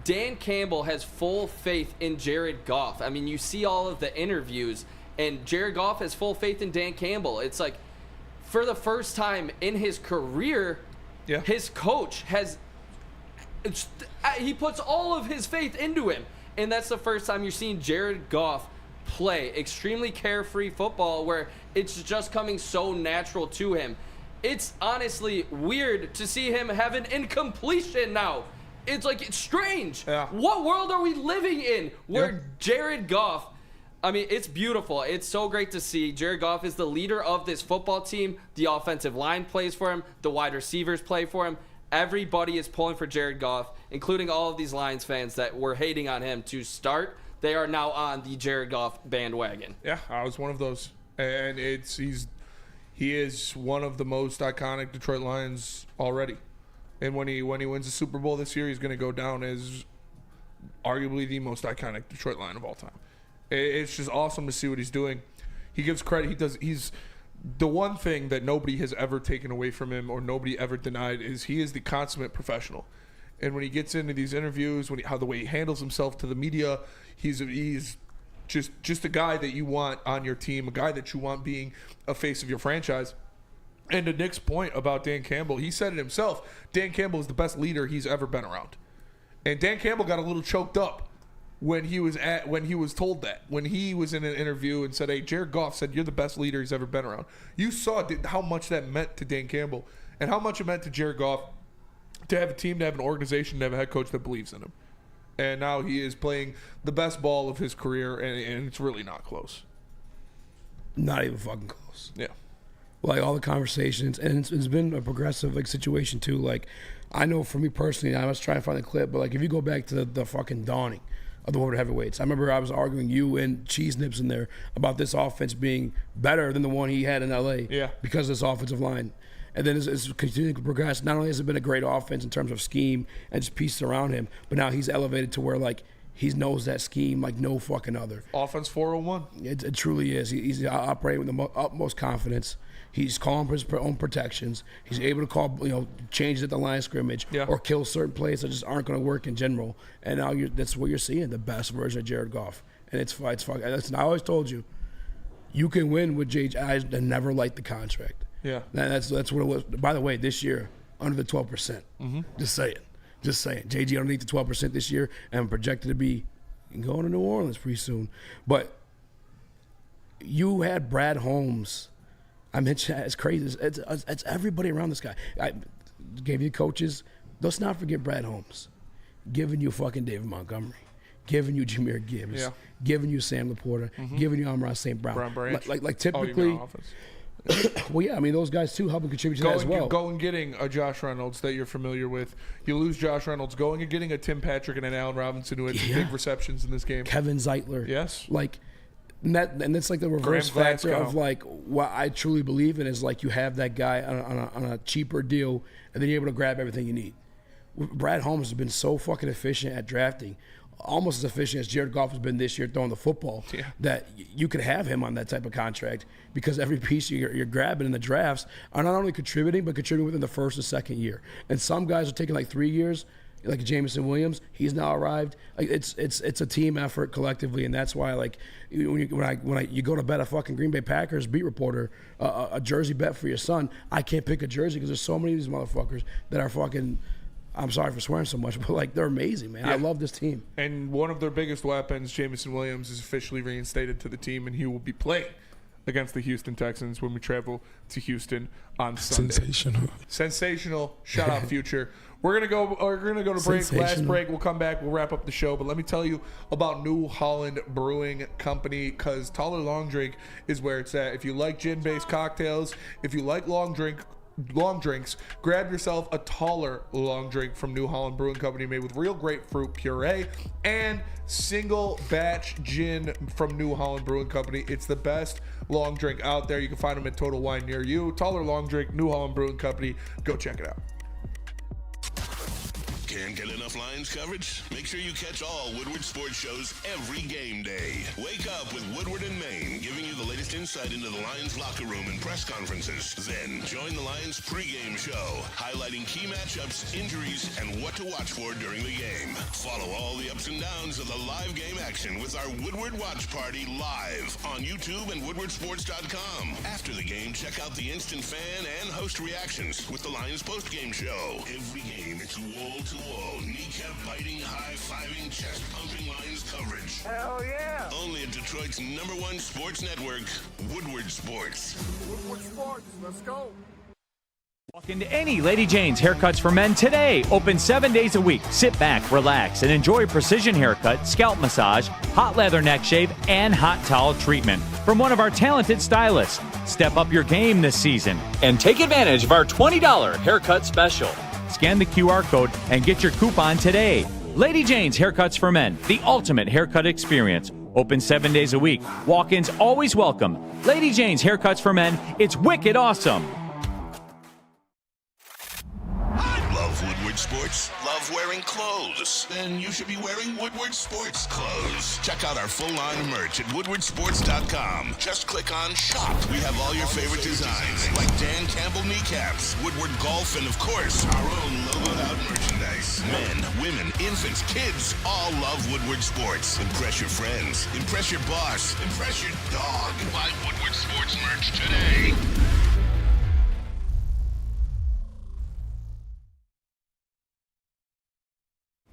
Dan Campbell has full faith in Jared Goff. I mean, you see all of the interviews, and Jared Goff has full faith in Dan Campbell. It's like for the first time in his career, his coach he puts all of his faith into him. And that's the first time you're seeing Jared Goff play extremely carefree football where it's just coming so natural to him. It's honestly weird to see him have an incompletion now. It's like, it's strange. What world are we living in where Jared Goff, I mean, it's beautiful. It's so great to see. Jared Goff is the leader of this football team. The offensive line plays for him. The wide receivers play for him. Everybody is pulling for Jared Goff, including all of these Lions fans that were hating on him to start. They are now on the Jared Goff bandwagon. Yeah, I was one of those. And he is one of the most iconic Detroit Lions already. And when he wins the Super Bowl this year, he's going to go down as arguably the most iconic Detroit Lion of all time. It's just awesome to see what he's doing. He gives credit. He's the one thing that nobody has ever taken away from him or nobody ever denied is he is the consummate professional. And when he gets into these interviews, how the way he handles himself to the media, he's just a guy that you want on your team, a guy that you want being a face of your franchise. And to Nick's point about Dan Campbell, he said it himself. Dan Campbell is the best leader he's ever been around. And Dan Campbell got a little choked up when he was told that. When he was in an interview and said, "Hey, Jared Goff said you're the best leader he's ever been around." You saw how much that meant to Dan Campbell and how much it meant to Jared Goff to have a team, to have an organization, to have a head coach that believes in him. And now he is playing the best ball of his career, and it's really not close. Not even fucking close. Yeah. Like all the conversations, and it's been a progressive situation too. Like I know for me personally, I was trying to find the clip, but like if you go back to the fucking dawning of the Woodward heavyweights, I remember I was arguing you and Cheese Nips in there about this offense being better than the one he had in LA. Yeah. Because of this offensive line. And then it's continuing to progress. Not only has it been a great offense in terms of scheme and just pieces around him, but now he's elevated to where like he knows that scheme like no fucking other. Offense 401. It truly is. He's operating with the utmost confidence. He's calling for his own protections. He's able to call, changes at the line of scrimmage or kill certain plays that just aren't going to work in general. And now that's what you're seeing, the best version of Jared Goff. And it's fucking. Listen, I always told you, you can win with JJ. I never liked the contract. Yeah. That's what it was. By the way, this year, under the 12%. Mm-hmm. Just saying. JG underneath the 12% this year and projected to be going to New Orleans pretty soon. But you had Brad Holmes. I mentioned it's crazy. It's everybody around this guy. I gave you coaches. Let's not forget Brad Holmes. Giving you fucking David Montgomery. Giving you Jahmyr Gibbs. Yeah. Giving you Sam Laporta. Mm-hmm. Giving you Amon-Ra St. Brown. Like typically. Well, yeah, I mean, those guys, too, help and contribute to that as well. Going and getting a Josh Reynolds that you're familiar with. You lose Josh Reynolds. Going and getting a Tim Patrick and an Allen Robinson who had some big receptions in this game. Kevin Zeitler. Yes. And that's like the reverse factor of like what I truly believe in is like you have that guy on a cheaper deal and then you're able to grab everything you need. Brad Holmes has been so fucking efficient at drafting, almost as efficient as Jared Goff has been this year throwing the football, that you could have him on that type of contract because every piece you're grabbing in the drafts are not only contributing, but contributing within the first and second year. And some guys are taking like 3 years. like Jameson Williams, he's now arrived. Like it's a team effort collectively, and that's why like when you go to bet a fucking Green Bay Packers beat reporter a jersey bet for your son, I can't pick a jersey because there's so many of these motherfuckers that are fucking. I'm sorry for swearing so much, but like they're amazing, man. Yeah. I love this team. And one of their biggest weapons, Jameson Williams, is officially reinstated to the team, and he will be playing against the Houston Texans when we travel to Houston on Sunday. Sensational. Shout out Future. We're gonna go to break. Last break. We'll come back. We'll wrap up the show. But let me tell you about New Holland Brewing Company, because Taller Long Drink is where it's at. If you like gin-based cocktails, if you like long drinks, grab yourself a Taller long drink from New Holland Brewing Company, made with real grapefruit puree and single batch gin from New Holland Brewing Company. It's the best long drink out there. You can find them at Total Wine near you. Taller long drink, New Holland Brewing Company. Go check it out. Can't get enough Lions coverage? Make sure you catch all Woodward sports shows every game day. Wake up with Woodward and Maine, giving you the latest insight into the Lions locker room and press conferences. Then join the Lions pregame show, highlighting key matchups, injuries, and what to watch for during the game. Follow all the ups and downs of the live game action with our Woodward Watch Party live on YouTube and woodwardsports.com. After the game, check out the instant fan and host reactions with the Lions postgame show. Every game, it's wall-to-wall, kneecap-biting, high-fiving, chest-pumping Lions coverage. Hell yeah! Only at Detroit's #1 sports network, Woodward Sports. Woodward Sports, let's go. Walk into any Lady Jane's Haircuts for Men today. Open 7 days a week. Sit back, relax, and enjoy precision haircut, scalp massage, hot leather neck shave, and hot towel treatment from one of our talented stylists. Step up your game this season and take advantage of our $20 haircut special. Scan the QR code and get your coupon today. Lady Jane's Haircuts for Men, the ultimate haircut experience. Open 7 days a week. Walk-ins always welcome. Lady Jane's Haircuts for Men. It's wicked awesome. Love Woodward Sports? Love wearing clothes? Then you should be wearing Woodward Sports clothes. Check out our full line of merch at woodwardsports.com. Just click on shop. We have all your favorite designs, like Dan Campbell kneecaps, Woodward golf, and of course, our own logoed out merchandise. Men, women, infants, kids all love Woodward Sports. Impress your friends. Impress your boss. Impress your dog. Buy Woodward Sports merch today.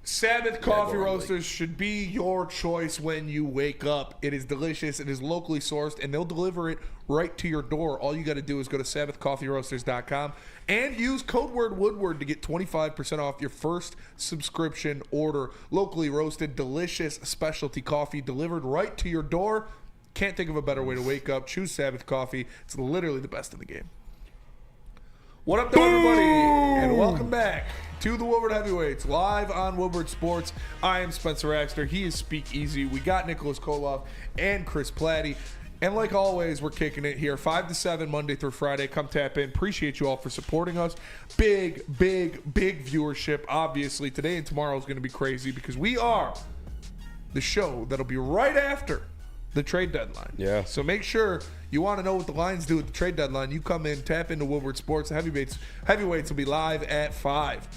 Sabbath Coffee Roasters should be your choice when you wake up. It is delicious. It is locally sourced, and they'll deliver it right to your door. All you got to do is go to SabbathCoffeeRoasters.com and use code word Woodward to get 25% off your first subscription order. Locally roasted, delicious specialty coffee delivered right to your door. Can't think of a better way to wake up. Choose Sabbath Coffee. It's literally the best in the game. What up, though, everybody? And welcome back to the Woodward Heavyweights, live on Woodward Sports. I am Spencer Axter. He is Speakeasy. We got Nicholas Kohloff and Chris Platte. And like always, we're kicking it here 5 to 7, Monday through Friday. Come tap in. Appreciate you all for supporting us. Big viewership, obviously. Today and tomorrow is going to be crazy because we are the show that'll be right after the trade deadline. Yeah. So make sure you want to know what the Lions do at the trade deadline. You come in, tap into Woodward Sports. Heavyweights will be live at 5.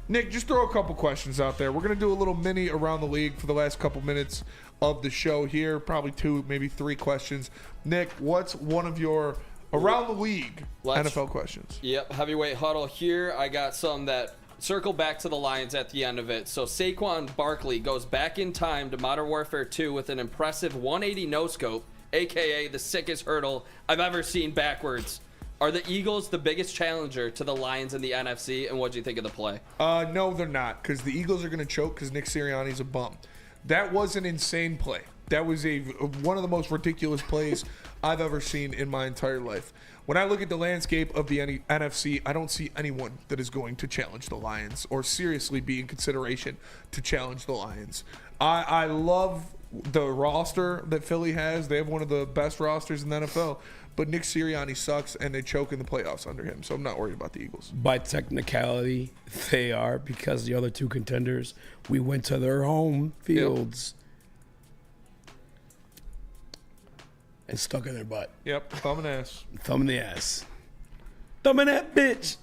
Nick, just throw a couple questions out there. We're going to do a little mini around the league for the last couple minutes of the show here. Probably 2, maybe 3 questions. Nick, what's one of your around the league NFL questions? Yep, heavyweight huddle here. I got some that circle back to the Lions at the end of it. So Saquon Barkley goes back in time to Modern Warfare 2 with an impressive 180 no-scope, a.k.a. the sickest hurdle I've ever seen backwards. Are the Eagles the biggest challenger to the Lions in the NFC, and what do you think of the play? No, they're not, because the Eagles are going to choke because Nick Sirianni's a bum. That was an insane play. That was one of the most ridiculous plays I've ever seen in my entire life. When I look at the landscape of the NFC, I don't see anyone that is going to challenge the Lions or seriously be in consideration to challenge the Lions. I love the roster that Philly has. They have one of the best rosters in the NFL. But Nick Sirianni sucks, and they choke in the playoffs under him. So I'm not worried about the Eagles. By technicality, they are, because the other 2 contenders, we went to their home fields and stuck in their butt. Yep, thumb and ass. Thumb in the ass. Thumb in that bitch.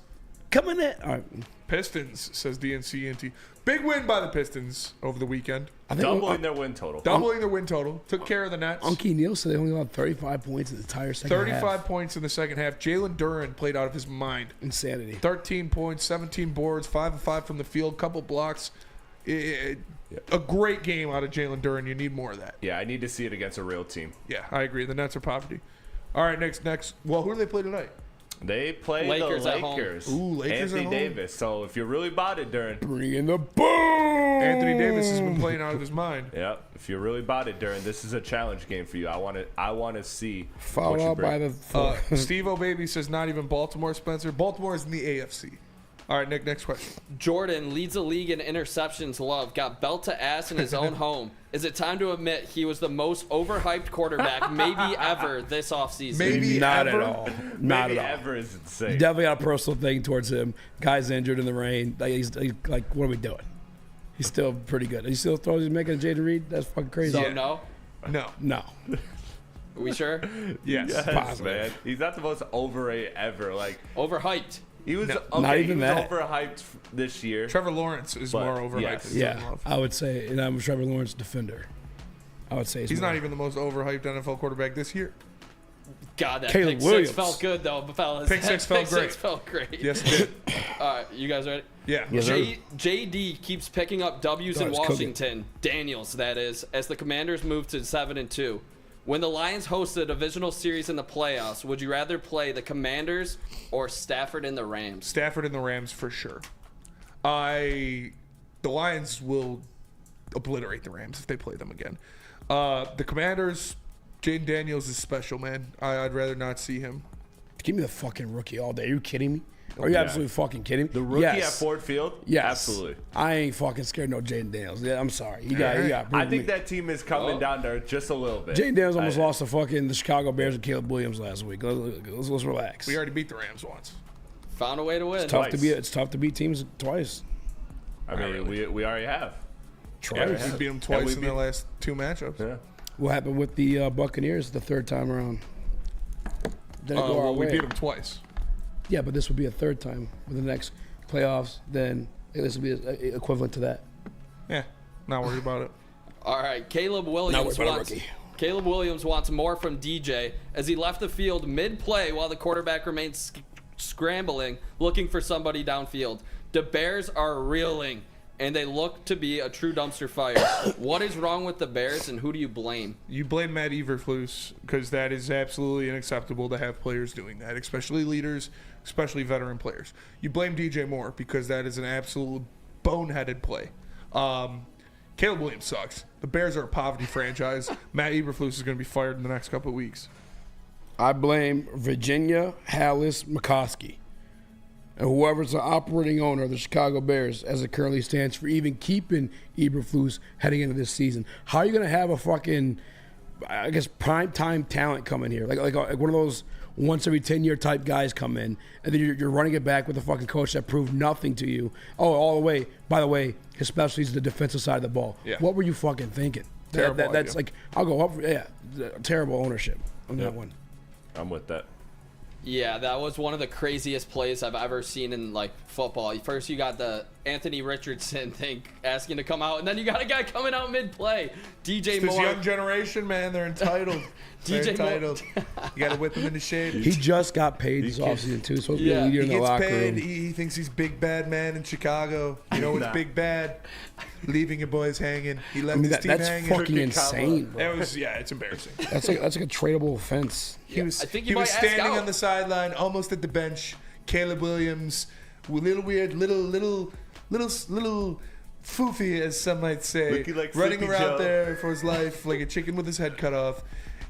Come in that. All right. Pistons, says DNC. Big win by the Pistons over the weekend. Doubling their win total. Doubling their win total. Took care of the Nets. Unky Neal said they only allowed 35 points in the entire second half. 35 points in the second half. Jalen Duren played out of his mind. Insanity. 13 points, 17 boards, 5 of 5 from the field, couple blocks. A great game out of Jalen Duren. You need more of that. Yeah, I need to see it against a real team. Yeah, I agree. The Nets are poverty. All right, next. Well, who do they play tonight? They play Lakers the at home. Lakers. Ooh, Lakers Anthony at home. Davis. So if you're really about it, Duren. Bring in the boom. Anthony Davis has been playing out of his mind. Yep. If you're really about it, Duren, this is a challenge game for you. I want to see Followed what you out by bring. the Steve O'Baby says not even Baltimore, Spencer. Baltimore is in the AFC. All right, Nick, next question. Jordan leads the league in interceptions. Love got belt to ass in his own home. Is it time to admit he was the most overhyped quarterback maybe ever this offseason? Maybe Not ever? at all. Not Maybe at all. ever is insane. You definitely got a personal thing towards him. Guy's injured in the rain. He's like, what are we doing? He's still pretty good. He still throws. He's making a Jaden Reed. That's fucking crazy. So no? No. Are we sure? Yes. Yes, Positive. man. He's not the most overrated ever. Like Overhyped. he was No. okay, Not even he was that. overhyped this year. Trevor Lawrence is But, more overhyped yes. than Jordan Yeah, Love. I would say, and I'm a Trevor Lawrence defender. I would say He's more. not even the most overhyped NFL quarterback this year. God, that Caleb pick Williams. six felt good though, fellas. Pick six That felt great. felt great. Yes, it did. All right, you guys ready? Yeah. Yes, sir. JD keeps picking up W's in it's cooking. Washington. Daniels, that is, as the Commanders move to 7-2. When the Lions host a divisional series in the playoffs, would you rather play the Commanders or Stafford and the Rams? Stafford and the Rams for sure. The Lions will obliterate the Rams if they play them again. The Commanders, Jaden Daniels is special, man. I'd rather not see him. Give me the fucking rookie all day. Are you kidding me? Are you absolutely fucking kidding me? The rookie Yes. at Ford Field? Yes. Absolutely. I ain't fucking scared no Jaden Daniels. Yeah, I'm sorry. You got I think that team is coming down there just a little bit. Jaden Daniels almost lost to fucking the Chicago Bears and Caleb Williams last week. Let's relax. We already beat the Rams once. Found a way to win. It's tough to beat teams twice. I mean, we already have. Yeah, we beat them twice in the last 2 matchups. Yeah. What happened with the Buccaneers the third time around? Didn't go our We way. beat them twice. Yeah, but this would be a third time with the next playoffs. Then this would be equivalent to that. Yeah, not worried about it. All right, Caleb Not Williams worried about a wants rookie. Caleb Williams wants more from DJ as he left the field mid-play while the quarterback remains scrambling, looking for somebody downfield. The Bears are reeling, and they look to be a true dumpster fire. What is wrong with the Bears, and who do you blame? You blame Matt Eberflus because that is absolutely unacceptable to have players doing that, especially leaders, especially veteran players. You blame DJ Moore because that is an absolute boneheaded play. Caleb Williams sucks. The Bears are a poverty franchise. Matt Eberflus is going to be fired in the next couple of weeks. I blame Virginia, Hallis, McCoskey, and whoever's the operating owner of the Chicago Bears as it currently stands for even keeping Eberflus heading into this season. How are you going to have a fucking, I guess, prime-time talent come in here? Like one of those once every 10-year type guys come in, and then you're running it back with a fucking coach that proved nothing to you. Oh, all the way, by the way, his specialty is the defensive side of the ball. Yeah. What were you fucking thinking? Terrible That's idea. like, I'll go up, terrible ownership on that one. I'm with that. Yeah, that was one of the craziest plays I've ever seen in like football. First, you got the Anthony Richardson thing asking to come out, and then you got a guy coming out mid-play. DJ It's this Moore. young generation, man. They're entitled. They're DJ Moore. entitled. You got to whip them into shape. He just got paid this offseason, too. So Yeah. yeah, leader He in the gets locker paid. room. He thinks he's big bad man in Chicago. You know what's big bad? Leaving your boys hanging. He left his team that's hanging. fucking insane, bro. It was, it's embarrassing. That's like a tradable offense. He was, I think he you was might ask standing out. on the sideline, almost at the bench. Caleb Williams, a little weird, little foofy, as some might say, Looking like running Sleepy around Joe. there for his life like a chicken with his head cut off.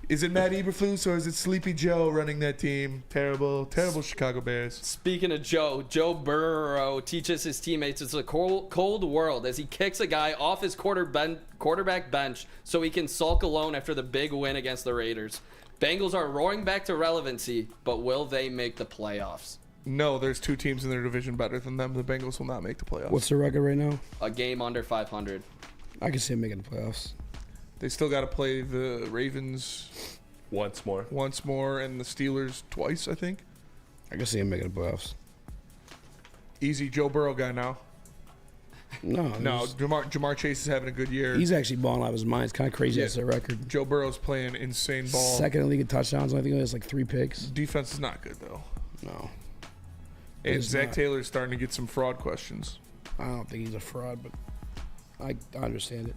Is it Matt Eberflus or is it Sleepy Joe running that team? Terrible Chicago Bears. Speaking of Joe Burrow teaches his teammates it's a cold world as he kicks a guy off his quarterback bench so he can sulk alone after the big win against the Raiders. Bengals are roaring back to relevancy, but will they make the playoffs? No, there's 2 teams in their division better than them. The Bengals will not make the playoffs. What's the record right now? A game under 500. I can see him making the playoffs. They still got to play the Ravens Once more. and the Steelers twice, I think. I can see him making the playoffs. Easy Joe Burrow guy now. No. Jamar Chase is having a good year. He's actually balling out of his mind. It's kind of crazy. That's their record. Joe Burrow's playing insane ball. Second in the league in touchdowns. I think it was like 3 picks. Defense is not good though. No. And Zach Taylor's starting to get some fraud questions. I don't think he's a fraud, but I understand it.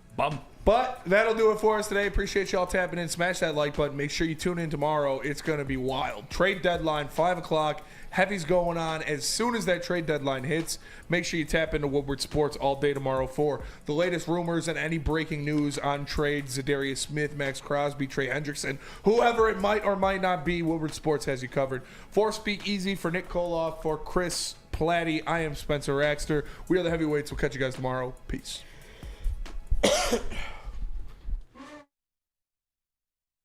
But that'll do it for us today. Appreciate y'all tapping in. Smash that like button. Make sure you tune in tomorrow. It's going to be wild. Trade deadline, 5 o'clock. Heavy's going on. As soon as that trade deadline hits, make sure you tap into Woodward Sports all day tomorrow for the latest rumors and any breaking news on trades. Za'Darius Smith, Max Crosby, Trey Hendrickson, whoever it might or might not be, Woodward Sports has you covered. For Speak Easy, for Nick Kohloff, for Chris Platte, I am Spencer Raxter. We are the Heavyweights. We'll catch you guys tomorrow. Peace.